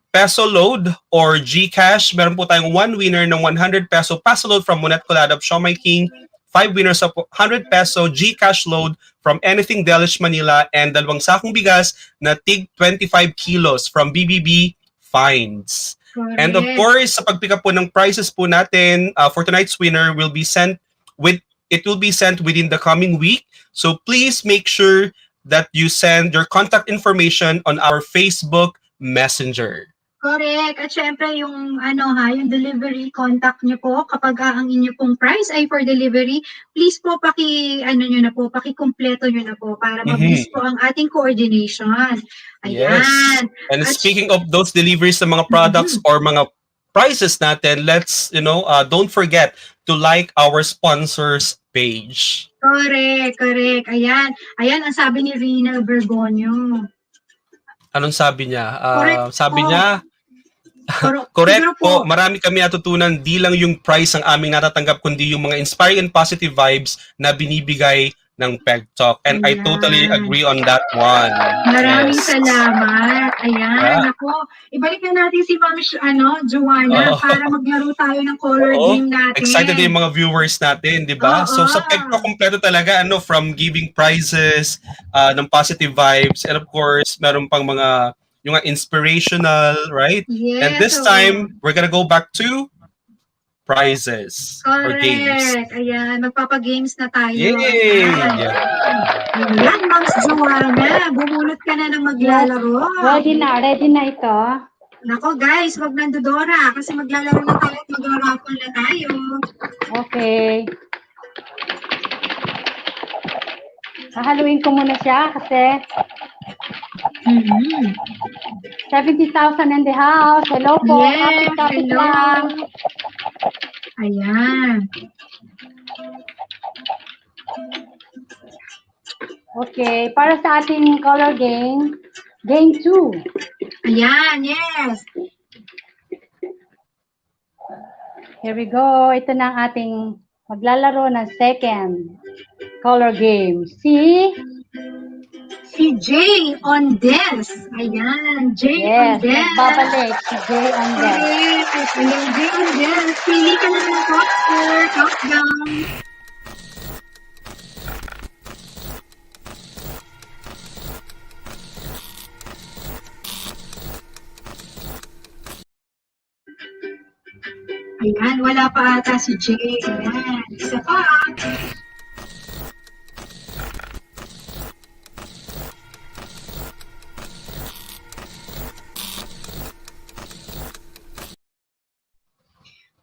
peso load or GCash. Meron po tayong 1 winner ng 100 peso peso load from Monet Colada of Siomai King. 5 winners of 100 peso GCash load from Anything Delish Manila, and 2 sakong bigas na tig 25 kilos from BBB Finds. Correct. And of course, sa pag-pick up po ng prizes po natin for tonight's winner will be sent within the coming week. So please make sure that you send your contact information on our Facebook Messenger. Correct. At syempre yung yung delivery contact niyo po kapag ang inyo pong price ay for delivery, please po paki-kumpleto niyo na po para mabilis po ang ating coordination. Ayan. Yes. And speaking of those deliveries ng mga products or mga prices natin, let's, don't forget to like our sponsors page. Correct. Ayan, ang sabi ni Rina Bergonio. Anong sabi niya? Sabi po. niya, correct po. Marami kami natutunan. Di lang yung price ang aming natatanggap, kundi yung mga inspiring and positive vibes na binibigay ng Pegtalk. And I totally agree on that one. Maraming salamat. Ayan. Ako, ibalik na natin si Ma'am Joanna para maglaro tayo ng color game natin. Excited yung mga viewers natin, di ba? So sa Pegtalk, kompleto talaga, from giving prizes, ng positive vibes, and of course, meron pang mga yung inspirational, right? Yes, and this time, we're gonna go back to prizes or games. Ayan, magpapa-games na tayo. Yay! Ayan, Ma'am Joanna, bumulot ka na ng maglalaro. Ready na ito. Nako guys, wag nandodora kasi maglalaro na tayo at mag-raffle na tayo. Okay. Hahaluin ko muna siya kasi 70,000 in the house. Hello po. Yes, Kapit hello. lang. Ayan. Okay, para sa ating color game, game 2. Ayan, yes. Here we go. Ito na ang ating maglalaro ng second color game. Si Jay on Des. Ayan, Jay on Des. Babalik si Jay on Des. Yes, Ayan, Jay. Pili ka na ng poster. Countdown. Ayan, wala pa ata si Jay. Ayan, isa pa.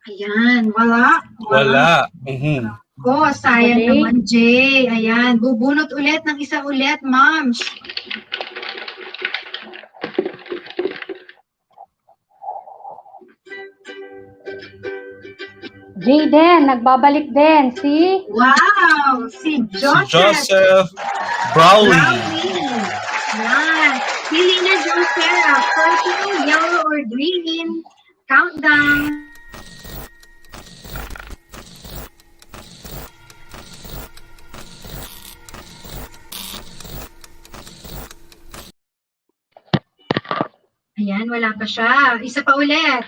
Ayan, wala. Wala. Oh, sayang naman, Jay. Ayan, bubunot ulit ng isa ulit, moms. Jay din, nagbabalik din. Si? Wow! Si Joseph. Si Joseph Browley. Yan. Pili na, Joseph. Purple, yellow, or green. Countdown. Ayan, wala pa siya. Isa pa ulit.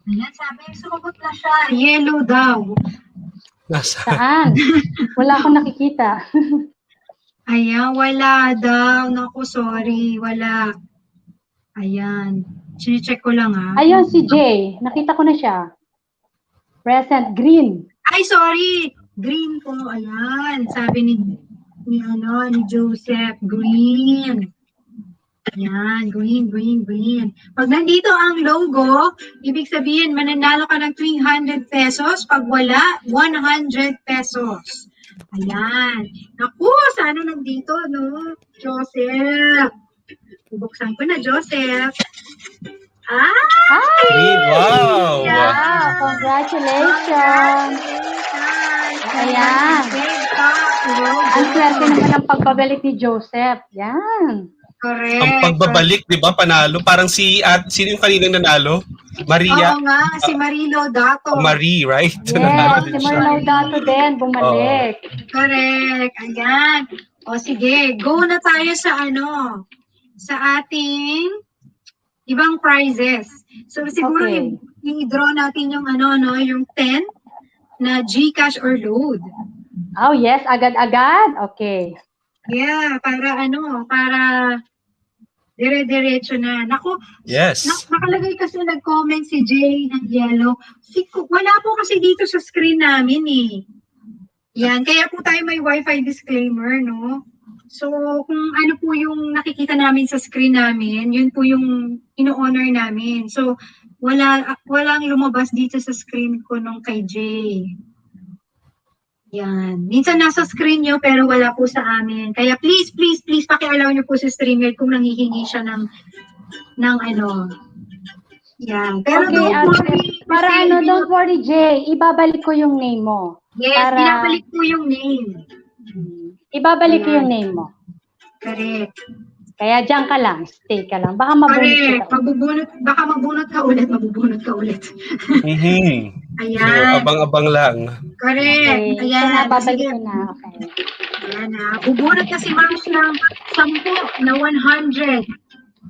Ayan, sabi, sumagot na siya. Yellow daw. Saan? Wala akong nakikita. Ayan, wala daw. Naku, sorry. Wala. Ayan. Sine-check ko lang, ha. Ayun, si Jay. Nakita ko na siya. Present. Green. Ay, sorry. Green po. Ayan. Sabi ni Joseph. Green. Ayan. Green. Pag nandito ang logo, ibig sabihin, mananalo ka ng 300 pesos. Pag wala, 100 pesos. Ayan. Naku, sana nandito, no? Joseph. Bubuksan ko na, Joseph. Green. Wow. Yeah, congratulations. Ayan. Ang swerte naman ng pagbabalik ni Joseph. Yan. Correct. Ang pagbabalik, di ba, panalo. Parang sino yung kaninang nanalo? Maria. Oo nga, si Marilo Dato. Marie, right? Yes, Nanalo din si siya. Marlo Dato din, bumalik. Correct. Ayan. O sige, go na tayo sa ating ibang prizes. So siguro Okay. i-draw natin yung yung 10 na GCash or load. Oh, yes, agad-agad. Okay. Yeah, para dire-diretso na. Naku, Yes. nakalagay kasi nag-comment si Jay ng yellow. Wala po kasi dito sa screen namin eh. Yan, kaya po tayo may wifi disclaimer, no? So, kung ano po yung nakikita namin sa screen namin, yun po yung ino-honor namin. So, walang lumabas dito sa screen ko nung kay Jay. Yan. Minsan nasa screen nyo pero wala po sa amin. Kaya please, paki-allow nyo po sa streamer kung nanghihingi siya ng Yan. Pero Okay, don't worry. para don't worry, Jay. Ibabalik ko yung name mo. Yes, binabalik po yung name. Ibabalik ko yung name mo. Correct. Kaya diyan ka lang, stay ka lang. Baka mabunot Correct. Baka mabunot ka ulit. Ayan. So, abang-abang lang. Correct. Okay. Ayan. Babalik ko na. Okay. Ayan na. Bubunot na si Mams ng 10 na 100.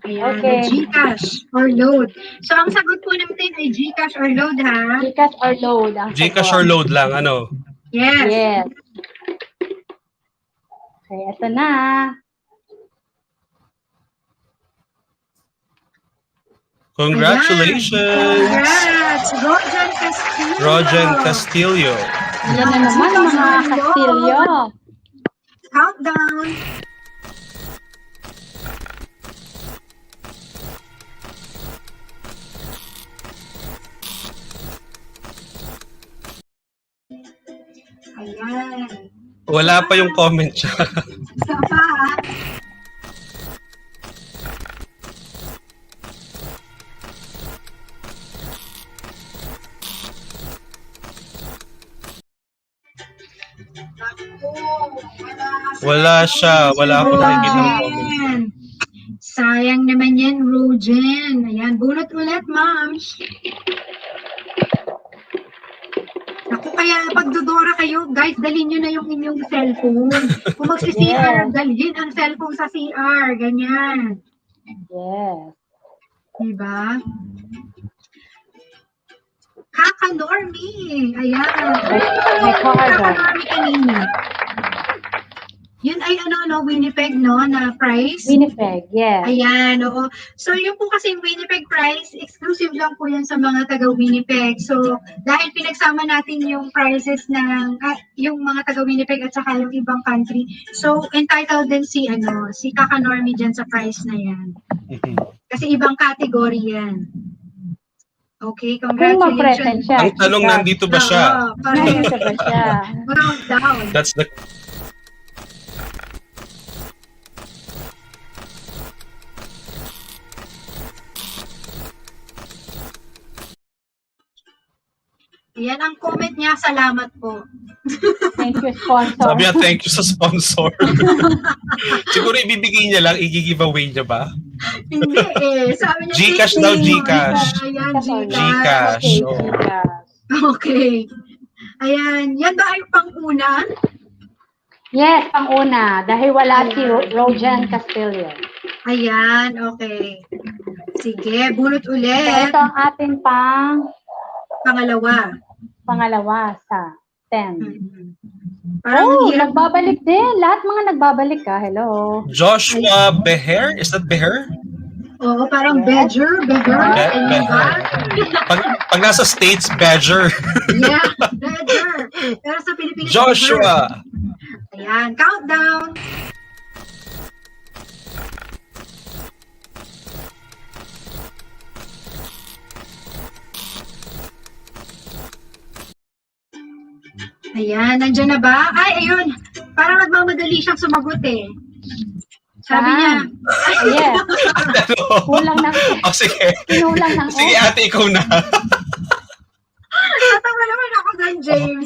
Ayan. Okay. Na GCash or load. So, ang sagot po natin ay GCash or load, ha? GCash or load. GCash or load lang, ano? Yes. Yes. Okay, ito na. Congratulations! Congrats! Rojan Castillo. Yan na naman mga Castillo. Countdown. Ayan. Wala pa yung comment siya. Isa pa, ha? Wala siya. Wala ako nakikita ng comment. Sayang naman yan, Rojan. Ayan, bunot ulit, Mams. Ako kaya pag dodora kayo, guys, dalhin nyo na yung inyong cellphone. Kung magsi-CR, dalhin ang cellphone sa CR. Ganyan. Yes. Diba? Kaka-Normie. Ayan. May card. Kaka-Normie kanina. Yun ay Winnipeg, no, na price? Winnipeg, yes. Ayan, oo. So, yung po kasi Winnipeg price, exclusive lang po yan sa mga taga-Winnipeg. So, dahil pinagsama natin yung prices ng, yung mga taga-Winnipeg at saka yung ibang country, so, entitled din si Kaka Normie dyan sa price na yan. Kasi ibang category yan. Okay, congratulations. Siya, ang tanong, nandito ba siya? Nandito ba siya? Round down. That's the... Yan ang comment niya. Salamat po. Thank you, sponsor. Sabi niya, thank you sa sponsor. Siguro ibibigay niya lang, i-giveaway niya ba? Hindi eh. Sabi niya, Gcash daw, Gcash. Ayan, Gcash. Okay, Oh. Gcash. Okay. Ayan. Yan ba ay pang-una? Yes, pang-una. Dahil wala si Rojan Castillo. Ayan. Okay. Sige. Bunot So, ulit. ito ang ating pangalawa sa 10. Parang hirap. Nagbabalik din. Lahat mga nagbabalik ka. Hello. Joshua Beher? Is that Beher? Oo, parang Badger. Pag nasa States, Badger. Yeah, Badger. Pero sa Pilipinas, Joshua! Badger. Ayan. Countdown. Ayan, nandiyan na ba? Ay, ayun. Parang nagmamadali siyang sumagot eh. Sabi niya. Yes. Kulang ng Sige. Kinulang ng Sige, ate, ikaw na. Natawa naman ako doon, James.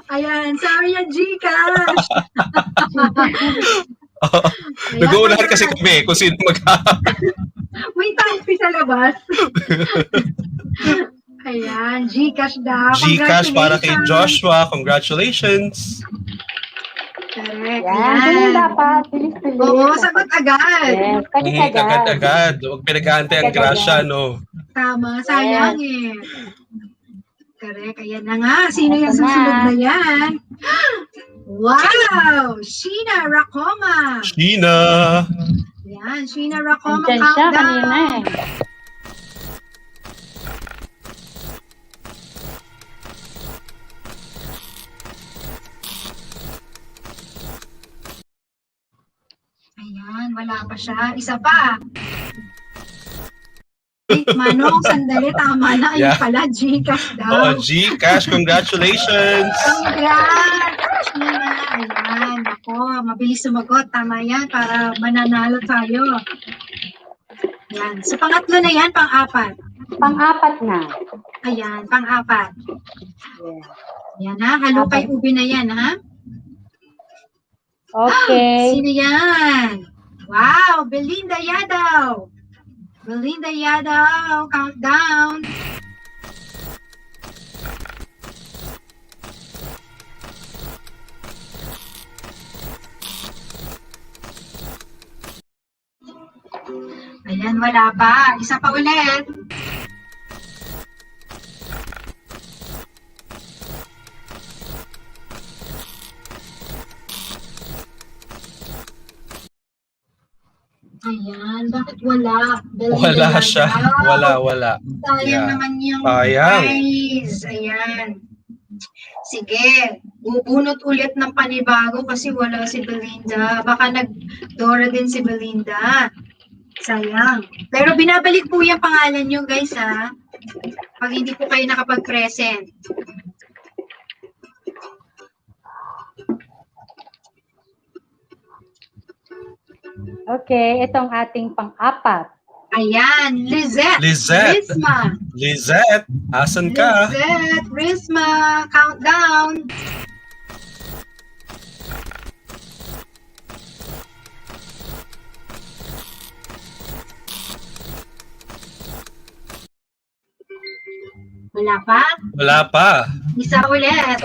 Ayan, sabi niya, Gcash. Nag-uunahan kasi kami kung sino May taxi sa labas. Ayan, Gcash daw. Gcash para kay Joshua. Congratulations. Correct. Yan. Ganyan dapat. Bilis-bilis. Oo, sagot agad. Yes. Agad-agad. Agad-agad. Huwag pinag-aantay ang grasya, no? Tama, sayang eh. Correct. Ayan na nga. Sino yung susunod na yan? Wow! Sheena Racoma. Sheena. Yan, Sheena Racoma. Andyan siya kanina eh. Ayan, wala pa siya. Isa pa. Ay, Manong, sandali. Tama na. Ayun pala, Gcash daw. Gcash. Congratulations. Congrats! Sheena. Ayan. Ako, mabilis sumagot. Tama yan para mananalo tayo. Yan. So, pangatlo na yan, pang-apat. Pang-apat na. Ayan, pang-apat. Yes. Yan ha, halukay ubi na yan ha. Okay. Sino yan? Wow, Belinda Yadaw. Belinda Yadaw, countdown. Ayan, wala pa. Isa pa ulit. Ayan, bakit wala? Wala siya. Wala. Sayang naman yung sayang. prize. Ayan. Sige, bubunot ulit ng panibago kasi wala si Belinda. Baka nag-Dora din si Belinda. Sayang. Pero binabalik po yung pangalan nyo guys ha. Pag hindi po kayo nakapag-present. Okay, itong ating pang-apat. Ayan, Lizette. Lizette, asan ka? Lizette, Risma, countdown. Wala pa? Wala pa. Isa ulit.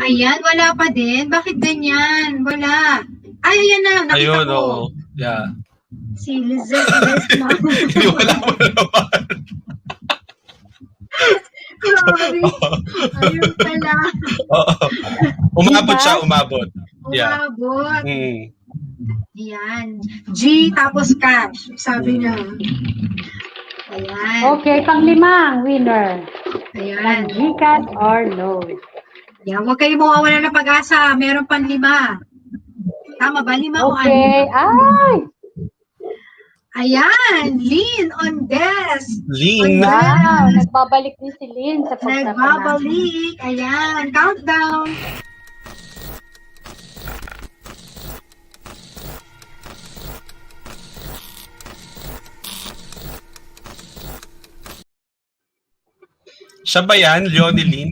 Ayan, wala pa din. Bakit ganyan? Wala. Ay, ayan na. Nakita Ayun, ko. oo. Yeah. Si Lizette na. Hindi, wala mo naman. Sorry. Ayun pala. Oo. Umabot siya, umabot. Yeah. Umabot. Mm. Ayan. G tapos cash. Sabi niya. Ayan. Okay, pang-5 ang winner. Ayan. Gcash or no? Yan, huwag kayo mawawala ng pag-asa. Meron pang 5. Tama ba? 5 o 6? Okay. Ay! Ayan. Lean on desk. Lean. Wow! Nagbabalik din si Lynn sa pagtatanan. Nagbabalik. Ayan. Countdown. Siya ba yan, Leonilyn?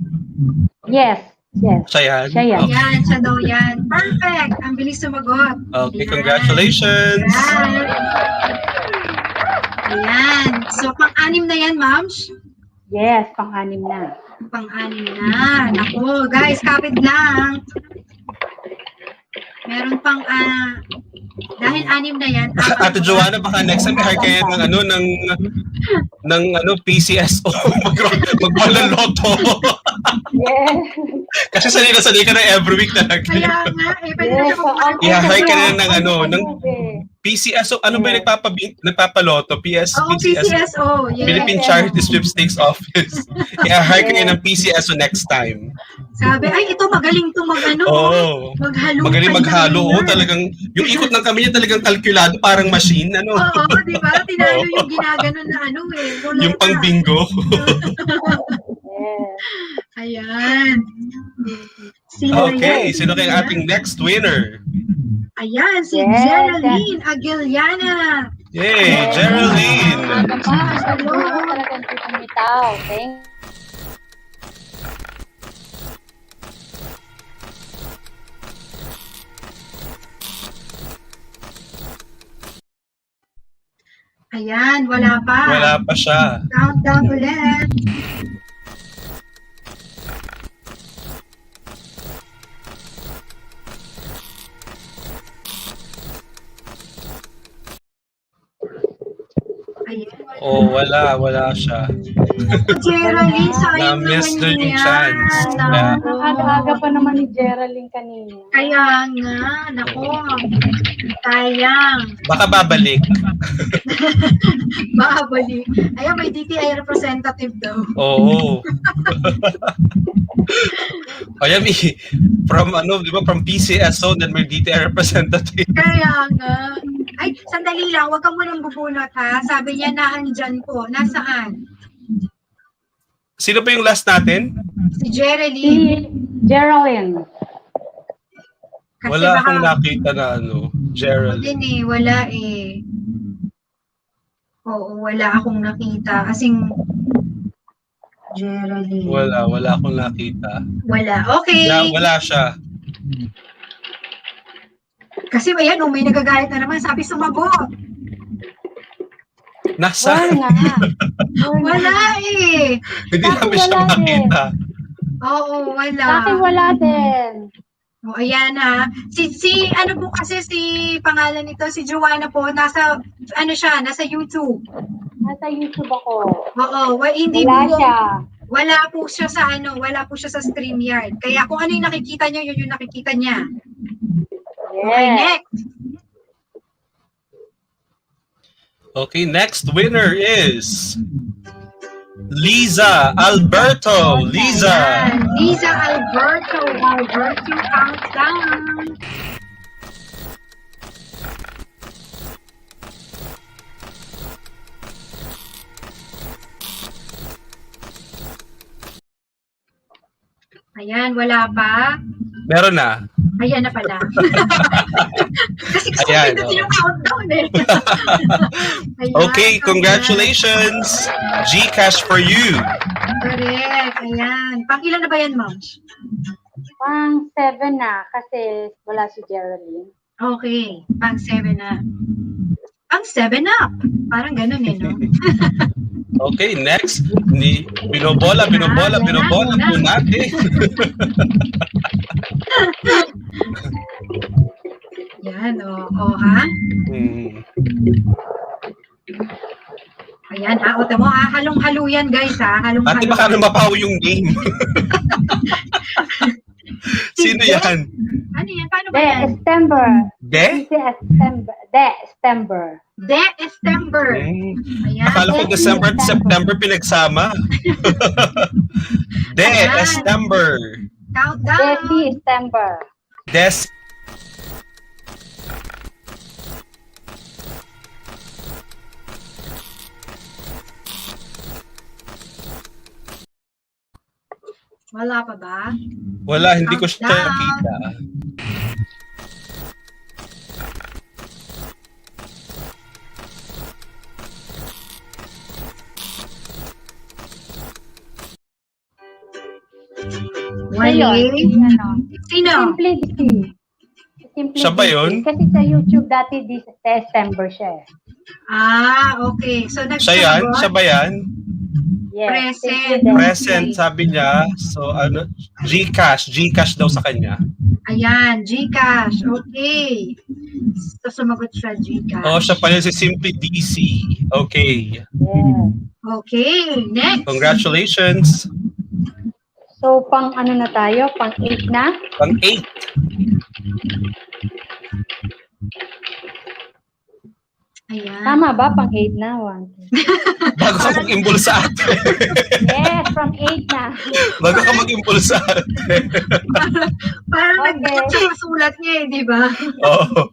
Yes. Yes. Siya yan? Siya yan. Okay. Ayan. Siya daw yan. Perfect. Ang bilis sumagot. Okay, Ayan. congratulations. Ayan. Ayan. So, pang-6 na yan, ma'ams? Yes, pang-6 na. Pang-6 na. Naku, guys, kapit lang. Meron pang, dahil 6 na yan. Ate Joanna, baka next time i-hire kayo ng PCSO. Magwalang loto. Yes. Kasi sanay ka na every week talaga. Kaya nga, pwede na Yes. siya I-hire ka na ng PCSO. Ano ba yung nagpapaloto? Oo, PCSO. Yes. Philippine Charity Sweepstakes Office. I-hire kayo ng PCSO next time. Sabi, ay, ito magaling to maghalo. Magaling maghalo. Oo, talagang, yung ikot ng kami niya talagang kalkulado, parang machine. Oo, di ba? Tinalo yung ginaganon na Rolota. Yung pang bingo. Yes. Ayan. Okay, sino kayong ating next winner? Ayan, si Yes. Geraldine Aguiliana. Yay, Geraldine! Hello. Talagang bitaw. Thank Ayan, wala pa. Wala pa siya. Countdown ulit. Ayan. Oh, wala siya. Geraldine, sayang Na-miss naman na yung yan. chance. Yeah. Aga pa naman ni Geraldine kanina. Kaya nga, naku. Sayang. Baka babalik. Babalik. Ayan, may DTI representative daw. Oo. Ayan, from PCSO, then may DTI representative. Kaya nga. Ay, sandali lang. Huwag kang munang bubunot, ha? Sabi niya, naandyan po. Nasaan? Sino pa yung last natin? Si Geraldine. Si Geraldine. Kasi Wala baka- akong nakita na Gerald. Hindi wala eh. Oo, wala akong nakita. Kasing Geraldine. Wala akong nakita. Wala. Okay. Wala siya. Kasi ayan, may nagagalit na naman. Sabi sumagot. Nasaan? Wala eh. Hindi Bakit namin siya wala makita. Oo, wala. Bakit wala din? O, ayan ha. Ano po kasi si pangalan nito, si Joanna po, nasa YouTube. Nasa YouTube ako. Oo, hindi Wala po. siya. Wala po siya sa StreamYard. Kaya kung ano yung nakikita niyo, yun yung nakikita niya. Okay, Yes. next. Okay, next winner is Liza Alberto. Liza. Ayan, Liza Alberto. Alberto countdown. Ayan, wala pa. Meron na. Ayan na pala. Kasi gusto Ayan, ko yung countdown eh. Ayan, Okay, congratulations. Gcash for you. Correct. Ayan. Pang ilan na ba yan, ma'am? Pang 7 na kasi wala si Geraldine. Okay, pang 7 na. Pang 7 up. Parang ganun no? Okay, next. Binobola po natin. Yan, ha? Ayan, o tamo ha, halong-halo yan guys ha, halong-halo. Ate, baka na mapaw yung game. Sino yan? Ano yan? Paano ba yan? December. Ayan. Akala ko December at September pinagsama. December. Countdown. December. Wala pa ba? Wala, hindi ko siya nakita. Sino? Simply Siya ba yun? Kasi sa YouTube dati December siya. Okay. So, siya yan? Siya ba yan? Yes. Present, sabi niya. So, Gcash daw sa kanya. Ayan, Gcash. Okay. So, sumagot siya, Gcash. Siya pala si Simply DC. Okay. Yeah. Okay, next. Congratulations. So, pang ano na tayo? Pang 8 na? Pang 8. Ayan. Tama ba? Pang 8 na? 1, 2. Bago ka mag-impulsa ate. Yes, pang 8 na. Bago ka mag-impulsa ate. Parang nagdikit sa sulat niya di ba? Oo.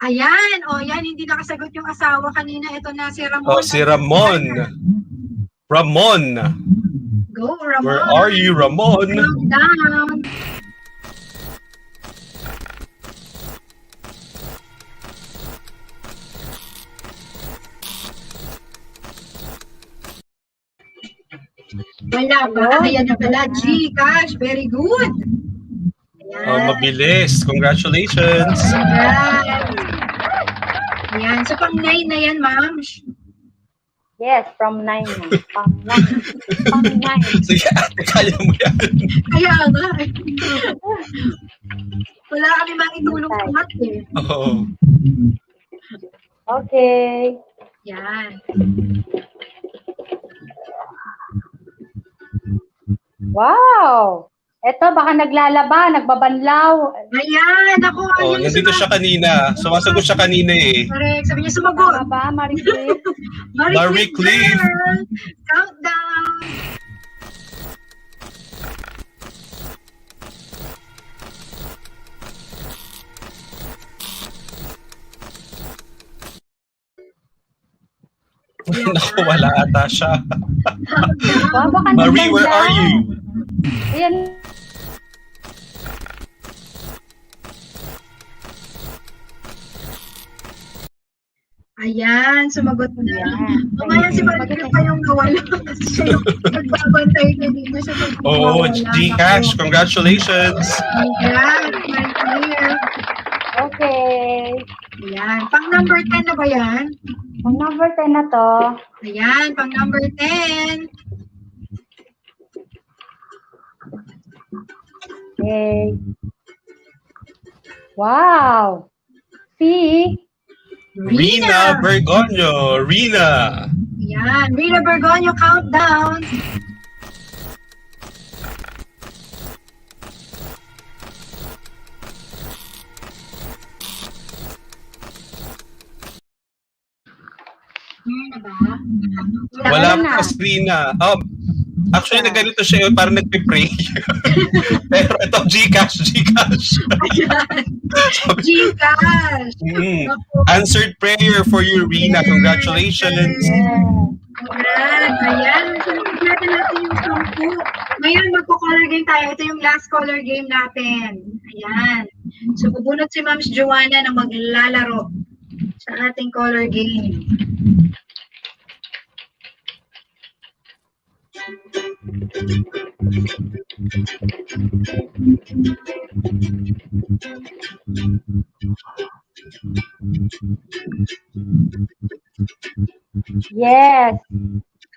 Ayan, yan, hindi nakasagot yung asawa kanina. Ito na si Ramon. Si Ramon. Ramon. Go, Ramon. Where are you, Ramon? Down. Wala pa. Ayan na pala. Gcash. Very good. Ayan. Mabilis. Congratulations. Ayan. So, pang 9 na yan, ma'am. Yes, from 9 na. Pang 9. Sige, ate, kaya mo yan. Kaya nga. Wala kami makitulong sa mat Oo. Okay. Yan. Wow! Eto, baka naglalaba, nagbabanlaw. Ayan, ako. Nandito siya kanina. Sumasagot siya kanina eh. Correct. Sabi niya sumagot. Tama ba, Marie Cliff? Marie Cliff. Countdown. Naku, wala ata siya. Baka Marie, where are you? Ayan. Ayan, sumagot mo na. Mamaya si Marie pa yung nawala. Kasi siya yung nagbabantay na dito siya. Gcash, congratulations. Congrats, Marie. Okay. Ayan, pang number 10 na ba yan? Pang number 10 na to. Ayan, pang number 10. Okay. Wow. See? Rina Bergonio. Rina. Ayan, Rina Bergonio, countdown. Wala pa si Rina. Actually, na ganito siya yun, parang nagpipray. Pero ito, Gcash. Ayan. Gcash. Answered prayer for you, Rina. Congratulations. Congrats. Ayan. Sabi natin yung 10. Ngayon, magpo-color game tayo. Ito yung last color game natin. Ayan. So, bubunot si Ma'am Joanna na maglalaro sa ating color game. Yes.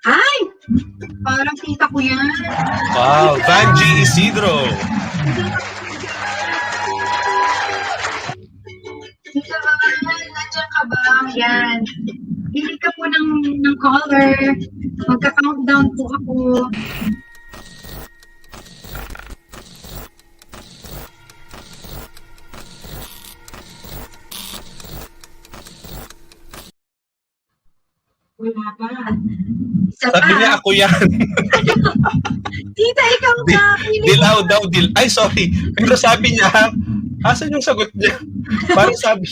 Ay! Parang tita ko yan. Wow, Vanji Isidro. Tita Val, nandiyan ka ba? Yan. Pili ka po ng caller. Magka-countdown po ako. Wala pa. Isa Sabi pa. niya ako yan. Tita, ikaw ka. Dilaw daw, Ay, sorry. Pero sabi niya, asan yung sagot niya? Parang sabi,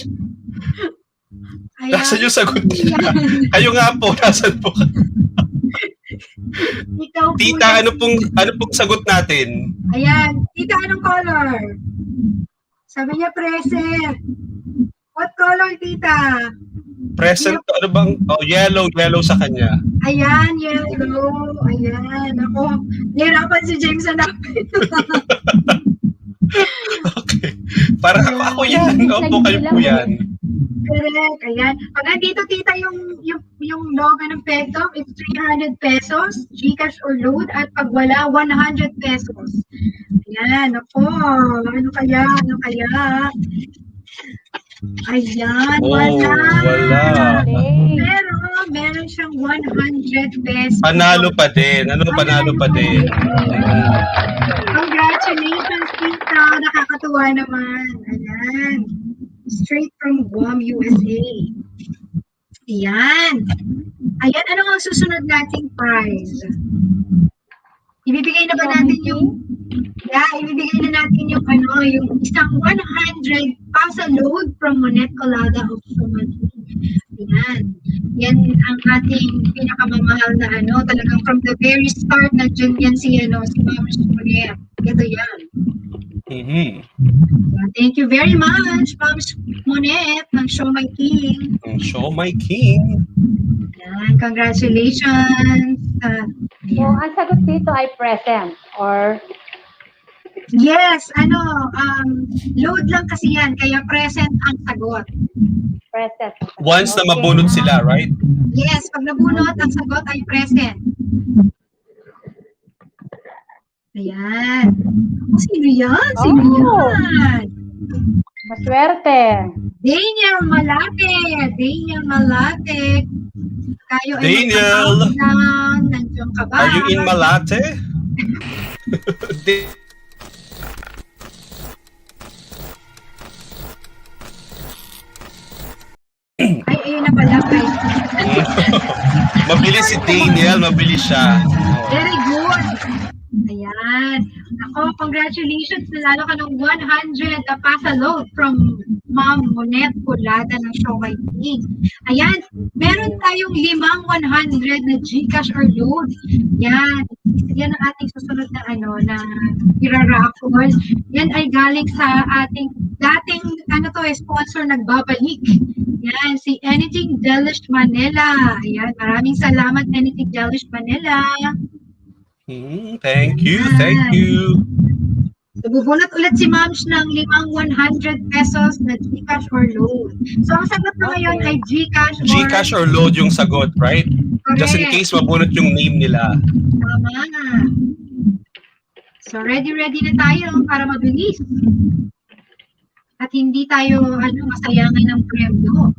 nasan yung sagot niya? Kayo nga po, nasan po? Ikaw po Tita, yan. ano pong sagot natin? Ayan. Tita, anong color? Sabi niya, present. What color, tita? Present, ano bang? Oh, yellow sa kanya. Ayan, yellow. Ayan. Ako, nahirapan si James na namin. Okay. Parang ako yan. Opo, kayo po yan. Correct. Ayan. Pag andito, tita, yung logo ng Pegtalk, it's 300 pesos, GCash or load, at pag wala, 100 pesos. Ayan. Ako. Ano kaya? Ayan, wala. Pero meron siyang 100 pesos. Panalo pa din. Panalo pa din. Congratulations, tita. Nakakatuwa naman. Ayan. Straight from Guam, USA. Ayan. Ayan, ano ang susunod nating prize? Ibibigay na ba natin yung ibibigay na natin yung isang 100 pasa load from Monet Colada of Suman. Yan. Yan ang ating pinakamamahal na talagang from the very start na dyan yan si Ma'am Monet. Ito yan. Mm-hmm. Thank you very much, Ma'am Monet ng Show My King. Show My King. Yan. Congratulations. So, ang sagot dito ay present or yes, load lang kasi yan, kaya present ang sagot. present. Once na mabunot sila, right? Yes, pag nabunot, ang sagot ay present. Ayan. Sino yan? Sino yan? Maswerte. Daniel Malate. Kayo Daniel! Nandiyan ka ba? Are you in Malate? Ay, ayun na pala. Mabilis si Daniel, mabilis siya. Very good. Ayan. Ako, congratulations. Nalalo ka ng 100 na pasa load from Ma'am Monet Colada ng Show My King. Ayan. Meron tayong 5 100 na GCash or load. Yan. Yan ang ating susunod na na ira-raffle. Yan ay galing sa ating dating sponsor nagbabalik. Yan, si Anything Delish Manila. Ayan, maraming salamat Anything Delish Manila. Thank you. So, bubunot ulit si Mams ng 5 100 pesos na GCash or load. So, ang sagot na ngayon ay GCash or load yung sagot, right? Correct. Just in case mabunot yung name nila. Tama na. So, ready na tayo para mabilis. At hindi tayo masayangan ng premyo.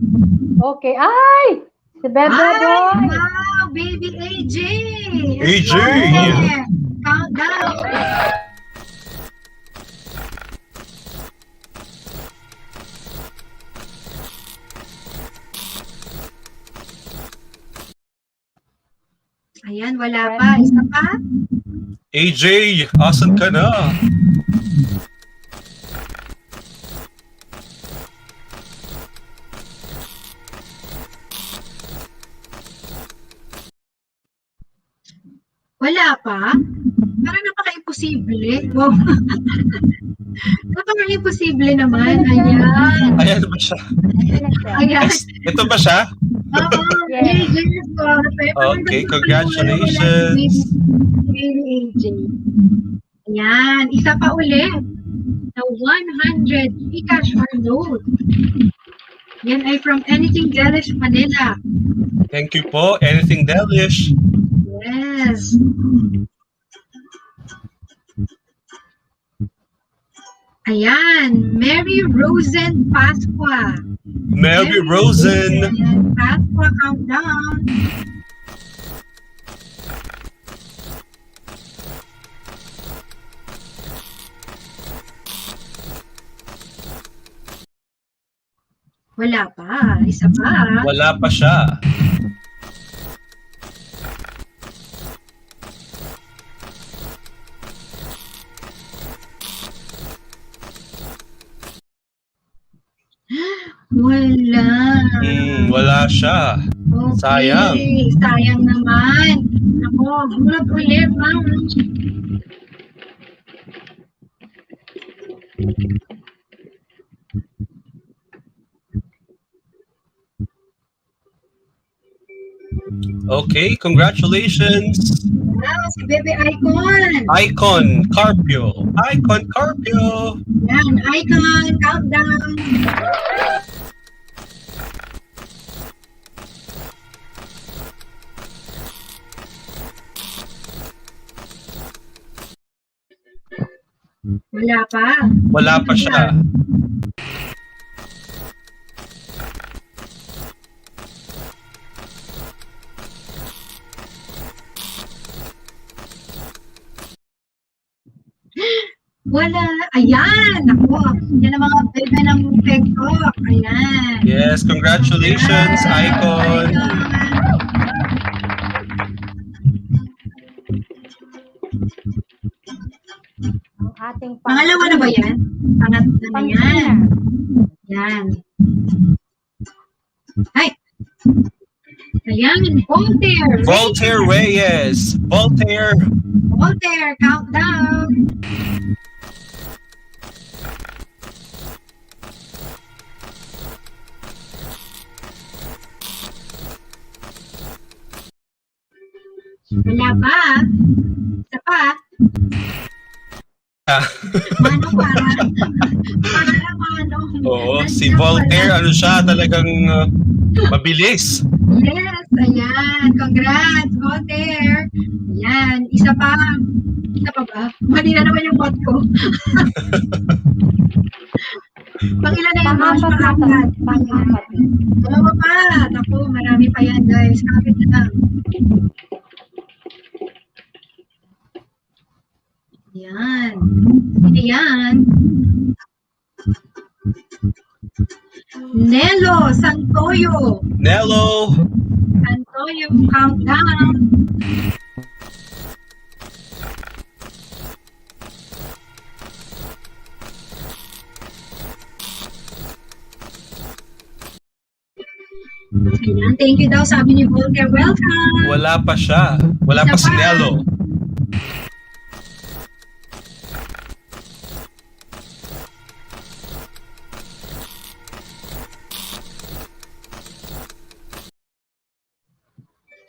Okay. Ay! Si Bebe Boy! Wow! Baby AJ! AJ! Countdown! Ayan, wala pa. Isa pa? AJ, asan ka na? Wala pa? Parang napaka-imposible. Wow. Napaka-imposible naman. Ayan. Ayan Ano ba siya? Ayan. Ito ba siya? Oo. Yes. Okay, congratulations. AJ. Ayan. Isa pa ulit. Na 100 Gcash or note. Yan ay from Anything Delish, Manila. Thank you po. Anything Delish. Yes. Ayan. Mary Rosen Pasqua. Mary Rosen. Ayan. Pasqua countdown. Wala pa. Isa pa. Wala pa siya. Wala. Wala siya. Okay. Sayang. Sayang naman. Ako, gulat ulit, ma'am. Okay, congratulations. Wow, si Bebe Icon. Icon Carpio. Icon Carpio. Yan, Icon, countdown. Wala pa. Wala pa siya. Wala. Ayan. Ako. Yan ang mga bebe ng Pegtalk. Ayan. Yes, congratulations, Icon. Ang ating Pangalawa na ba yan? Pangatlo na yan. Yan. Ay. Ayan. Voltaire. Voltaire Reyes. Voltaire. Voltaire. Countdown. Wala pa. Isa pa. Mano para mano. Oo, si Voltaire, ano siya, talagang mabilis. Yes, ayan. Congrats, Voltaire. Ayan, isa pa. Isa pa ba? Mali na naman yung bot ko. Pangilan na yung mga pangapat. Pangapat. Dalawa pa. Naku, marami pa yan, guys. Kapit na lang. Yan. Sino yan? Nelo Santoyo. Nello. Santoyo, countdown. Ayan, thank you daw, sabi ni Voltaire. Welcome. Wala pa siya. Wala pa si Nello.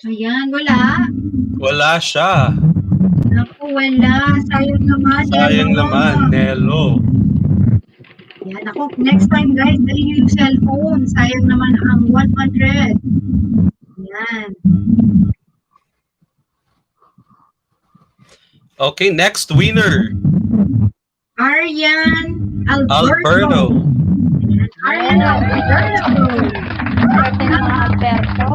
Ayan, wala. Wala siya. Naku, wala. Sayang naman. Sayang naman, Nello. Yan, ako, next time guys, dali nyo yung cellphone. Sayang naman ang 100. Yan. Okay, next winner. Arian Alberto. Alberto. Arian Alberto. Swerte ng mga Alberto.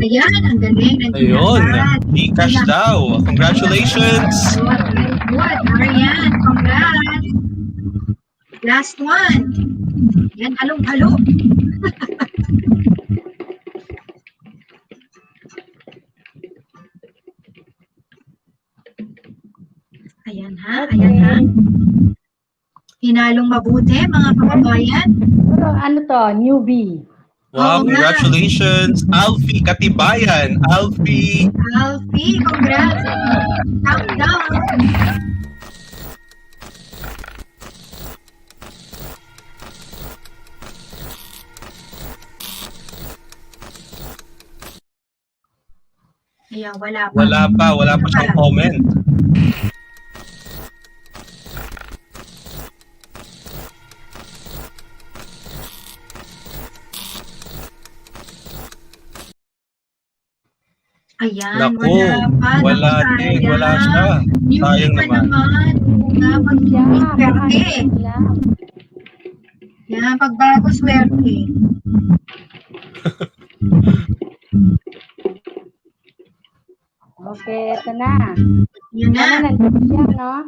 Ayan, ang galing. Ayun, Gcash daw. Congratulations. Very good. Arian, congrats. Last one. Yan, halong-halo. Ayan ha, ayan ha. Hinalong mabuti, mga kababayan. Pero ano to, newbie. Wow, congratulations. Alfie Katibayan. Alfie, congrats. Countdown. Ayan, wala pa. Wala pa siyang comment. Ayan, Naku, wala siya. Sayang naman. Yan, pagbago swerte. Okay, ito na. Yun na. Nandito siya, no?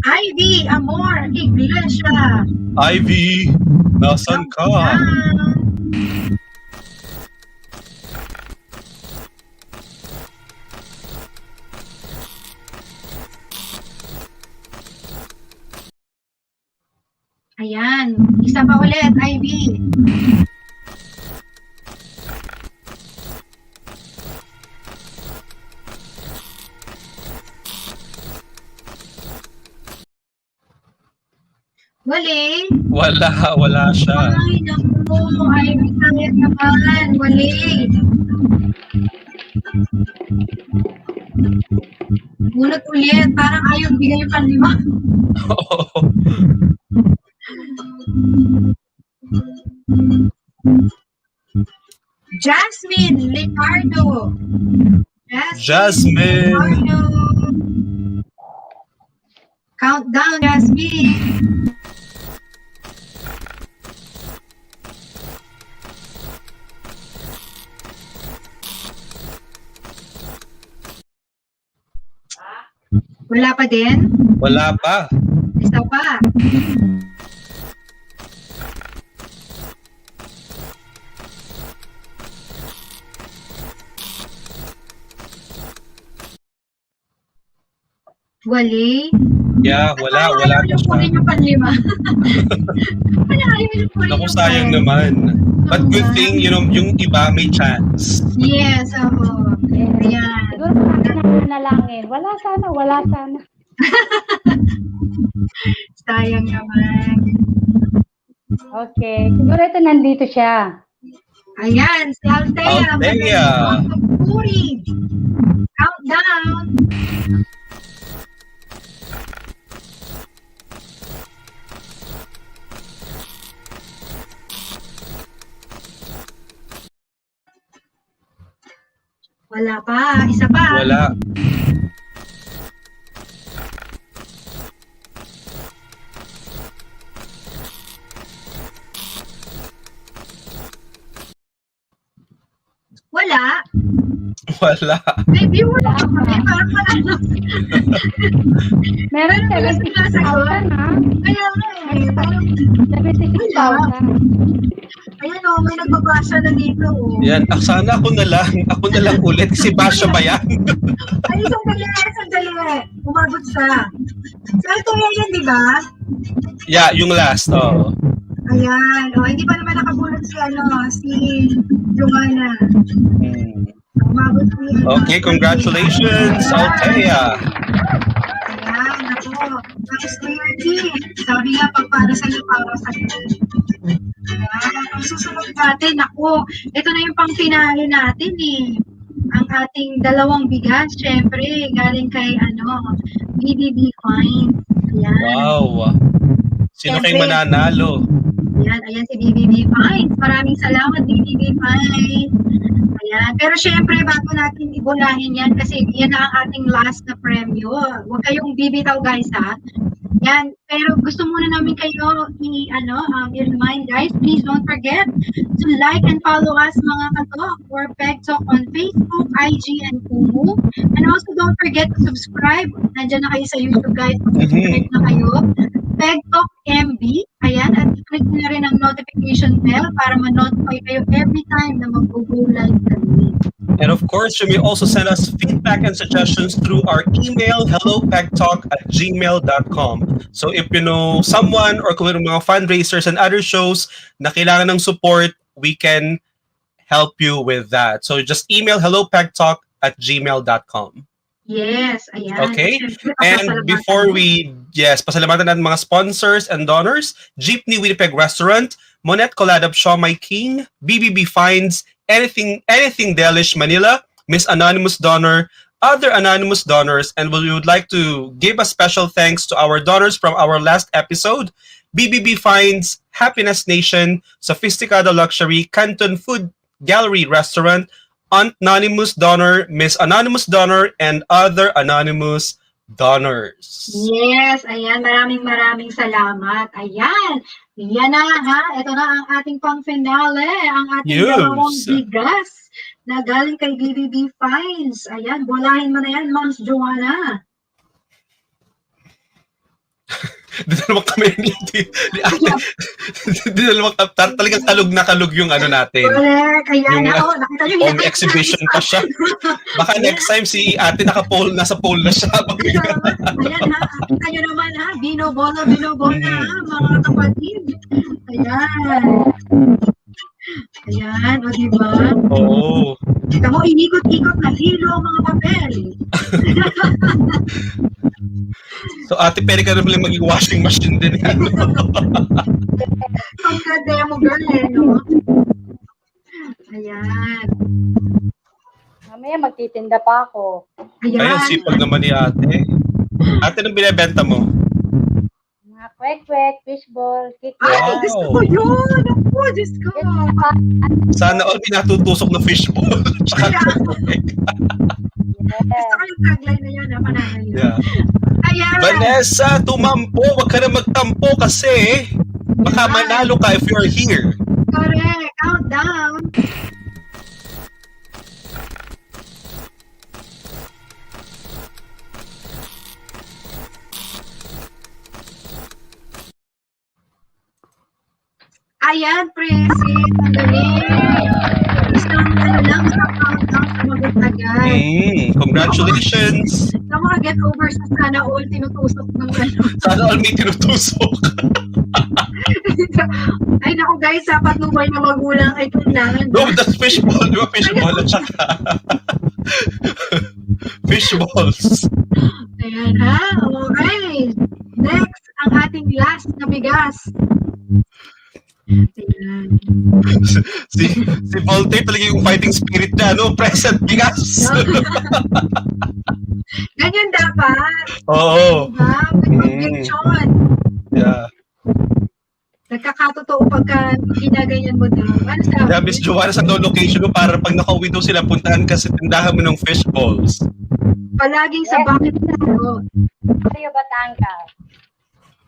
Ivy, Amor, Iglesia. Ivy, nasan ka? Ayan, isa pa ulit, Ivy. Wala siya. Ay, naku, Ivy, sayang naman. Wali. Bunot ulit, parang ayaw bigay yung panlima. Jasmine Licardo. Jasmine. Licardo. Countdown, Jasmine. Wala pa din? Wala pa. Isa pa. Wali? Yeah, wala pa siya. Kunin yung panlima. Naku, sayang naman. But good thing, yung iba may chance. Yes, ako. Ayan. Siguro natin nanalangin. Wala sana. Sayang naman. Okay. Siguro ito nandito siya. Ayan, si Althea. Puri. Countdown. Wala pa. Isa pa. Wala. Wala. Maybe wala pa. Parang wala. Meron 76,000 ha? Kaya nga eh. 76,000. Ayan o, may nagbabasa na dito. Yan, sana ako na lang ulit. Si Basha ba yan? Ay, sandali. Umabot siya. Si Althea yan, di ba? Yeah, yung last. Oh. Ayan. O, hindi pa naman nakabulot si Joanna. Umabot si Okay, congratulations, Althea. Ayan, ako. Tapos sabi nga, pag para sa'yo, para sa'yo. Ayan, ang susunod natin, ako. Ito na yung pang-finale natin eh. Ang ating dalawang bigas, syempre, galing kay BBB Fine. Ayan. Wow. Sino kayo mananalo? Ayan si BBB Fine. Maraming salamat, BBB Fine. Ayan. Pero syempre, bago natin ibulahin yan, kasi yan na ang ating last na premyo. Huwag kayong bibitaw, guys, ha? Yan. Pero gusto muna namin kayo i-remind, guys, please don't forget to like and follow us, mga katok, or Pegtalk on Facebook, IG, and Kumu. And also, don't forget to subscribe. Nandiyan na kayo sa YouTube, guys. Subscribe na kayo. Pegtalk MB. Ayan. At click na rin ang notification bell para ma-notify kayo every time na mag-go live kami. And of course, you may also send us feedback and suggestions through our email, hellopegtalk@gmail.com. So if you know someone or kung mga fundraisers and other shows na kailangan ng support, we can help you with that. So just email hellopegtalk@gmail.com. Yes, ayan. Okay? And before pasalamatan natin mga sponsors and donors, Jeepney Winnipeg Restaurant, Monette Coladab Shaw My King, BBB Finds, Anything Delish Manila, Miss Anonymous Donor, other anonymous donors, and we would like to give a special thanks to our donors from our last episode, BBB Finds, Happiness Nation, Sophisticado Luxury, Canton Food Gallery Restaurant, Anonymous Donor, Miss Anonymous Donor, and other anonymous donors. Yes, ayan. Maraming salamat. Ayan. Yan na ha. Ito na ang ating pang-finale. Ang ating dalawang bigas na galing kay BBB Finds. Ayan. Bolahin mo na yan, Moms Joanna. Di naman kami ni ate. Di naman talagang kalug na kalug yung ano natin. Correct. Ayan. Nakita nyo. Home exhibition pa siya. Baka next time si ate nasa pole na siya. Ayan ha. Kita nyo naman ha. Binobola ha. Mga kapatid. Ayan. Ayan. O diba? Oo. Kita mo, inikot-ikot na hilo ang mga papel. So ate, pwede ka naman maging washing machine din. Pagka-demo girl no? Ayan. Mamaya magtitinda pa ako. Ayun, sipag naman ni ate. Ate, anong binibenta mo? Mga kwek-kwek, fishball, kikya. Wow. Gusto ko yun! Ako, Diyos ko! Sana all pinatutusok na fishball. Tsaka Gusto ko yung tagline na yun, panahon yun. yeah. Ayan! Vanessa, tumampo. Huwag ka na magtampo kasi baka manalo ka if you're here. Correct! Countdown! Ayan, Presi. Ang galing. Isang countdown sumagot agad. Congratulations. Sa mga get over sa sana all tinutusok ng ano. Sana all may tinutusok. Ay naku guys, sapat nung boy na magulang ay kailangan. No, that's fishball. Di ba fishball at saka fishballs. Ayan ha. Okay. Next, ang ating last na bigas. Ayan. si Voltaire talaga yung fighting spirit niya, no? Present bigas. Ganyan dapat. Oo. Diba? Mag-conviction. Yeah. Nagkakatotoo pagka ginaganyan mo daw. Ano sabi? Yeah, Miss Joanna, sa no location mo para pag nakauwi daw sila, puntahan ka sa tindahan mo ng fish balls. Palaging sa bucket daw. Kayo Batangas.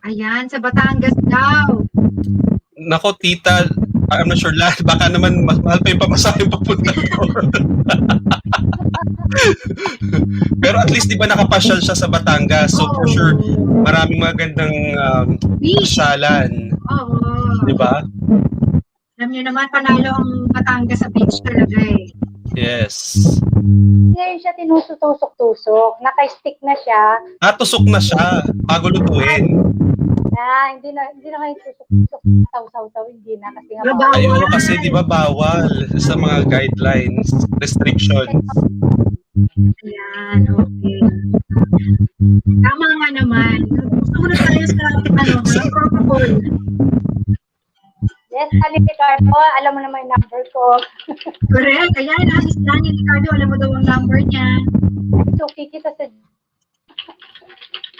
Ayan, sa Batangas daw. Nako, tita, I'm not sure lahat. Baka naman mas mahal pa yung pamasahe papunta doon. Pero at least, di ba nakapasyal siya sa Batangas? So for sure, maraming magandang pasyalan. Oo. Di ba? Alam niyo naman, panalo ang Batangas sa beach talaga eh. Yes. Ngayon siya tinutusok-tusok. Naka-stick na siya. Tusok na siya bago lutuin. Hindi na kayo tusok-tusok. Saw-saw-saw, hindi na. Kasi nga Bawal. Ayun, kasi di ba bawal sa mga guidelines, restrictions. Ayan, okay. Tama nga naman. Gusto mo na tayo sa protocol. Yes, Ali Ricardo, alam mo naman yung number ko. Correct. Ayan, Miss Daniel Ricardo, alam mo daw ang number niya. So, kikita sa...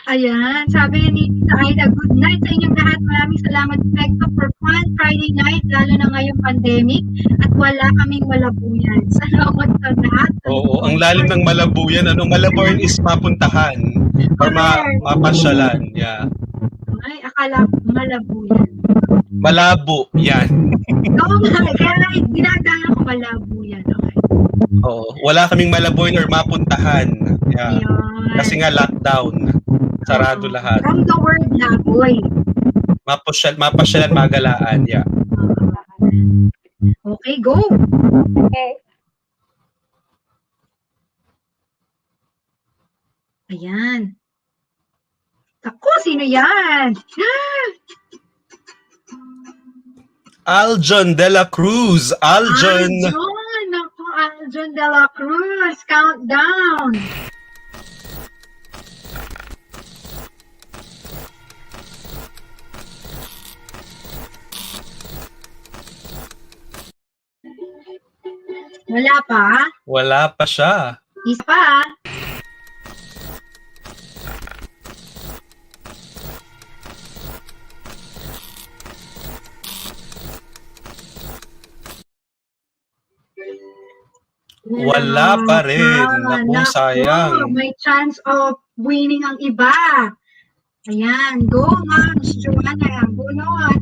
Ayan, sabi ni Aida, good night sa inyong lahat. Maraming salamat, Pegtalk, for fun Friday night, lalo na ngayong pandemic, at wala kaming malabuyan. Salamat sa lahat. Oo, ang lalim ng malabuyan. Malabuyan is mapuntahan or mapasyalan. Yeah. Ay, akala malabuyan. Malabo, yan. Oo nga, kaya dinadala ko malabuyan. Okay. Oo, wala kaming malabuyan or mapuntahan. Yeah. Ayan. Kasi nga lockdown. Sarado lahat. From the word laboy. Mapasyalan, magalaan. Yeah. Okay, go. Okay. Ayan. Ako, sino yan? Aljon de la Cruz. Aljon. Ako, Aljon de la Cruz. Countdown. Wala pa? Wala pa siya. Isa pa. Wala pa rin. Naku, sayang. May chance of winning ang iba. Ayan. Go, Moms. Joanna. Bunot.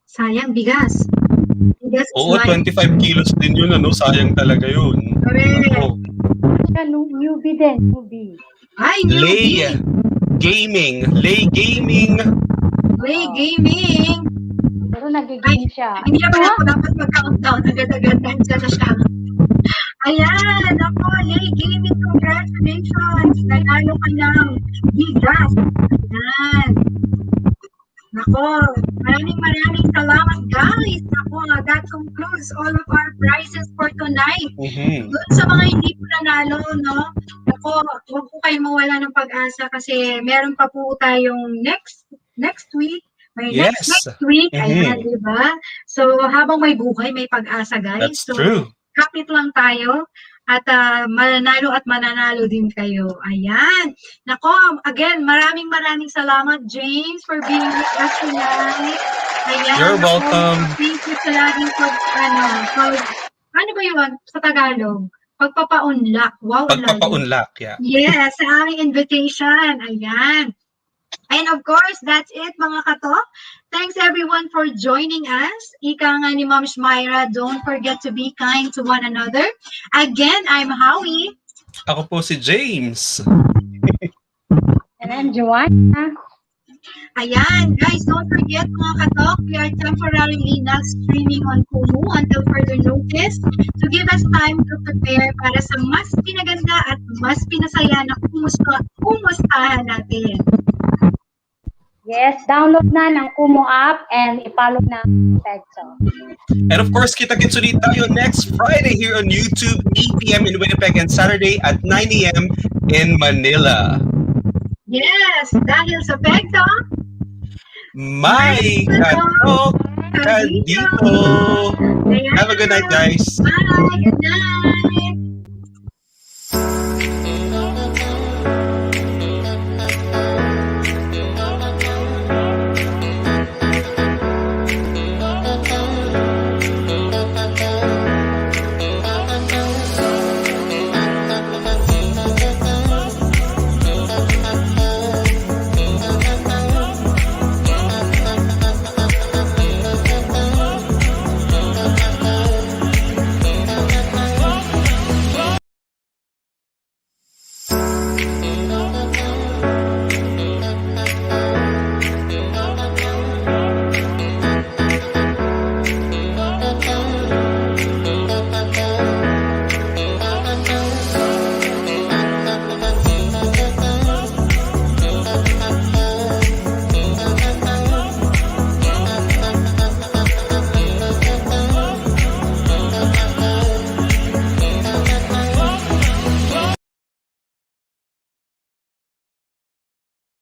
Sayang, bigas. Bigas is Oo, 25 kilos din yun, ano? Sayang talaga yun. Correct. Oh. Newbie din, newbie. Ay, Lay Gaming. Lay Gaming. Lay Gaming. Pero nagiging siya. Hindi naman ako dapat mag-countdown. Agad-agad nandiyan na siya. Ayan, ako, Lay Gaming, congratulations. Nanalo ka ng bigas. Ayan. Nako, maraming salamat guys. Nako, that concludes all of our prizes for tonight. Doon sa mga hindi po nanalo, no? Nako, huwag po kayo mawala ng pag-asa kasi meron pa po tayong next week. May next week. Ayan, di ba? So, habang may buhay, may pag-asa guys. That's so, true. Kapit lang tayo. At mananalo din kayo. Ayan. Nako, again, maraming salamat, James, for being with us tonight. Ayan. You're welcome. Thank you sa laging ano ba yun sa Tagalog? Pagpapaunlak. Wow, Pagpapaunlak, yeah. Yes, sa aming invitation. Ayan. And of course, that's it mga katok. Thanks everyone for joining us. Ika nga ni Ma'am Myra, don't forget to be kind to one another. Again, I'm Howie. Ako po si James. And I'm Joanna. Ayan, guys, don't forget mga katok, we are temporarily not streaming on Kumu until further notice to give us time to prepare para sa mas pinaganda at mas pinasaya na kumustahan natin. Yes, download na ng Kumu app and i-follow na ang Pegtalk. And of course, kita-kits ulit tayo next Friday here on YouTube, 8 p.m. in Winnipeg and Saturday at 9 a.m. in Manila. Yes, dahil sa Pegtalk, May katok ka dito. Have a good night, guys. Bye, good night.